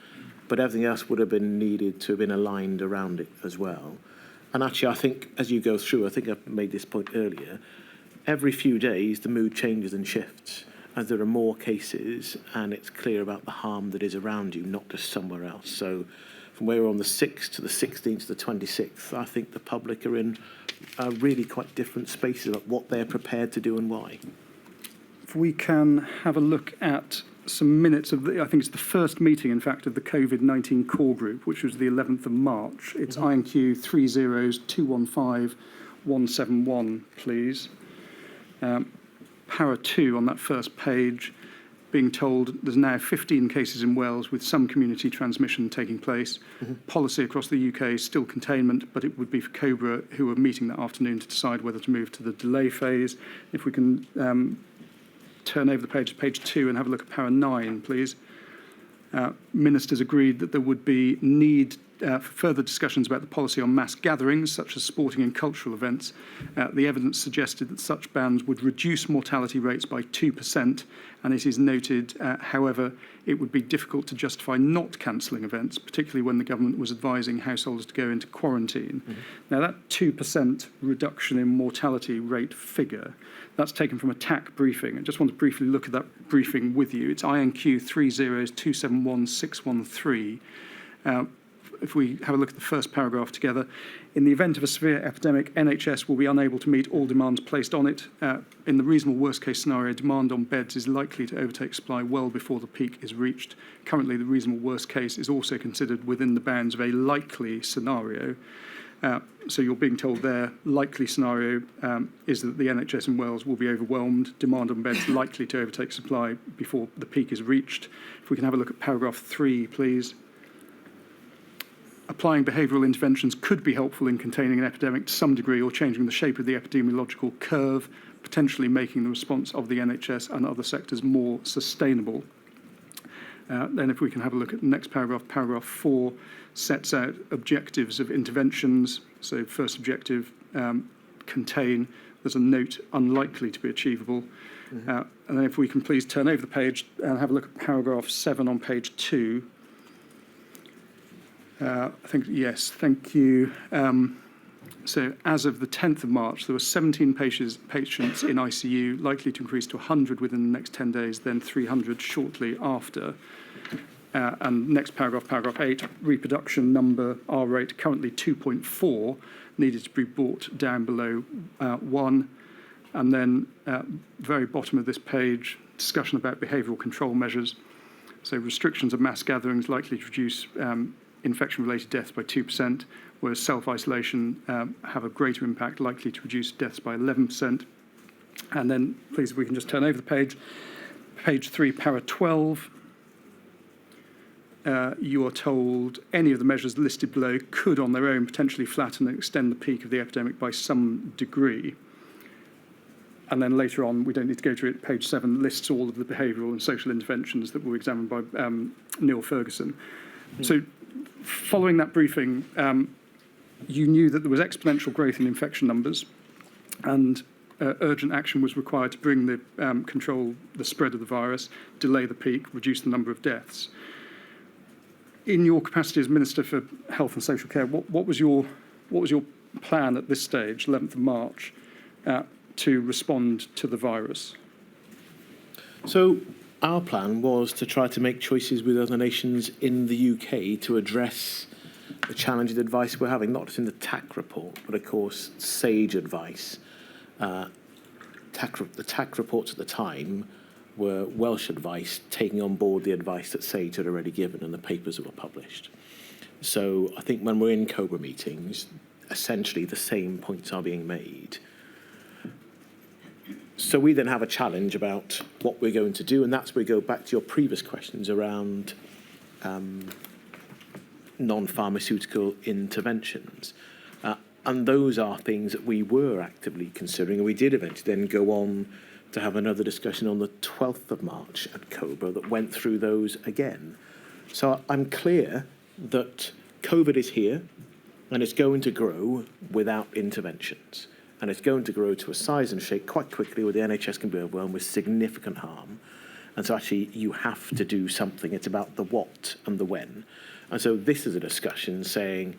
but everything else would have been needed to have been aligned around it as well. And actually, I think as you go through, I think I've made this point earlier, every few days the mood changes and shifts as there are more cases and it's clear about the harm that is around you, not just somewhere else. So from where we're on the 6th to the 16th to the 26th, I think the public are in really quite different spaces about what they're prepared to do and why. If we can have a look at some minutes of I think it's the first meeting, in fact, of the Covid-19 core group, which was the 11th of March. It's INQ 30215-171, please. Para 2 on that first page, being told there's now 15 cases in Wales with some community transmission taking place. Mm-hmm. Policy across the UK is still containment, but it would be for COBRA, who are meeting that afternoon, to decide whether to move to the delay phase. If we can turn over the page to page 2 and have a look at para 9, please. Ministers agreed that there would be need for further discussions about the policy on mass gatherings, such as sporting and cultural events. The evidence suggested that such bans would reduce mortality rates by 2%, and it is noted, however, it would be difficult to justify not cancelling events, particularly when the government was advising households to go into quarantine. Mm-hmm. Now, that 2% reduction in mortality rate figure, that's taken from a TAC briefing. I just want to briefly look at that briefing with you. It's INQ 30271-613. if we have a look at the first paragraph together, in the event of a severe epidemic, NHS will be unable to meet all demands placed on it. In the reasonable worst-case scenario, demand on beds is likely to overtake supply well before the peak is reached. Currently, the reasonable worst case is also considered within the bounds of a likely scenario. So you're being told their likely scenario is that the NHS in Wales will be overwhelmed, demand on beds likely to overtake supply before the peak is reached. If we can have a look at paragraph 3, please. Applying behavioural interventions could be helpful in containing an epidemic to some degree or changing the shape of the epidemiological curve, potentially making the response of the NHS and other sectors more sustainable. Then if we can have a look at the next paragraph, paragraph 4 sets out objectives of interventions. So first objective, contain. There's a note, unlikely to be achievable. And then if we can please turn over the page and have a look at paragraph 7 on page 2. I think, yes, thank you. So as of the 10th of March, there were 17 patients in ICU, likely to increase to 100 within the next 10 days, then 300 shortly after. And next paragraph, paragraph 8, reproduction number R rate currently 2.4, needed to be brought down below 1. And then very bottom of this page, discussion about behavioural control measures. So restrictions of mass gatherings likely to reduce infection-related deaths by 2%, whereas self-isolation have a greater impact, likely to reduce deaths by 11%. And then, please, if we can just turn over the page. Page 3, para 12. You are told any of the measures listed below could, on their own, potentially flatten and extend the peak of the epidemic by some degree. And then later on, we don't need to go through it, page 7 lists all of the behavioural and social interventions that were examined by Neil Ferguson. So following that briefing, you knew that there was exponential growth in infection numbers and urgent action was required to bring the control the spread of the virus, delay the peak, reduce the number of deaths. In your capacity as Minister for Health and Social Care, what was your plan at this stage, 11th of March, to respond to the virus? So our plan was to try to make choices with other nations in the UK to address the challenging advice we're having, not just in the TAC report, but of course SAGE advice. The TAC reports at the time were Welsh advice, taking on board the advice that SAGE had already given and the papers that were published. So I think when we're in COBRA meetings, essentially the same points are being made. So we then have a challenge about what we're going to do, and that's where we go back to your previous questions around non-pharmaceutical interventions. And those are things that we were actively considering, and we did eventually then go on to have another discussion on the 12th of March at COBRA that went through those again. So I'm clear that COVID is here, and it's going to grow without interventions. And it's going to grow to a size and shape quite quickly where the NHS can be overwhelmed with significant harm. And so actually you have to do something. It's about the what and the when. And so this is a discussion saying,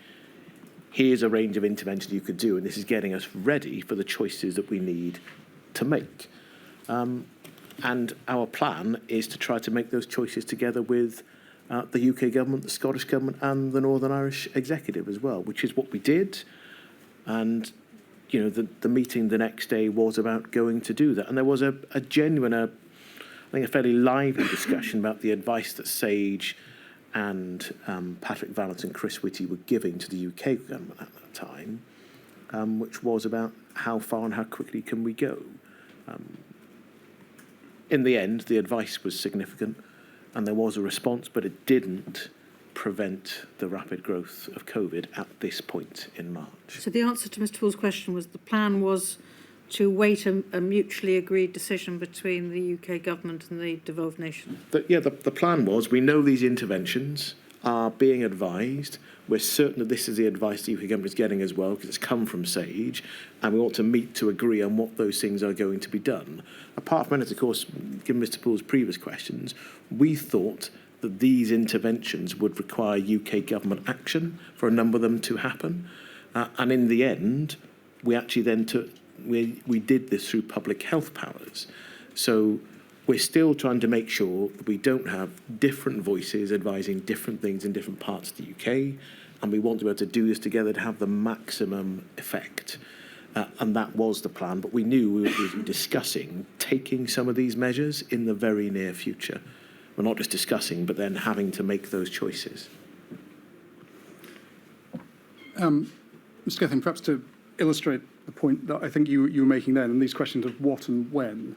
here's a range of interventions you could do, and this is getting us ready for the choices that we need to make. And our plan is to try to make those choices together with the UK government, the Scottish government, and the Northern Irish executive as well, which is what we did. And you know, the meeting the next day was about going to do that. And there was a genuine, I think a fairly lively discussion about the advice that SAGE and Patrick Vallance and Chris Whitty were giving to the UK government at that time, which was about how far and how quickly can we go. In the end, the advice was significant and there was a response, but it didn't prevent the rapid growth of COVID at this point in March. So the answer to Mr. Paul's question was the plan was to wait a mutually agreed decision between the UK government and the devolved nation? The plan was, we know these interventions are being advised. We're certain that this is the advice the UK government is getting as well, because it's come from SAGE, and we ought to meet to agree on what those things are going to be done. Apart from it, of course, given Mr. Paul's previous questions, we thought that these interventions would require UK government action for a number of them to happen. And in the end, we actually then we did this through public health powers. So we're still trying to make sure that we don't have different voices advising different things in different parts of the UK. and we want to be able to do this together to have the maximum effect. And that was the plan, but we knew we would be discussing taking some of these measures in the very near future. We're not just discussing, but then having to make those choices. Mr. Gething, perhaps to illustrate the point that I think you were making then, and these questions of what and when,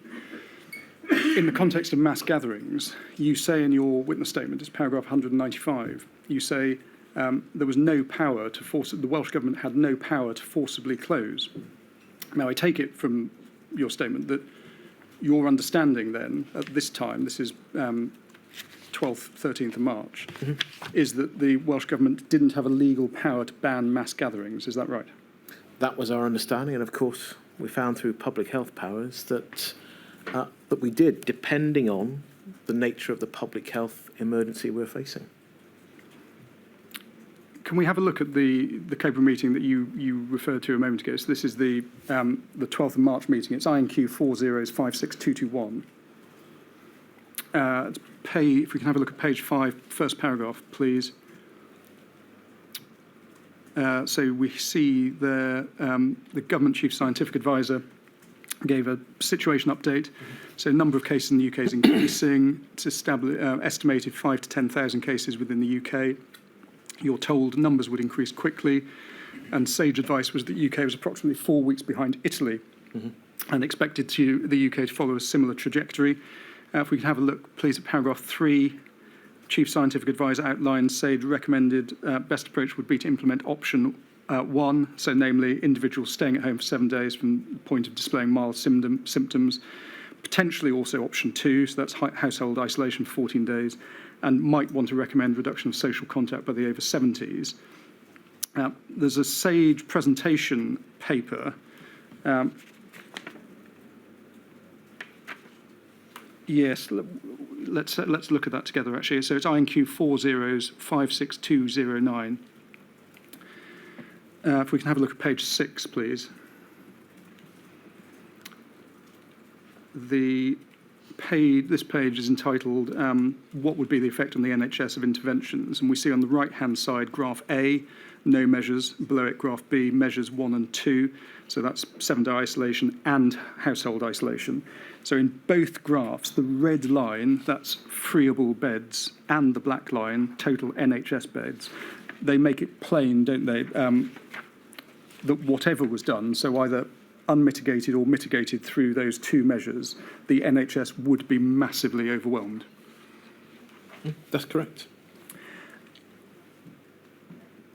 in the context of mass gatherings, you say in your witness statement, it's paragraph 195, you say there was no power to force, the Welsh Government had no power to forcibly close. Now, I take it from your statement that your understanding then, at this time, this is 12th, 13th of March, is that the Welsh Government didn't have a legal power to ban mass gatherings. Is that right? That was our understanding, and of course, we found through public health powers that that we did, depending on the nature of the public health emergency we're facing. Can we have a look at the COBRA meeting that you referred to a moment ago? So this is the 12th of March meeting. It's INQ 4056221. If we can have a look at page 5, first paragraph, please. So we see there the Government Chief Scientific Advisor gave a situation update. So number of cases in the UK is increasing. It's estimated 5 to 10,000 cases within the UK. You're told numbers would increase quickly, and sage advice was that the UK was approximately 4 weeks behind Italy, and expected the UK to follow a similar trajectory. If we can have a look, please, at paragraph 3. Chief Scientific Advisor outlines SAGE recommended best approach would be to implement option 1, so namely individuals staying at home for 7 days from the point of displaying mild symptoms, potentially also option 2, so that's household isolation for 14 days, and might want to recommend reduction of social contact by the over 70s. There's a SAGE presentation paper. Yes, let's look at that together, actually. So it's INQ 4056209. If we can have a look at page 6, please. This page is entitled, What Would Be the Effect on the NHS of Interventions? And we see on the right-hand side, graph A, no measures. Below it, graph B, measures 1 and 2. So that's 7-day isolation and household isolation. So in both graphs, the red line, that's freeable beds, and the black line, total NHS beds, they make it plain, don't they, that whatever was done, so either unmitigated or mitigated through those two measures, the NHS would be massively overwhelmed. That's correct.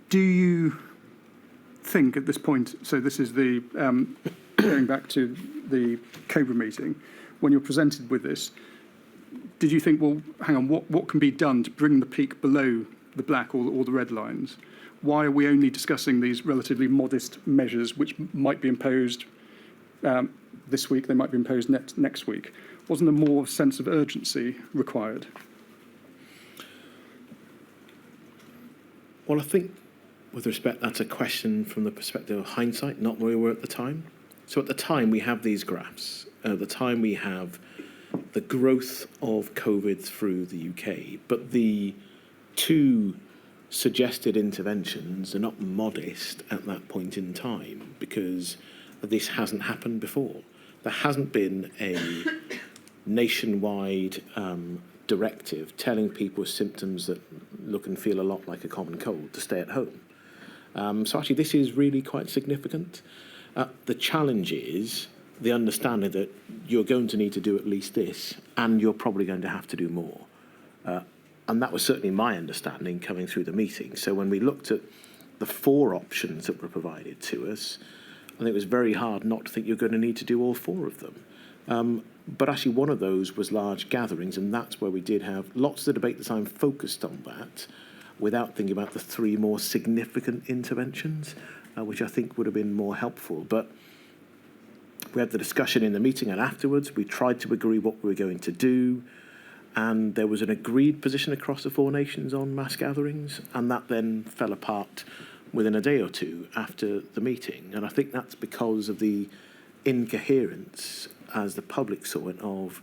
Do you think at this point, so this is the, going back to the COBRA meeting, when you're presented with this, did you think, well, hang on, what can be done to bring the peak below the black or the red lines? Why are we only discussing these relatively modest measures which might be imposed this week, they might be imposed next week? Wasn't there more sense of urgency required? Well, I think, with respect, that's a question from the perspective of hindsight, not where we were at the time. So at the time, we have these graphs. At the time, we have the growth of COVID through the UK, but the two suggested interventions are not modest at that point in time because this hasn't happened before. There hasn't been a nationwide directive telling people with symptoms that look and feel a lot like a common cold to stay at home. So actually this is really quite significant. The challenge is the understanding that you're going to need to do at least this and you're probably going to have to do more. And that was certainly my understanding coming through the meeting. So when we looked at the 4 options that were provided to us, I think it was very hard not to think you're going to need to do all 4 of them. But actually one of those was large gatherings, and that's where we did have lots of the debate at the time focused on that without thinking about the 3 more significant interventions, which I think would have been more helpful. But we had the discussion in the meeting, and afterwards we tried to agree what we were going to do. And there was an agreed position across the 4 nations on mass gatherings, and that then fell apart within a day or 2 after the meeting. And I think that's because of the incoherence, as the public saw it, of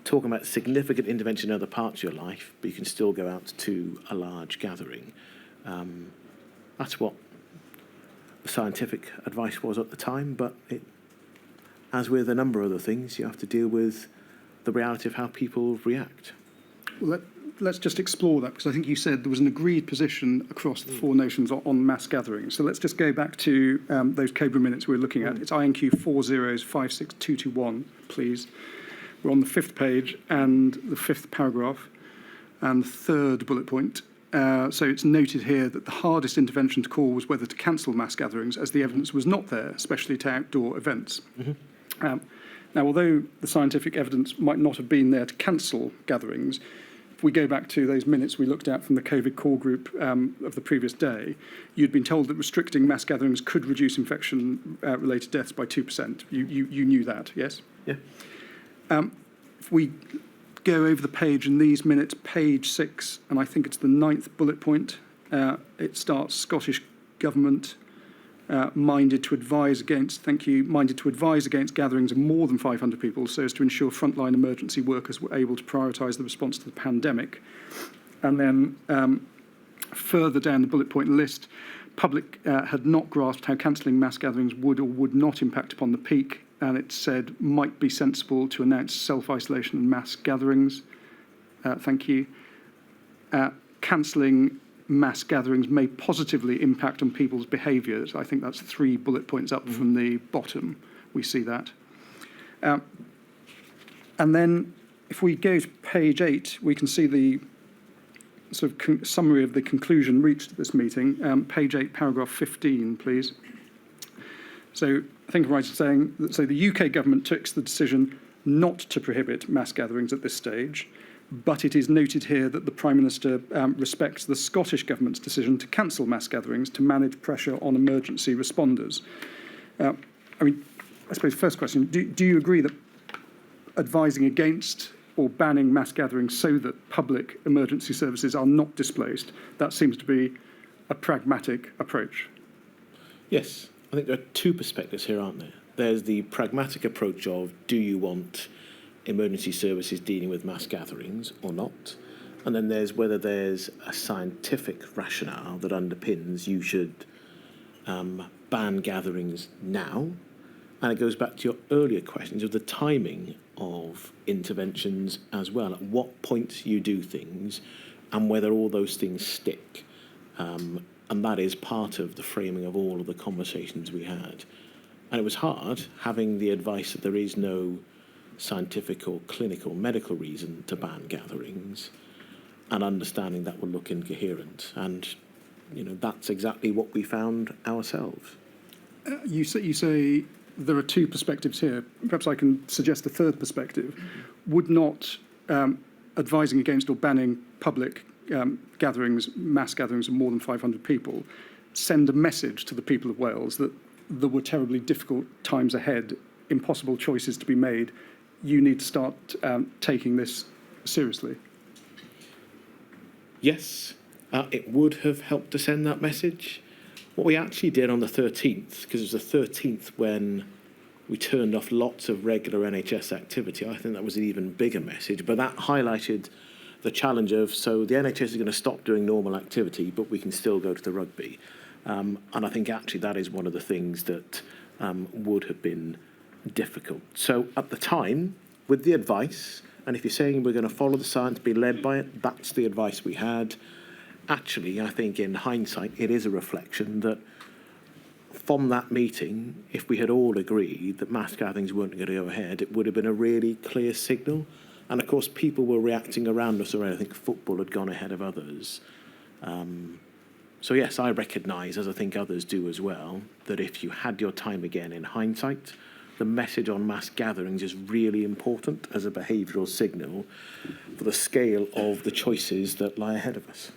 talking about significant intervention in other parts of your life, but you can still go out to a large gathering. That's what the scientific advice was at the time, but as with a number of other things, you have to deal with the reality of how people react. Well, let's just explore that, because I think you said there was an agreed position across the four nations on mass gatherings. So let's just go back to those COBRA minutes we were looking at. It's INQ 4056221, please. We're on the 5th page and the 5th paragraph and the 3rd bullet point. So it's noted here that the hardest intervention to call was whether to cancel mass gatherings, as the evidence was not there, especially to outdoor events. Now, although the scientific evidence might not have been there to cancel gatherings, if we go back to those minutes we looked at from the COVID core group of the previous day, you'd been told that restricting mass gatherings could reduce infection-related deaths by 2%. You knew that, yes? Yeah. If we go over the page in these minutes, page 6, and I think it's the 9th bullet point, it starts Scottish Government minded to advise against gatherings of more than 500 people so as to ensure frontline emergency workers were able to prioritise the response to the pandemic. And then further down the bullet point list, public had not grasped how cancelling mass gatherings would or would not impact upon the peak, and it said might be sensible to announce self-isolation and mass gatherings. Thank you. Cancelling mass gatherings may positively impact on people's behaviours. I think that's 3 bullet points up from the bottom. We see that. And then if we go to page 8, we can see the sort of summary of the conclusion reached at this meeting. Page 8, paragraph 15, please. So I think I'm right in saying that the UK government took the decision not to prohibit mass gatherings at this stage, but it is noted here that the Prime Minister respects the Scottish Government's decision to cancel mass gatherings to manage pressure on emergency responders. I suppose first question, do you agree that advising against or banning mass gatherings so that public emergency services are not displaced, that seems to be a pragmatic approach? Yes, I think there are 2 perspectives here, aren't there? There's the pragmatic approach of, do you want emergency services dealing with mass gatherings or not? And then there's whether there's a scientific rationale that underpins you should ban gatherings now. And it goes back to your earlier questions of the timing of interventions as well, at what point you do things and whether all those things stick. And that is part of the framing of all of the conversations we had. And it was hard having the advice that there is no scientific or clinical medical reason to ban gatherings and understanding that will look incoherent. And, that's exactly what we found ourselves. You say there are 2 perspectives here. Perhaps I can suggest a 3rd perspective. Would not advising against or banning public gatherings, mass gatherings of more than 500 people, send a message to the people of Wales that there were terribly difficult times ahead, impossible choices to be made? You need to start taking this seriously. Yes, it would have helped to send that message. What we actually did on the 13th, because it was the 13th when we turned off lots of regular NHS activity, I think that was an even bigger message, but that highlighted the challenge of, so the NHS is going to stop doing normal activity, but we can still go to the rugby. And I think actually that is one of the things that would have been difficult. So at the time, with the advice, and if you're saying we're going to follow the science, be led by it, that's the advice we had. Actually, I think in hindsight, it is a reflection that from that meeting, if we had all agreed that mass gatherings weren't going to go ahead, it would have been a really clear signal. And of course, people were reacting around us already. I think football had gone ahead of others. So yes, I recognise, as I think others do as well, that if you had your time again in hindsight, the message on mass gatherings is really important as a behavioural signal for the scale of the choices that lie ahead of us.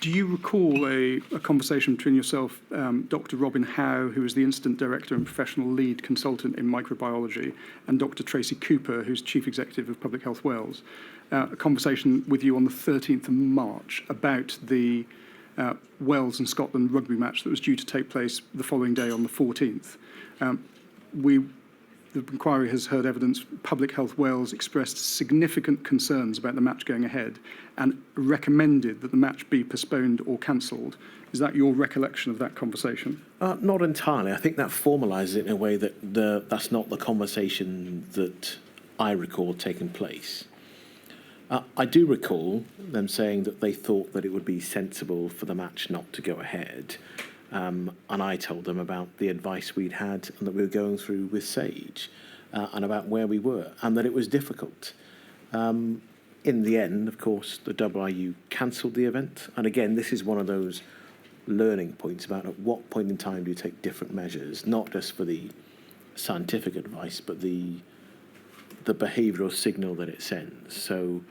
Do you recall a conversation between yourself, Dr. Robin Howe, who is the Incident Director and Professional Lead Consultant in Microbiology, and Dr. Tracy Cooper, who's Chief Executive of Public Health Wales, a conversation with you on the 13th of March about the Wales and Scotland rugby match that was due to take place the following day on the 14th. We the inquiry has heard evidence Public Health Wales expressed significant concerns about the match going ahead and recommended that the match be postponed or cancelled. Is that your recollection of that conversation? Not entirely. I think that formalises it in a way that that's not the conversation that I recall taking place. I do recall them saying that they thought that it would be sensible for the match not to go ahead. And I told them about the advice we'd had and that we were going through with Sage and about where we were and that it was difficult. In the end, of course, the WIU cancelled the event. And again, this is one of those learning points about at what point in time do you take different measures, not just for the scientific advice, but the behavioural signal that it sends. So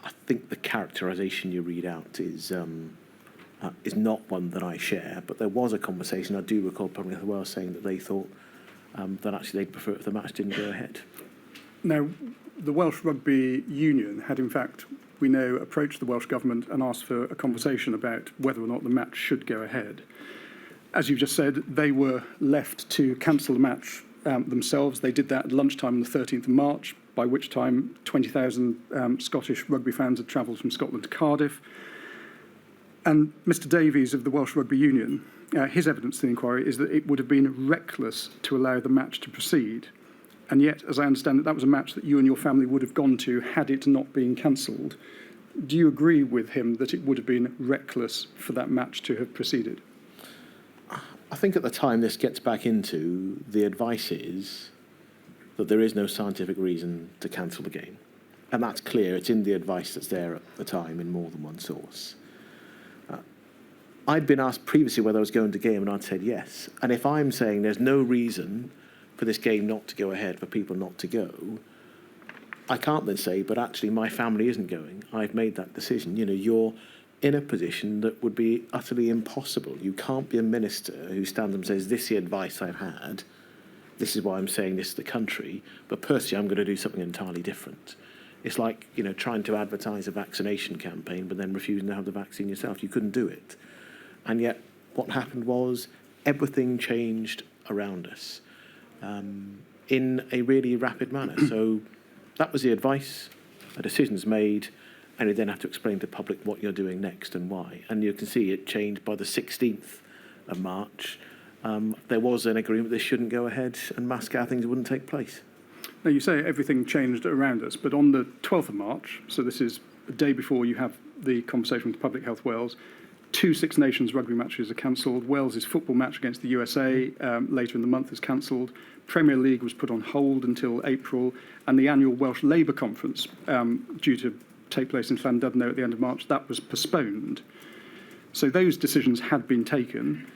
I think the characterisation you read out is not one that I share, but there was a conversation. I do recall Public Health Wales saying that they thought that actually they'd prefer if the match didn't go ahead. Now, the Welsh Rugby Union had, in fact, we know, approached the Welsh Government and asked for a conversation about whether or not the match should go ahead. As you've just said, they were left to cancel the match themselves. They did that at lunchtime on the 13th of March, by which time 20,000 Scottish rugby fans had travelled from Scotland to Cardiff. And Mr Davies of the Welsh Rugby Union, his evidence to the inquiry is that it would have been reckless to allow the match to proceed. And yet, as I understand it, that was a match that you and your family would have gone to had it not been cancelled. Do you agree with him that it would have been reckless for that match to have proceeded? I think at the time this gets back into the advice is that there is no scientific reason to cancel the game. And that's clear. It's in the advice that's there at the time in more than one source. I'd been asked previously whether I was going to game, and I'd said yes. And if I'm saying there's no reason for this game not to go ahead, for people not to go, I can't then say, but actually my family isn't going. I've made that decision. You know, you're in a position that would be utterly impossible. You can't be a minister who stands up and says, this is the advice I've had, this is why I'm saying this to the country, but personally I'm going to do something entirely different. It's like, you know, trying to advertise a vaccination campaign but then refusing to have the vaccine yourself. You couldn't do it. And yet what happened was everything changed around us in a really rapid manner. So that was the advice, a decision's made, and you then have to explain to the public what you're doing next and why. And you can see it changed by the 16th of March. There was an agreement this shouldn't go ahead and mass gatherings wouldn't take place. Now, you say everything changed around us, but on the 12th of March, so this is a day before you have the conversation with Public Health Wales, 2 Six Nations rugby matches are cancelled. Wales's football match against the USA later in the month is cancelled. Premier League was put on hold until April, and the annual Welsh Labour Conference, due to take place in Llandudno at the end of March, that was postponed. So those decisions had been taken.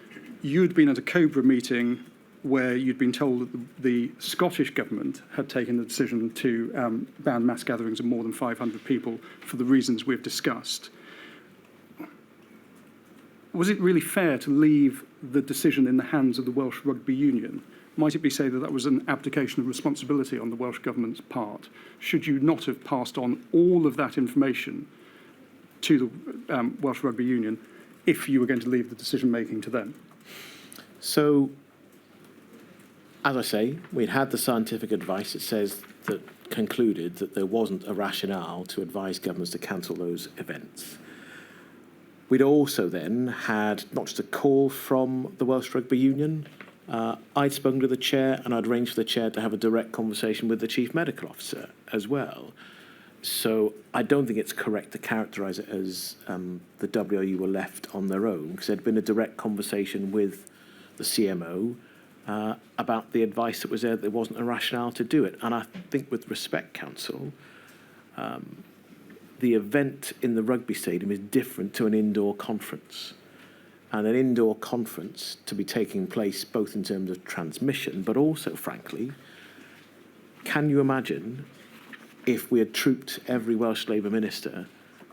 You'd been at a COBRA meeting where you'd been told that the Scottish Government had taken the decision to ban mass gatherings of more than 500 people for the reasons we've discussed. Was it really fair to leave the decision in the hands of the Welsh Rugby Union? Might it be said that that was an abdication of responsibility on the Welsh Government's part? Should you not have passed on all of that information to the Welsh Rugby Union if you were going to leave the decision-making to them? So, as I say, we'd had the scientific advice that concluded that there wasn't a rationale to advise governments to cancel those events. We'd also then had not just a call from the Welsh Rugby Union. I'd spoken to the chair and I'd arranged for the chair to have a direct conversation with the chief medical officer as well. So I don't think it's correct to characterise it as the WIU were left on their own, because there'd been a direct conversation with the CMO about the advice that was there, that there wasn't a rationale to do it. And I think with respect, Council, the event in the rugby stadium is different to an indoor conference. And an indoor conference to be taking place both in terms of transmission, but also, frankly, can you imagine if we had trooped every Welsh Labour minister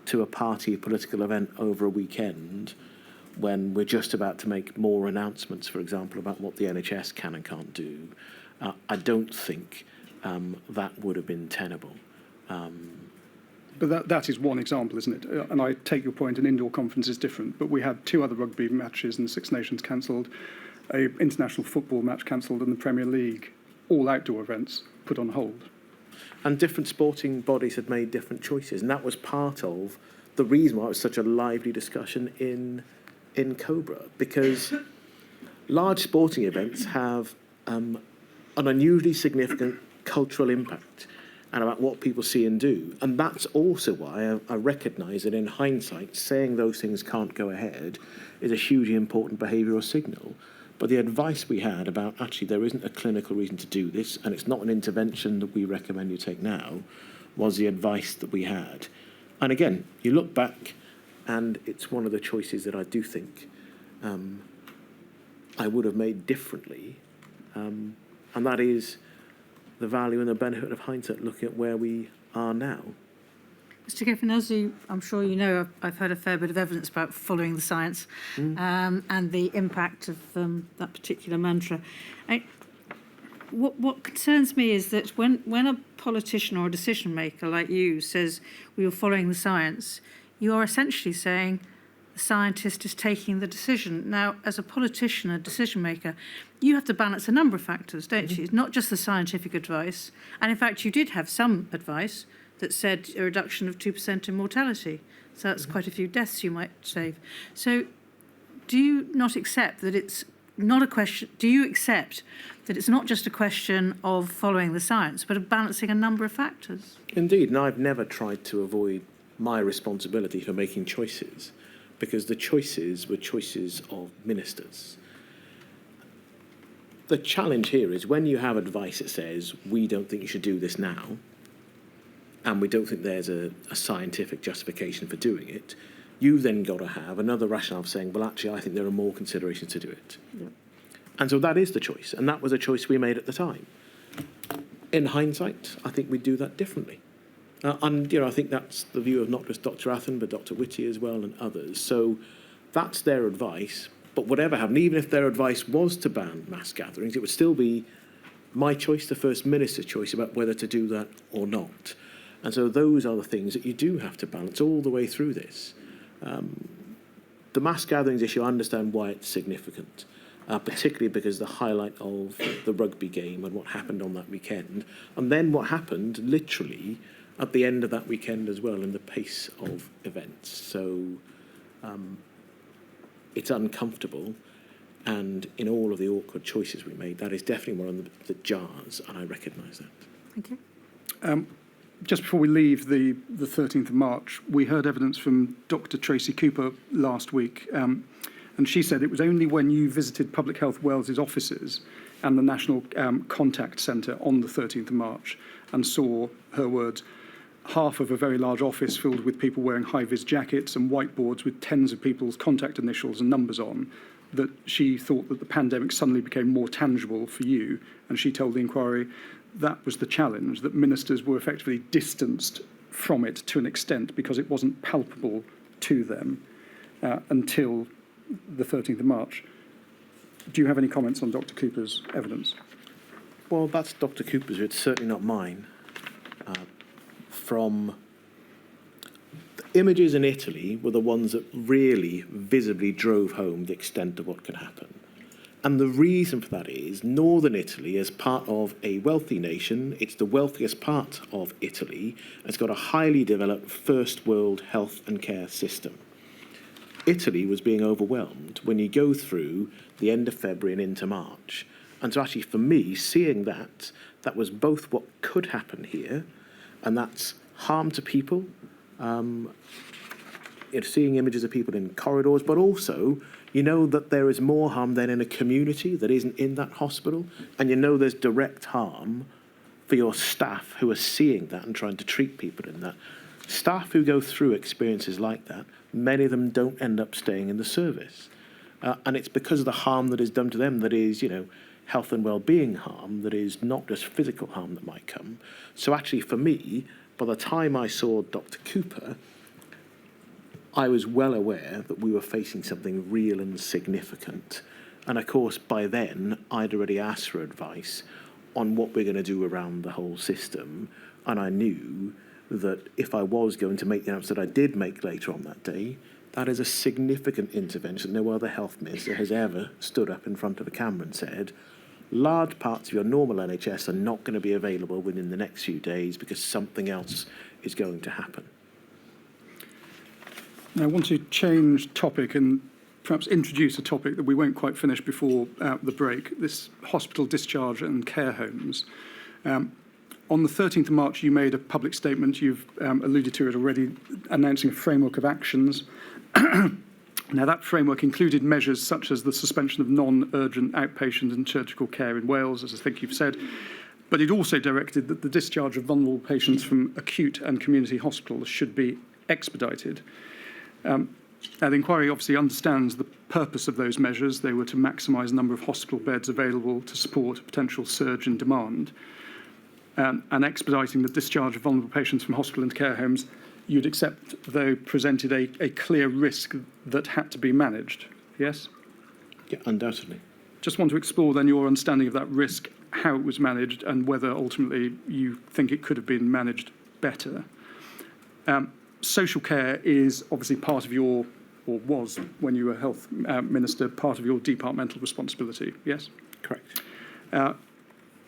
to a party political event over a weekend when we're just about to make more announcements, for example, about what the NHS can and can't do? I don't think that would have been tenable. But that is one example, isn't it? And I take your point, an indoor conference is different. But we had 2 other rugby matches and the Six Nations cancelled, an international football match cancelled, and the Premier League all outdoor events put on hold. And different sporting bodies had made different choices, and that was part of the reason why it was such a lively discussion in COBRA, because large sporting events have an unusually significant cultural impact and about what people see and do. And that's also why I recognise that in hindsight, saying those things can't go ahead is a hugely important behavioural signal. But the advice we had about actually there isn't a clinical reason to do this, and it's not an intervention that we recommend you take now, was the advice that we had. And again, you look back, and it's one of the choices that I do think I would have made differently, and that is the value and the benefit of hindsight, looking at where we are now. Mr. Giffen, as I'm sure you know, I've heard a fair bit of evidence about following the science and the impact of that particular mantra. What concerns me is that when a politician or a decision maker like you says we are following the science, you are essentially saying the scientist is taking the decision. Now, as a politician, a decision maker, you have to balance a number of factors, don't you? Not just the scientific advice. And in fact, you did have some advice that said a reduction of 2% in mortality. So that's quite a few deaths you might save. So do you not accept that it's not a question, do you accept that it's not just a question of following the science, but of balancing a number of factors? Indeed, and I've never tried to avoid my responsibility for making choices, because the choices were choices of ministers. The challenge here is when you have advice that says, we don't think you should do this now, and we don't think there's a scientific justification for doing it, you've then got to have another rationale of saying, well, actually, I think there are more considerations to do it. Yeah. And so that is the choice, and that was a choice we made at the time. In hindsight, I think we'd do that differently. And, I think that's the view of not just Dr. Athen, but Dr. Whitty as well and others. So that's their advice. But whatever happened, even if their advice was to ban mass gatherings, it would still be my choice, the First Minister's choice about whether to do that or not. And so those are the things that you do have to balance all the way through this. The mass gatherings issue, I understand why it's significant, particularly because the highlight of the rugby game and what happened on that weekend, and then what happened literally at the end of that weekend as well, in the pace of events. So it's uncomfortable, and in all of the awkward choices we made, that is definitely one of the jars, and I recognise that. Thank you. Just before we leave the 13th of March, we heard evidence from Dr. Tracy Cooper last week, and she said it was only when you visited Public Health Wales's offices and the National Contact Centre on the 13th of March and saw, her words, half of a very large office filled with people wearing high-vis jackets and whiteboards with tens of people's contact initials and numbers on, that she thought that the pandemic suddenly became more tangible for you. And she told the inquiry that was the challenge, that ministers were effectively distanced from it to an extent because it wasn't palpable to them until the 13th of March. Do you have any comments on Dr. Cooper's evidence? Well, that's Dr. Cooper's, it's certainly not mine. From the images in Italy were the ones that really visibly drove home the extent of what could happen. And the reason for that is northern Italy, as part of a wealthy nation, it's the wealthiest part of Italy, has got a highly developed first world health and care system. Italy was being overwhelmed when you go through the end of February and into March. And so actually for me, seeing that was both what could happen here, and that's harm to people, seeing images of people in corridors, but also you know that there is more harm than in a community that isn't in that hospital, and you know there's direct harm for your staff who are seeing that and trying to treat people in that. Staff who go through experiences like that, many of them don't end up staying in the service. And it's because of the harm that is done to them that is, health and well-being harm, that is not just physical harm that might come. So actually for me, by the time I saw Dr. Cooper, I was well aware that we were facing something real and significant. And of course, by then, I'd already asked for advice on what we're going to do around the whole system. And I knew that if I was going to make the announcement that I did make later on that day, that is a significant intervention. No other health minister has ever stood up in front of a camera and said, large parts of your normal NHS are not going to be available within the next few days because something else is going to happen. Now, I want to change topic and perhaps introduce a topic that we won't quite finish before the break, this hospital discharge and care homes. On the 13th of March, you made a public statement, you've alluded to it already, announcing a framework of actions. Now, that framework included measures such as the suspension of non-urgent outpatient and surgical care in Wales, as I think you've said, but it also directed that the discharge of vulnerable patients from acute and community hospitals should be expedited. Now, the inquiry obviously understands the purpose of those measures. They were to maximise the number of hospital beds available to support a potential surge in demand. And expediting the discharge of vulnerable patients from hospital and care homes, you'd accept, though, presented a clear risk that had to be managed, yes? Yeah, undoubtedly. Just want to explore then your understanding of that risk, how it was managed, and whether ultimately you think it could have been managed better. Social care is obviously part of your, or was, when you were health minister, part of your departmental responsibility, yes? Correct.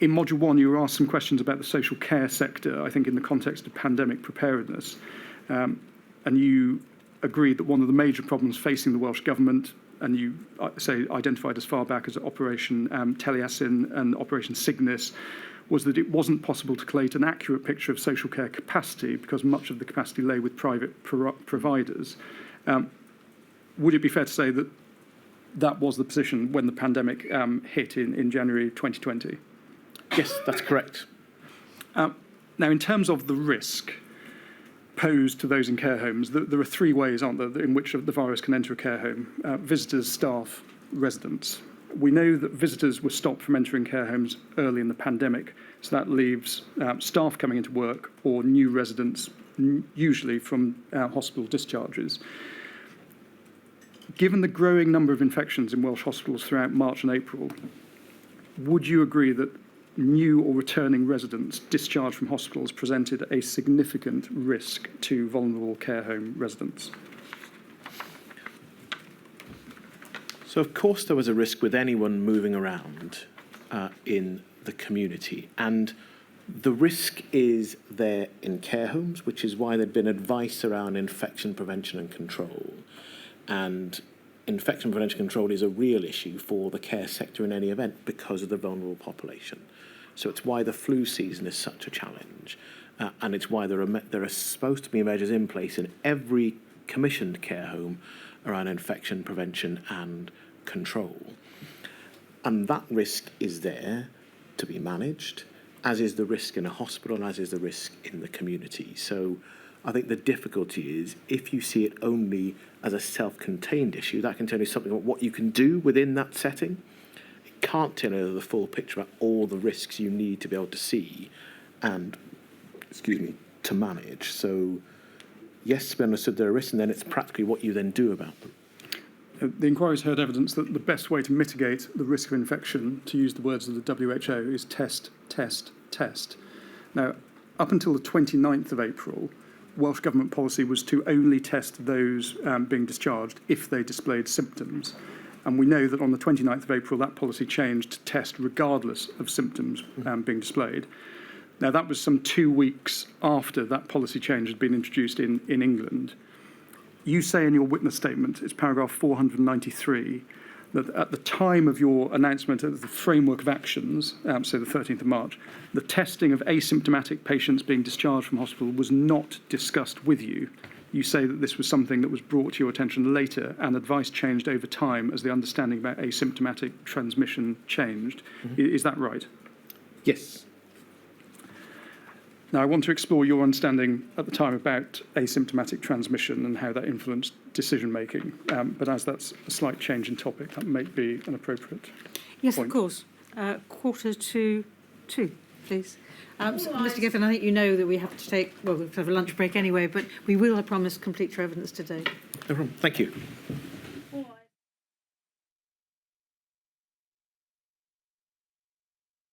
In Module 1, you were asked some questions about the social care sector, I think in the context of pandemic preparedness. And you agreed that one of the major problems facing the Welsh Government, and you say identified as far back as Operation Taliesin and Operation Cygnus, was that it wasn't possible to collate an accurate picture of social care capacity because much of the capacity lay with private providers. Would it be fair to say that that was the position when the pandemic hit in January 2020? Yes, that's correct. Now, in terms of the risk posed to those in care homes, there are three ways, aren't there, in which the virus can enter a care home. Visitors, staff, residents. We know that visitors were stopped from entering care homes early in the pandemic, so that leaves staff coming into work or new residents, usually from hospital discharges. Given the growing number of infections in Welsh hospitals throughout March and April, would you agree that new or returning residents discharged from hospitals presented a significant risk to vulnerable care home residents? So, of course, there was a risk with anyone moving around in the community. And the risk is there in care homes, which is why there'd been advice around infection prevention and control. And infection prevention control is a real issue for the care sector in any event because of the vulnerable population. So it's why the flu season is such a challenge. And it's why there are supposed to be measures in place in every commissioned care home around infection prevention and control. And that risk is there to be managed, as is the risk in a hospital, as is the risk in the community. So I think the difficulty is if you see it only as a self-contained issue, that can tell you something about what you can do within that setting. It can't tell you the full picture about all the risks you need to be able to see and, to manage. So yes, to be understood there are risks, and then it's practically what you then do about them. The inquiry's heard evidence that the best way to mitigate the risk of infection, to use the words of the WHO, is test, test, test. Now, up until the 29th of April, Welsh Government policy was to only test those being discharged if they displayed symptoms. And we know that on the 29th of April, that policy changed to test regardless of symptoms being displayed. Now, that was some 2 weeks after that policy change had been introduced in England. You say in your witness statement, it's paragraph 493, that at the time of your announcement of the framework of actions, so the 13th of March, the testing of asymptomatic patients being discharged from hospital was not discussed with you. You say that this was something that was brought to your attention later and advice changed over time as the understanding about asymptomatic transmission changed. Mm-hmm. Is that right? Yes. Now, I want to explore your understanding at the time about asymptomatic transmission and how that influenced decision-making. But as that's a slight change in topic, that may be an appropriate Yes, point. of course. 1:45, please. So, Mr. Giffen, I think you know that we have to take, well, we have a lunch break anyway, but we will, I promise, complete your evidence today. No problem. Thank you.